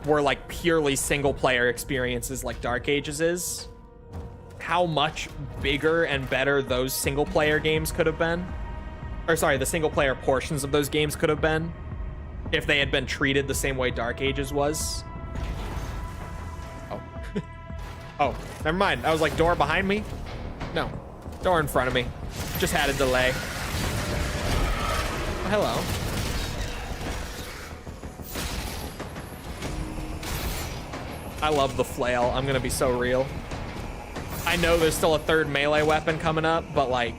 were like purely single player experiences like Dark Ages is. How much bigger and better those single player games could have been. Or sorry, the single player portions of those games could have been if they had been treated the same way Dark Ages was. Oh. Oh, never mind. I was like, door behind me? No, door in front of me. Just had a delay. Oh, hello. I love the flail. I'm gonna be so real. I know there's still a third melee weapon coming up, but like,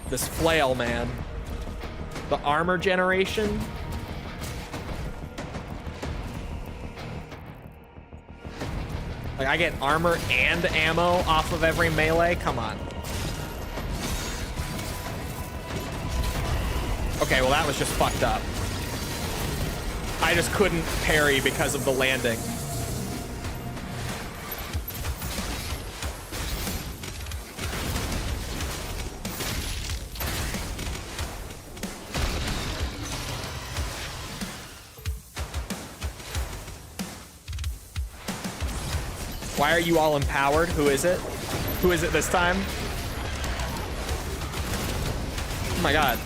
This flail, man. The armor generation. Like, I get armor and ammo off of every melee? Come on. Okay, well, that was just fucked up. I just couldn't parry because of the landing. Why are you all empowered? Who is it? Who is it this time? Oh my god.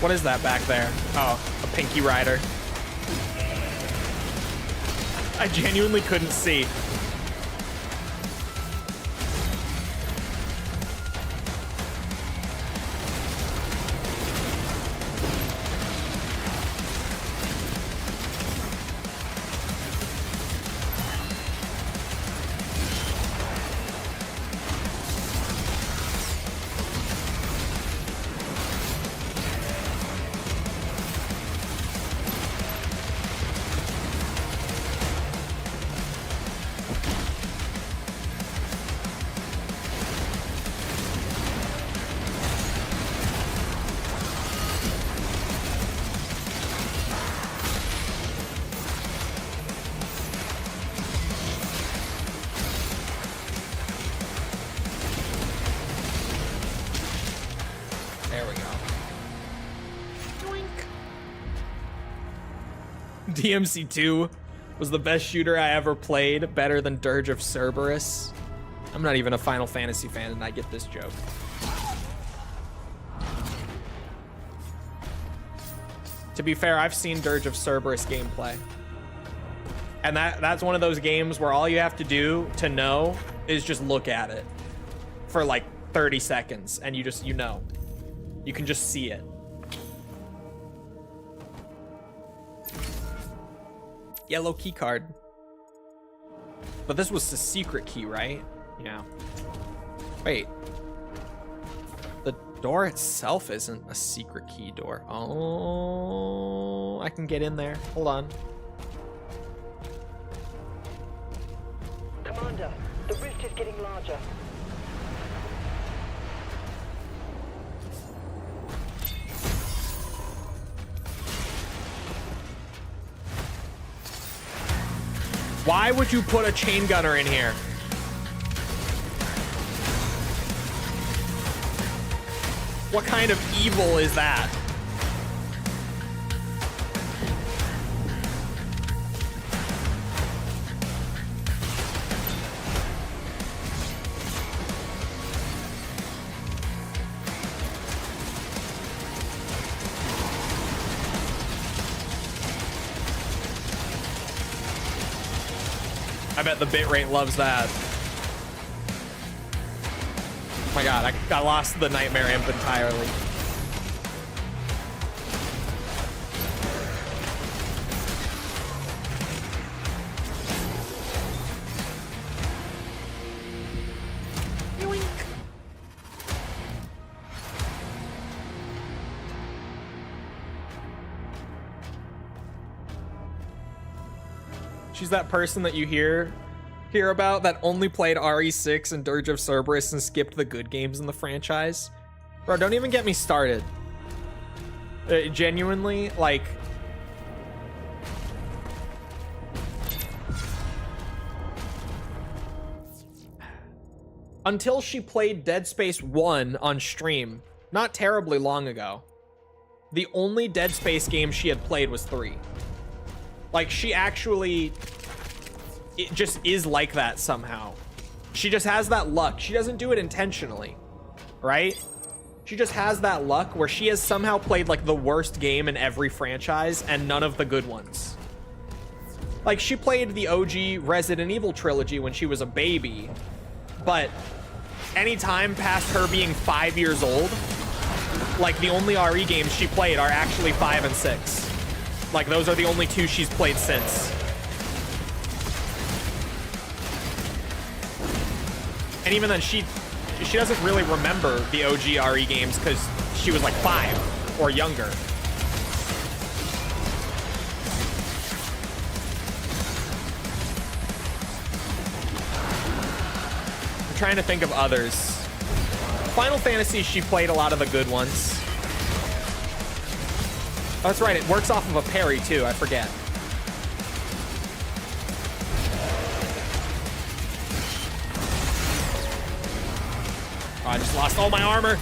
What is that back there? Oh, a Pinky Rider. I genuinely couldn't see. DMC2 was the best shooter I ever played, better than Dirge of Cerberus. I'm not even a Final Fantasy fan and I get this joke. To be fair, I've seen Dirge of Cerberus gameplay. And that's one of those games where all you have to do to know is just look at it for like 30 seconds and you know. You can just see it. Yellow key card. But this was the secret key, right? Yeah. Wait. The door itself isn't a secret key door. Oh, I can get in there. Hold on. Commander, the rift is getting larger. Why would you put a chain gunner in here? What kind of evil is that? I bet the bitrate loves that. Oh my god, I lost the Nightmare Imp entirely. She's that person that you hear about that only played RE6 and Dirge of Cerberus and skipped the good games in the franchise. Bro, don't even get me started. Genuinely, like... Until she played Dead Space 1 on stream, not terribly long ago, the only Dead Space game she had played was 3. Like, she actually, it just is like that somehow. She just has that luck. She doesn't do it intentionally, right? She just has that luck where she has somehow played like the worst game in every franchise and none of the good ones. Like, she played the OG Resident Evil trilogy when she was a baby, but any time past her being 5 years old, like the only RE games she played are actually 5 and 6. Like those are the only two she's played since. And even then, she doesn't really remember the OG RE games because she was like 5 or younger. I'm trying to think of others. Final Fantasy, she played a lot of the good ones. Oh, that's right, it works off of a parry too, I forget. Oh, I just lost all my armor.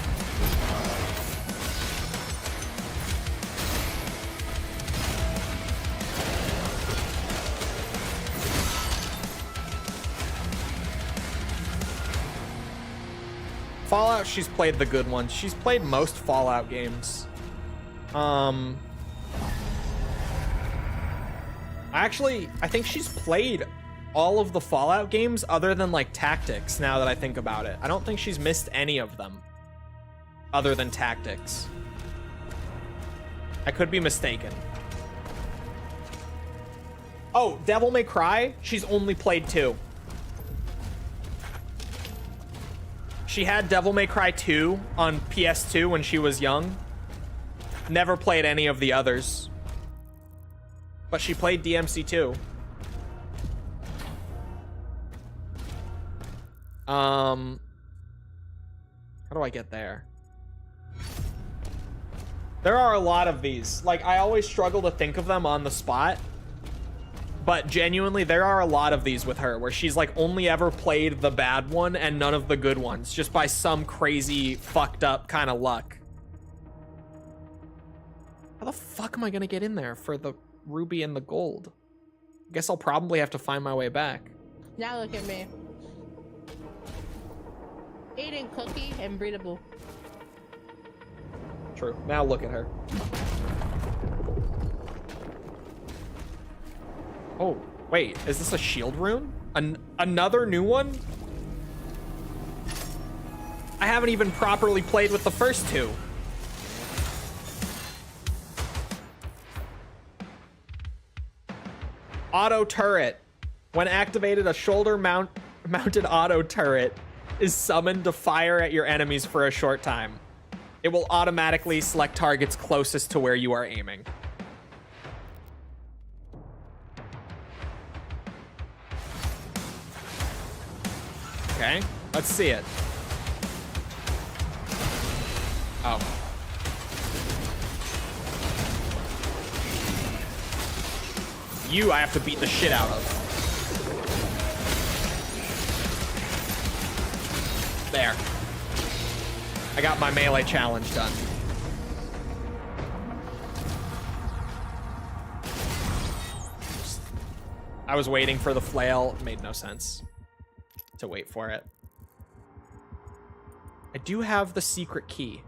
Fallout, she's played the good ones. She's played most Fallout games. Actually, I think she's played all of the Fallout games other than like Tactics, now that I think about it. I don't think she's missed any of them other than Tactics. I could be mistaken. Oh, Devil May Cry, she's only played 2. She had Devil May Cry 2 on PS2 when she was young. Never played any of the others. But she played DMC2. How do I get there? There are a lot of these. Like, I always struggle to think of them on the spot. But genuinely, there are a lot of these with her where she's like only ever played the bad one and none of the good ones, just by some crazy fucked up kind of luck. How the fuck am I gonna get in there for the ruby and the gold? I guess I'll probably have to find my way back. Now look at me. Eating cookie and breedable. True. Now look at her. Oh, wait. Is this a shield rune? Another new one? I haven't even properly played with the first two. Auto turret. When activated, a shoulder-mounted auto turret is summoned to fire at your enemies for a short time. It will automatically select targets closest to where you are aiming. Okay, let's see it. Oh. You, I have to beat the shit out of. There. I got my melee challenge done. I was waiting for the flail. It made no sense to wait for it. I do have the secret key.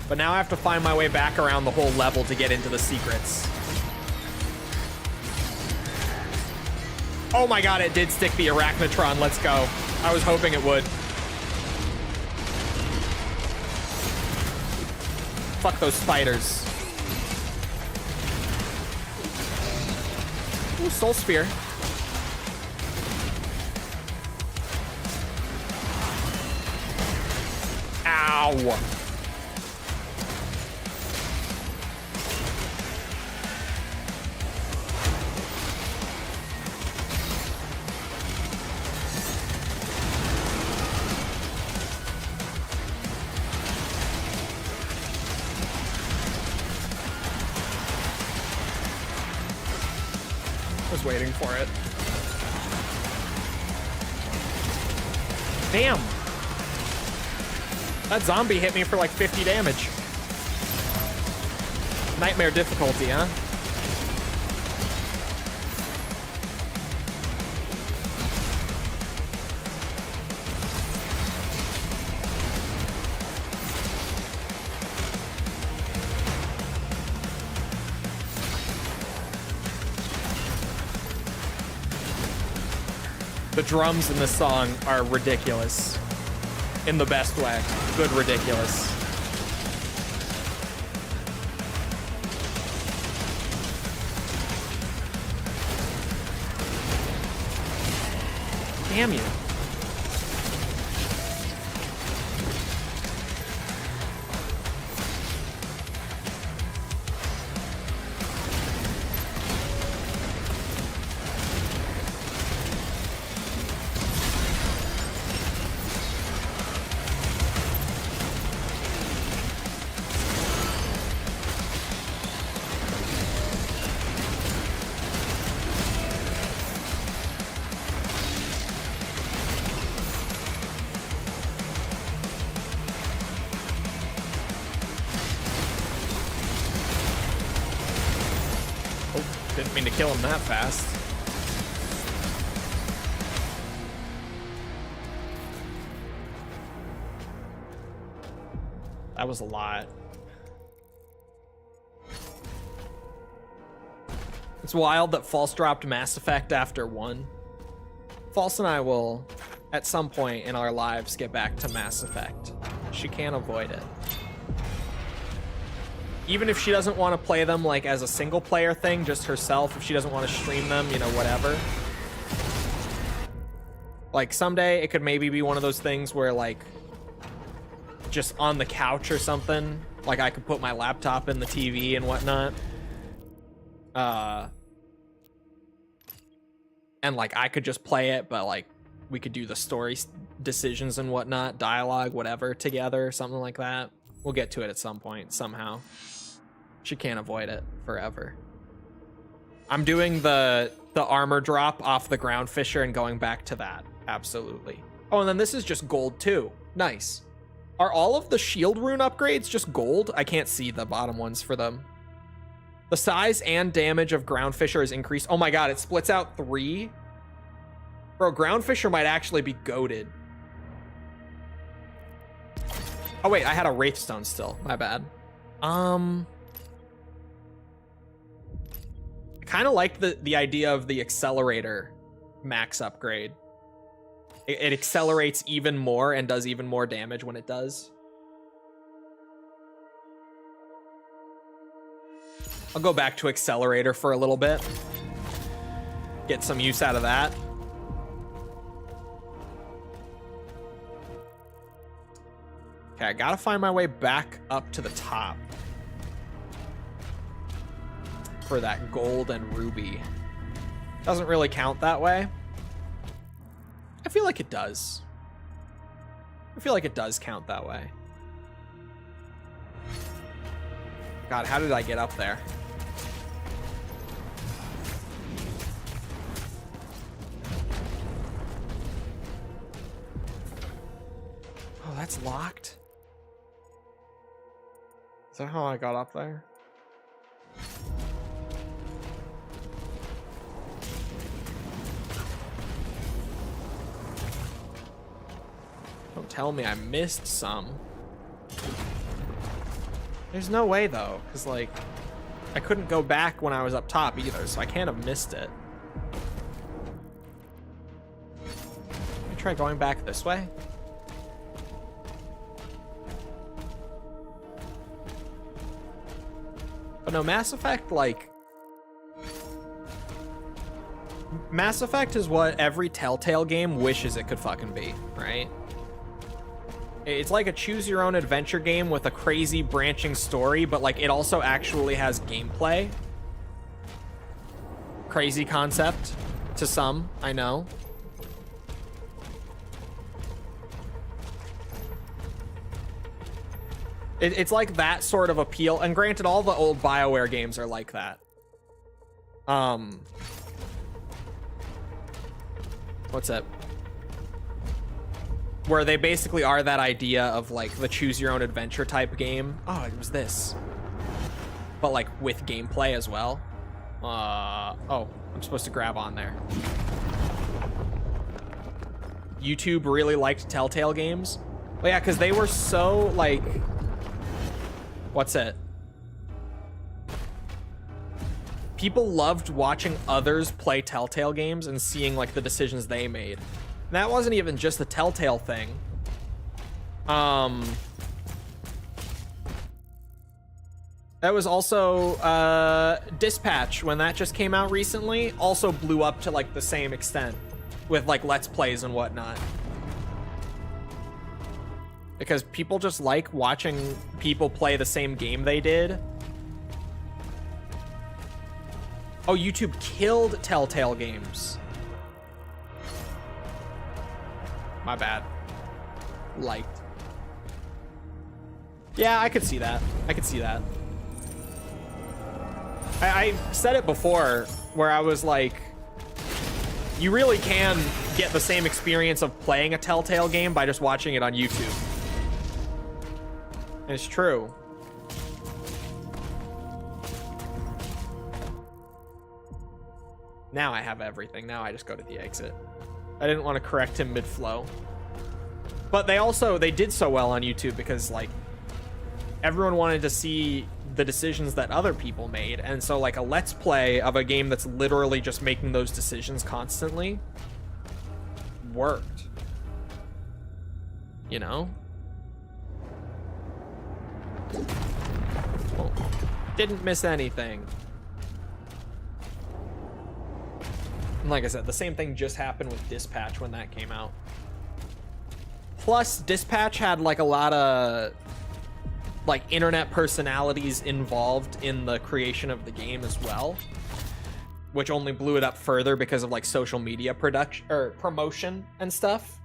But now I have to find my way back around the whole level to get into the secrets. Oh my god, it did stick the Arachnotron. Let's go. I was hoping it would. Fuck those spiders. Ooh, Soul Sphere. Ow. Waiting for it. Damn. That zombie hit me for like 50 damage. Nightmare difficulty, huh? The drums in this song are ridiculous. In the best way. Good ridiculous. Damn you. Didn't mean to kill him that fast. That was a lot. It's wild that False dropped Mass Effect after 1. False and I will, at some point in our lives, get back to Mass Effect. She can't avoid it. Even if she doesn't want to play them like as a single player thing, just herself, if she doesn't want to stream them, you know, whatever. Like someday it could maybe be one of those things where like just on the couch or something, like I could put my laptop in the TV and whatnot. And like I could just play it, but like we could do the story decisions and whatnot, dialogue, whatever together, something like that. We'll get to it at some point, somehow. She can't avoid it forever. I'm doing the armor drop off the ground fisher and going back to that. Absolutely. Oh, and then this is just gold too. Nice. Are all of the shield rune upgrades just gold? I can't see the bottom ones for them. The size and damage of ground fisher is increased. Oh my god, it splits out 3. Bro, ground fisher might actually be goated. Oh wait, I had a wraithstone still. My bad. I kind of like the idea of the accelerator max upgrade. It accelerates even more and does even more damage when it does. I'll go back to accelerator for a little bit. Get some use out of that. Okay, I gotta find my way back up to the top for that gold and ruby. Doesn't really count that way. I feel like it does. I feel like it does count that way. God, how did I get up there? Oh, that's locked? Is that how I got up there? Don't tell me I missed some. There's no way though, because like I couldn't go back when I was up top either, so I can't have missed it. Let me try going back this way. But no, Mass Effect, like... Mass Effect is what every Telltale game wishes it could fucking be, right? It's like a choose-your-own-adventure game with a crazy branching story, but like it also actually has gameplay. Crazy concept to some, I know. It's like that sort of appeal, and granted, all the old BioWare games are like that. What's that? Where they basically are that idea of like the choose your own adventure type game. Oh, it was this. But like with gameplay as well. Oh, I'm supposed to grab on there. YouTube really liked Telltale games. Well, yeah, because they were so like... What's it? people loved watching others play Telltale games and seeing like the decisions they made. And that wasn't even just a Telltale thing. That was also Dispatch, when that just came out recently, also blew up to like the same extent with like Let's Plays and whatnot. Because people just like watching people play the same game they did. Oh, YouTube killed Telltale Games. My bad. Liked. Yeah, I could see that. I could see that. I said it before, where I was like, you really can get the same experience of playing a Telltale game by just watching it on YouTube. And it's true. Now I have everything. Now I just go to the exit. I didn't want to correct him mid-flow. But they did so well on YouTube because, like, everyone wanted to see the decisions that other people made. And so, like, a Let's Play of a game that's literally just making those decisions constantly worked. You know? Well, didn't miss anything. And like I said, the same thing just happened with Dispatch when that came out. Plus, Dispatch had like a lot of like internet personalities involved in the creation of the game as well, which only blew it up further because of like social media production or promotion and stuff.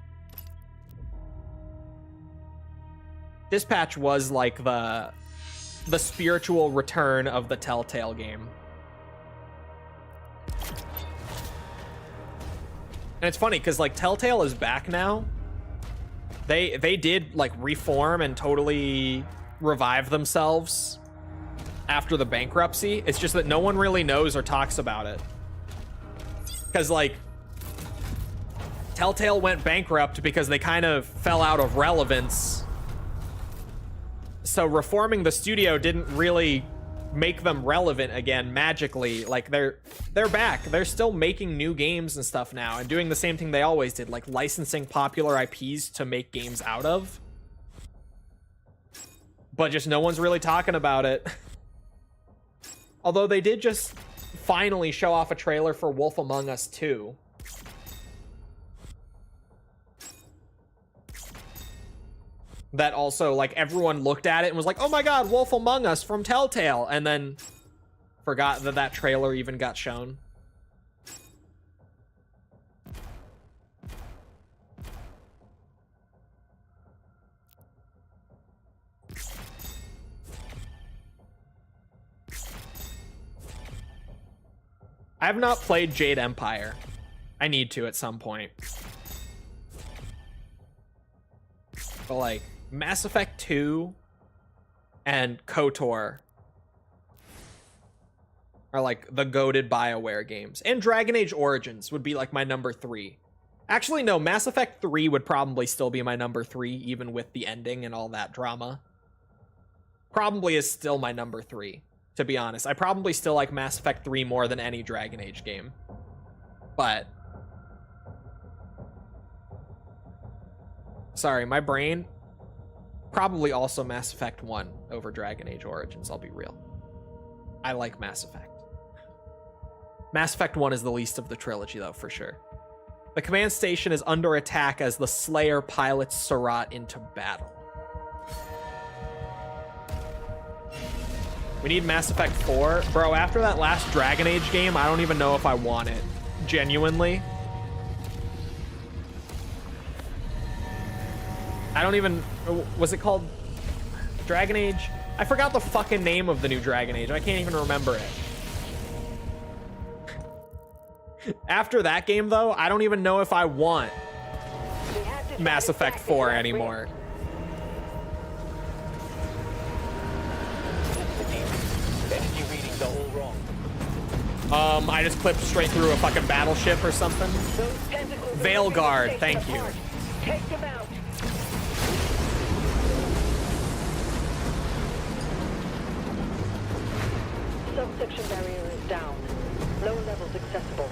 Dispatch was like the spiritual return of the Telltale game. And it's funny because like Telltale is back now. They did like reform and totally revive themselves after the bankruptcy. It's just that no one really knows or talks about it. Because like Telltale went bankrupt because they kind of fell out of relevance. So reforming the studio didn't really make them relevant again magically. Like they're back. They're still making new games and stuff now and doing the same thing they always did, like licensing popular IPs to make games out of. But just no one's really talking about it. Although they did just finally show off a trailer for Wolf Among Us 2. That also, like, everyone looked at it and was like, oh my god, Wolf Among Us from Telltale, and then forgot that that trailer even got shown. I have not played Jade Empire. I need to at some point. But like, Mass Effect 2 and KOTOR are like the goated BioWare games. And Dragon Age Origins would be like my number 3. Actually, no, Mass Effect 3 would probably still be my number 3, even with the ending and all that drama. Probably is still my number 3, to be honest. I probably still like Mass Effect 3 more than any Dragon Age game. But sorry, my brain. Probably also Mass Effect 1 over Dragon Age Origins, I'll be real. I like Mass Effect. Mass Effect 1 is the least of the trilogy, though, for sure. The command station is under attack as the Slayer pilots Surratt into battle. We need Mass Effect 4. Bro, after that last Dragon Age game, I don't even know if I want it. Genuinely. I don't even... Was it called Dragon Age? I forgot the fucking name of the new Dragon Age. I can't even remember it. After that game, though, I don't even know if I want Mass Effect 4 anymore. Energy readings are all wrong. I just clipped straight through a fucking battleship or something. Veilguard, thank you. Take them out. Subsection barrier is down. Lower levels accessible.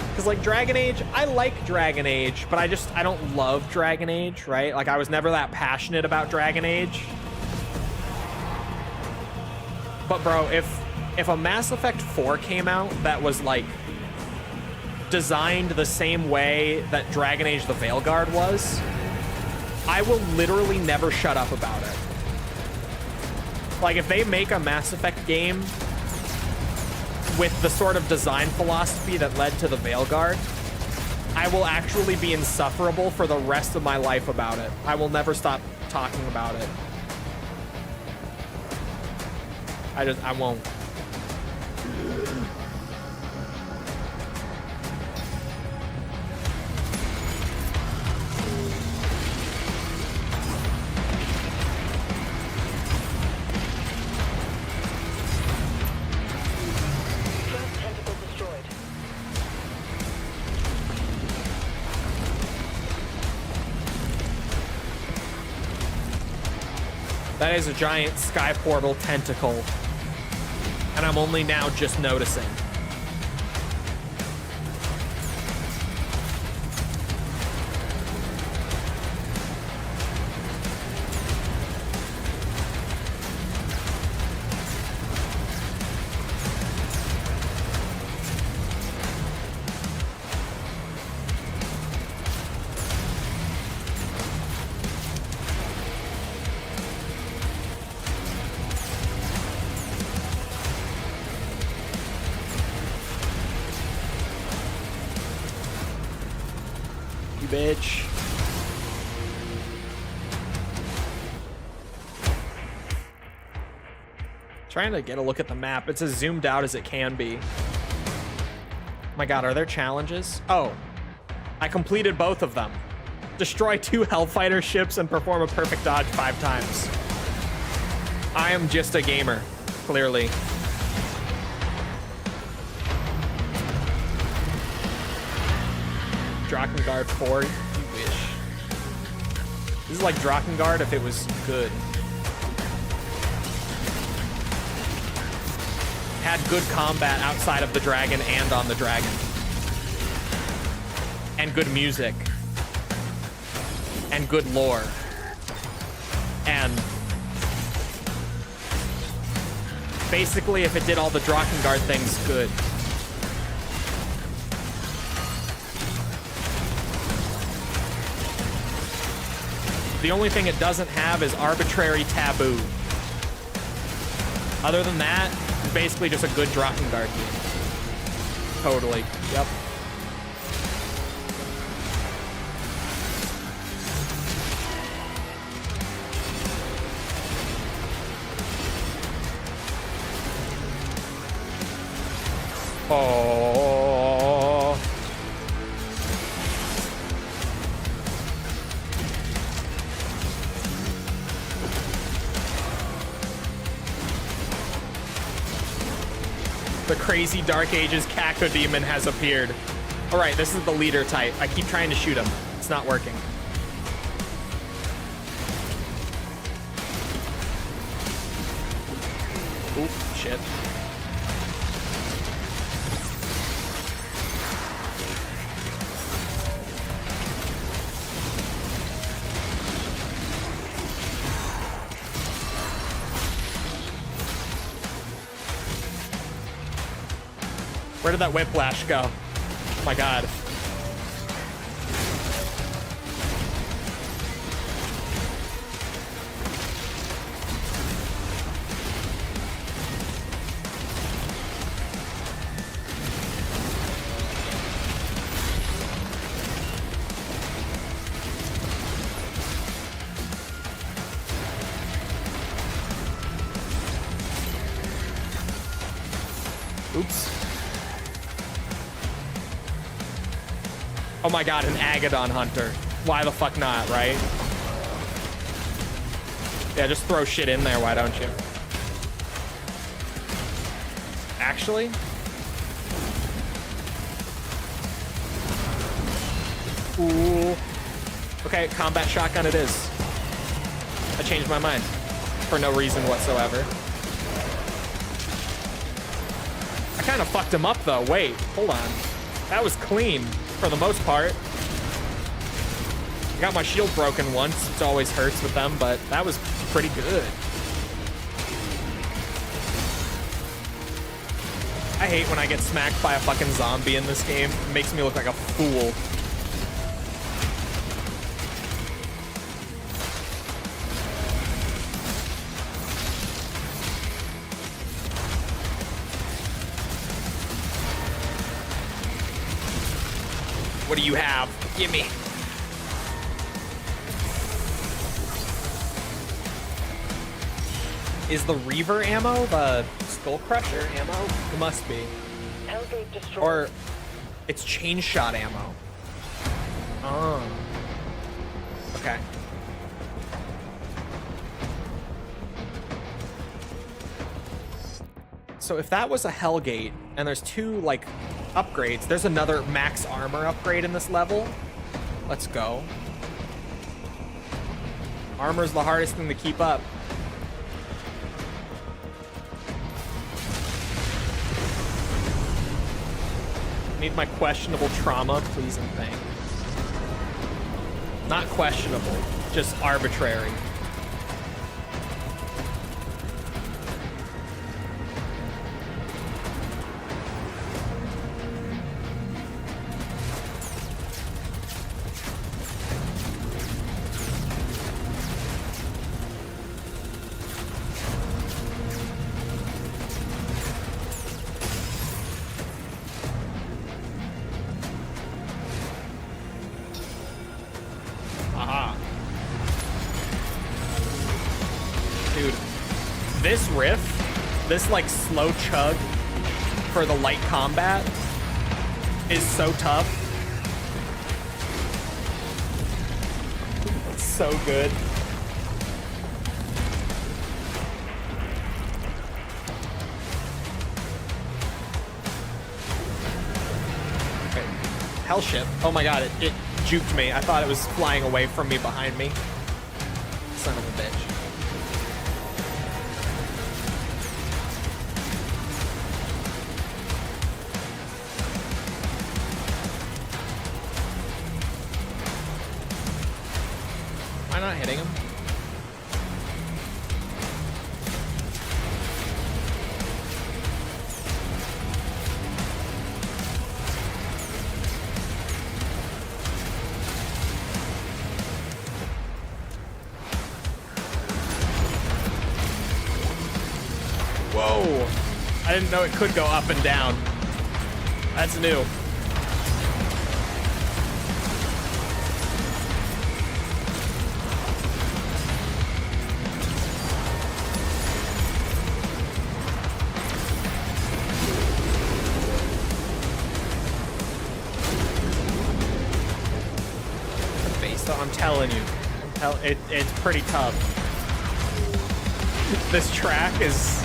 Because like Dragon Age, I like Dragon Age, but I don't love Dragon Age, right? Like I was never that passionate about Dragon Age. But bro, if a Mass Effect 4 came out that was like designed the same way that Dragon Age the Veilguard was, I will literally never shut up about it. Like if they make a Mass Effect game with the sort of design philosophy that led to the Veilguard, I will actually be insufferable for the rest of my life about it. I will never stop talking about it. I won't. Tentacle destroyed. That is a giant sky portal tentacle. And I'm only now just noticing. Bitch. Trying to get a look at the map. It's as zoomed out as it can be. Oh my god, are there challenges? Oh, I completed both of them. Destroy 2 Hellfighter ships and perform a perfect dodge 5 times. I am just a gamer, clearly. Drakengard 4, you wish. This is like Drakengard if it was good. Had good combat outside of the dragon and on the dragon. And good music. And good lore. And basically if it did all the Drakengard things good. The only thing it doesn't have is arbitrary taboo. Other than that, it's basically just a good Drakengard game. Totally. Yep. Oh. The crazy Dark Ages Cacodemon has appeared. All right, this is the leader type. I keep trying to shoot him. It's not working. Oop, shit. Where did that whiplash go? Oh my god. Oops. Oh my god, an Agadon Hunter. Why the fuck not, right? Yeah, just throw shit in there, why don't you? Actually? Ooh. Okay, combat shotgun it is. I changed my mind. For no reason whatsoever. I kind of fucked him up though. Wait, hold on. That was clean for the most part. I got my shield broken once. It always hurts with them, but that was pretty good. I hate when I get smacked by a fucking zombie in this game. It makes me look like a fool. What do you have? Gimme. Is the Reaver ammo the Skull Crusher ammo? It must be. Hellgate destroyed. Or it's chain shot ammo. Oh. Okay. So if that was a Hellgate and there's two like upgrades, there's another max armor upgrade in this level. Let's go. Armor's the hardest thing to keep up. Need my questionable trauma, please and thank. Not questionable, just arbitrary. This riff, this like slow chug for the light combat is so tough. It's so good. Okay. Hellship. Oh my god, it juked me. I thought it was flying away from me behind me. Son of a bitch. Not hitting him. Whoa. I didn't know it could go up and down. That's new. I'm telling you, it's pretty tough. This track is,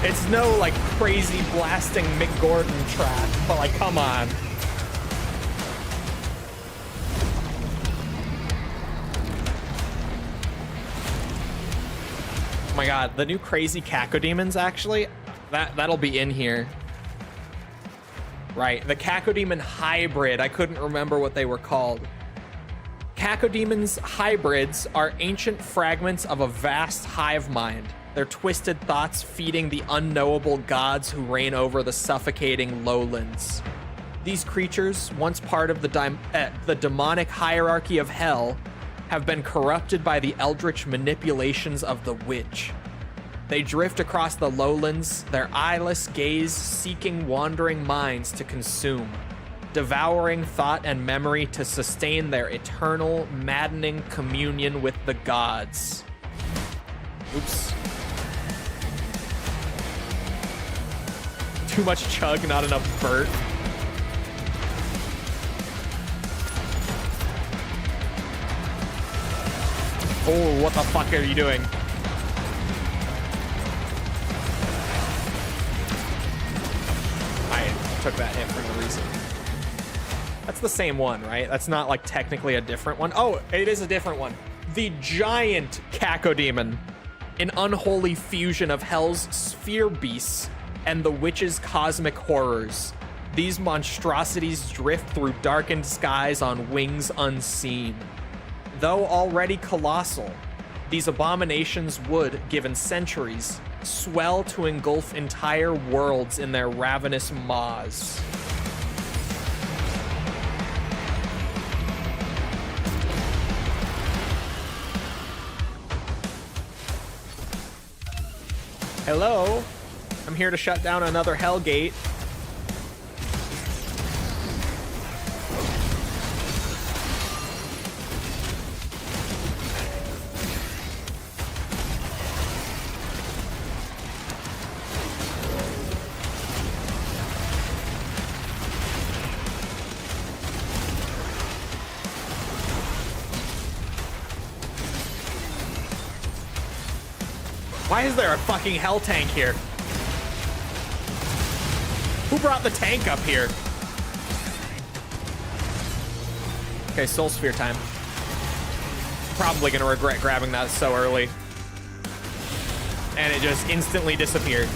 it's no like crazy blasting Mick Gordon track, but like, come on. Oh my god, the new crazy Cacodemons actually, that'll be in here. Right, the Cacodemon hybrid, I couldn't remember what they were called. Cacodemons hybrids are ancient fragments of a vast hive mind, their twisted thoughts feeding the unknowable gods who reign over the suffocating lowlands. These creatures, once part of the demonic hierarchy of hell, have been corrupted by the eldritch manipulations of the witch. They drift across the lowlands, their eyeless gaze seeking wandering minds to consume, devouring thought and memory to sustain their eternal, maddening communion with the gods. Oops. Too much chug, not enough Burt. Oh, what the fuck are you doing? I took that hit for no reason. That's the same one, right? That's not like technically a different one. Oh, it is a different one. The giant Cacodemon, an unholy fusion of Hell's sphere beasts, and the witch's cosmic horrors. These monstrosities drift through darkened skies on wings unseen. Though already colossal, these abominations would, given centuries, swell to engulf entire worlds in their ravenous maws. Hello, I'm here to shut down another Hellgate. Why is there a fucking hell tank here? Who brought the tank up here? Okay, Soul Sphere time. Probably gonna regret grabbing that so early. And it just instantly disappeared.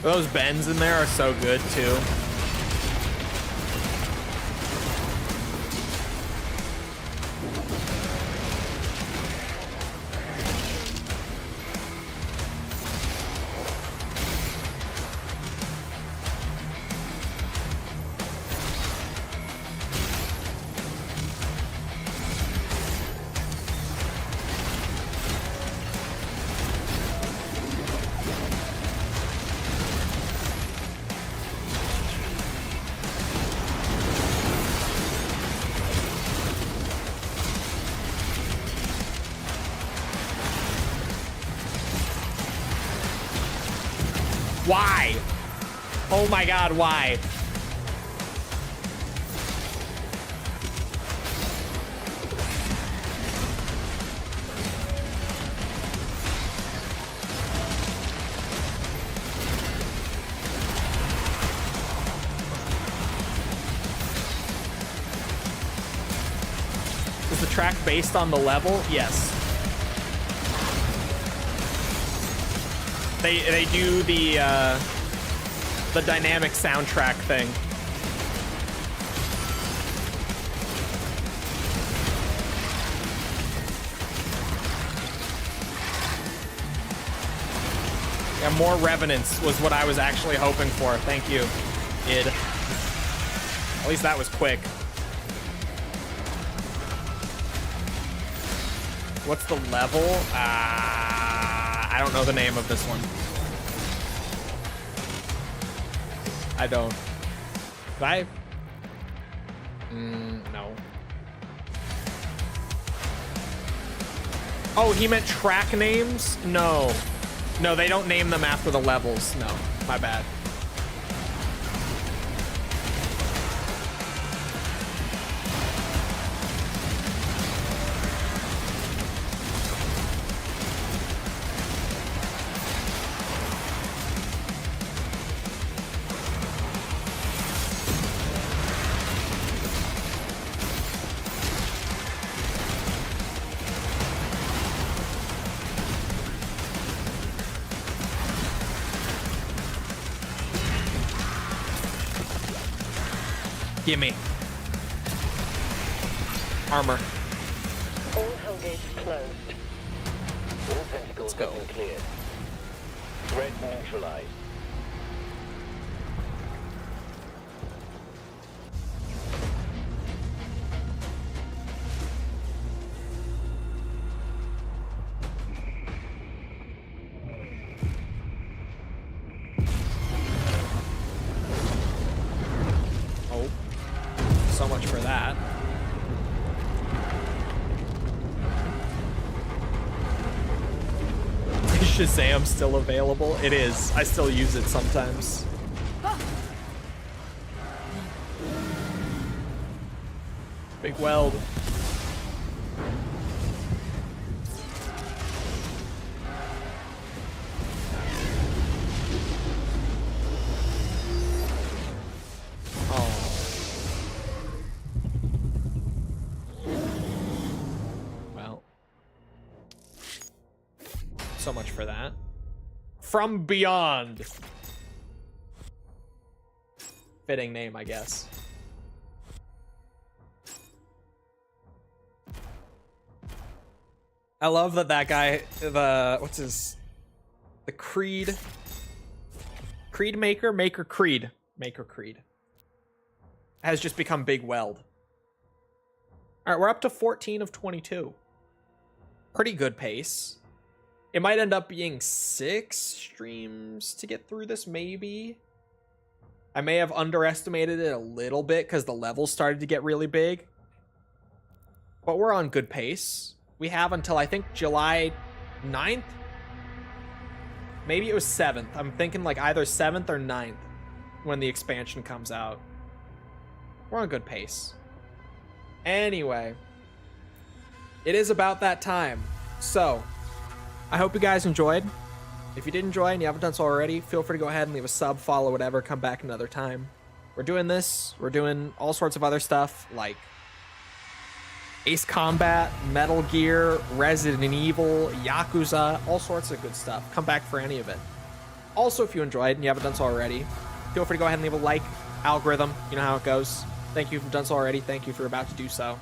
Those bends in there are so good too. Why? Oh my god, why? Is the track based on the level? Yes. They do the dynamic soundtrack thing. Yeah, more Revenants was what I was actually hoping for. Thank you, id. At least that was quick. What's the level? I don't know the name of this one. I don't. Five? No. Oh, he meant track names? No. No, they don't name them after the levels. No, my bad. Gimme. Armor. All Hellgates closed. All tentacles go. have been cleared. Threat neutralized. So much for that. Is Shazam still available? It is. I still use it sometimes. Big weld. so much for that. From Beyond. Fitting name, I guess. I love that guy, the Creed Maker Creed has just become Big Weld. All right, we're up to 14 of 22. Pretty good pace. It might end up being 6 streams to get through this, maybe. I may have underestimated it a little bit because the levels started to get really big. But we're on good pace. We have until, I think, July 9th? Maybe it was 7th. I'm thinking like either 7th or 9th when the expansion comes out. We're on good pace. Anyway, it is about that time. So, I hope you guys enjoyed. If you did enjoy and you haven't done so already, feel free to go ahead and leave a sub, follow, whatever, come back another time. We're doing this. We're doing all sorts of other stuff like Ace Combat, Metal Gear, Resident Evil, Yakuza, all sorts of good stuff. Come back for any of it. Also, if you enjoyed and you haven't done so already, feel free to go ahead and leave a like. Algorithm, you know how it goes. Thank you if you've done so already. Thank you if you're about to do so.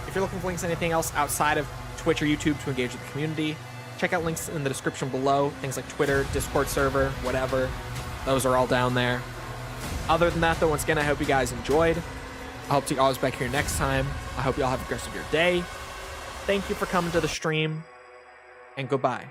If you're looking for links to anything else outside of Twitch or YouTube to engage with the community, check out links in the description below. Things like Twitter, Discord server, whatever. Those are all down there. Other than that, though, once again, I hope you guys enjoyed. I hope to see you all back here next time. I hope you all have a good rest of your day. Thank you for coming to the stream, and goodbye.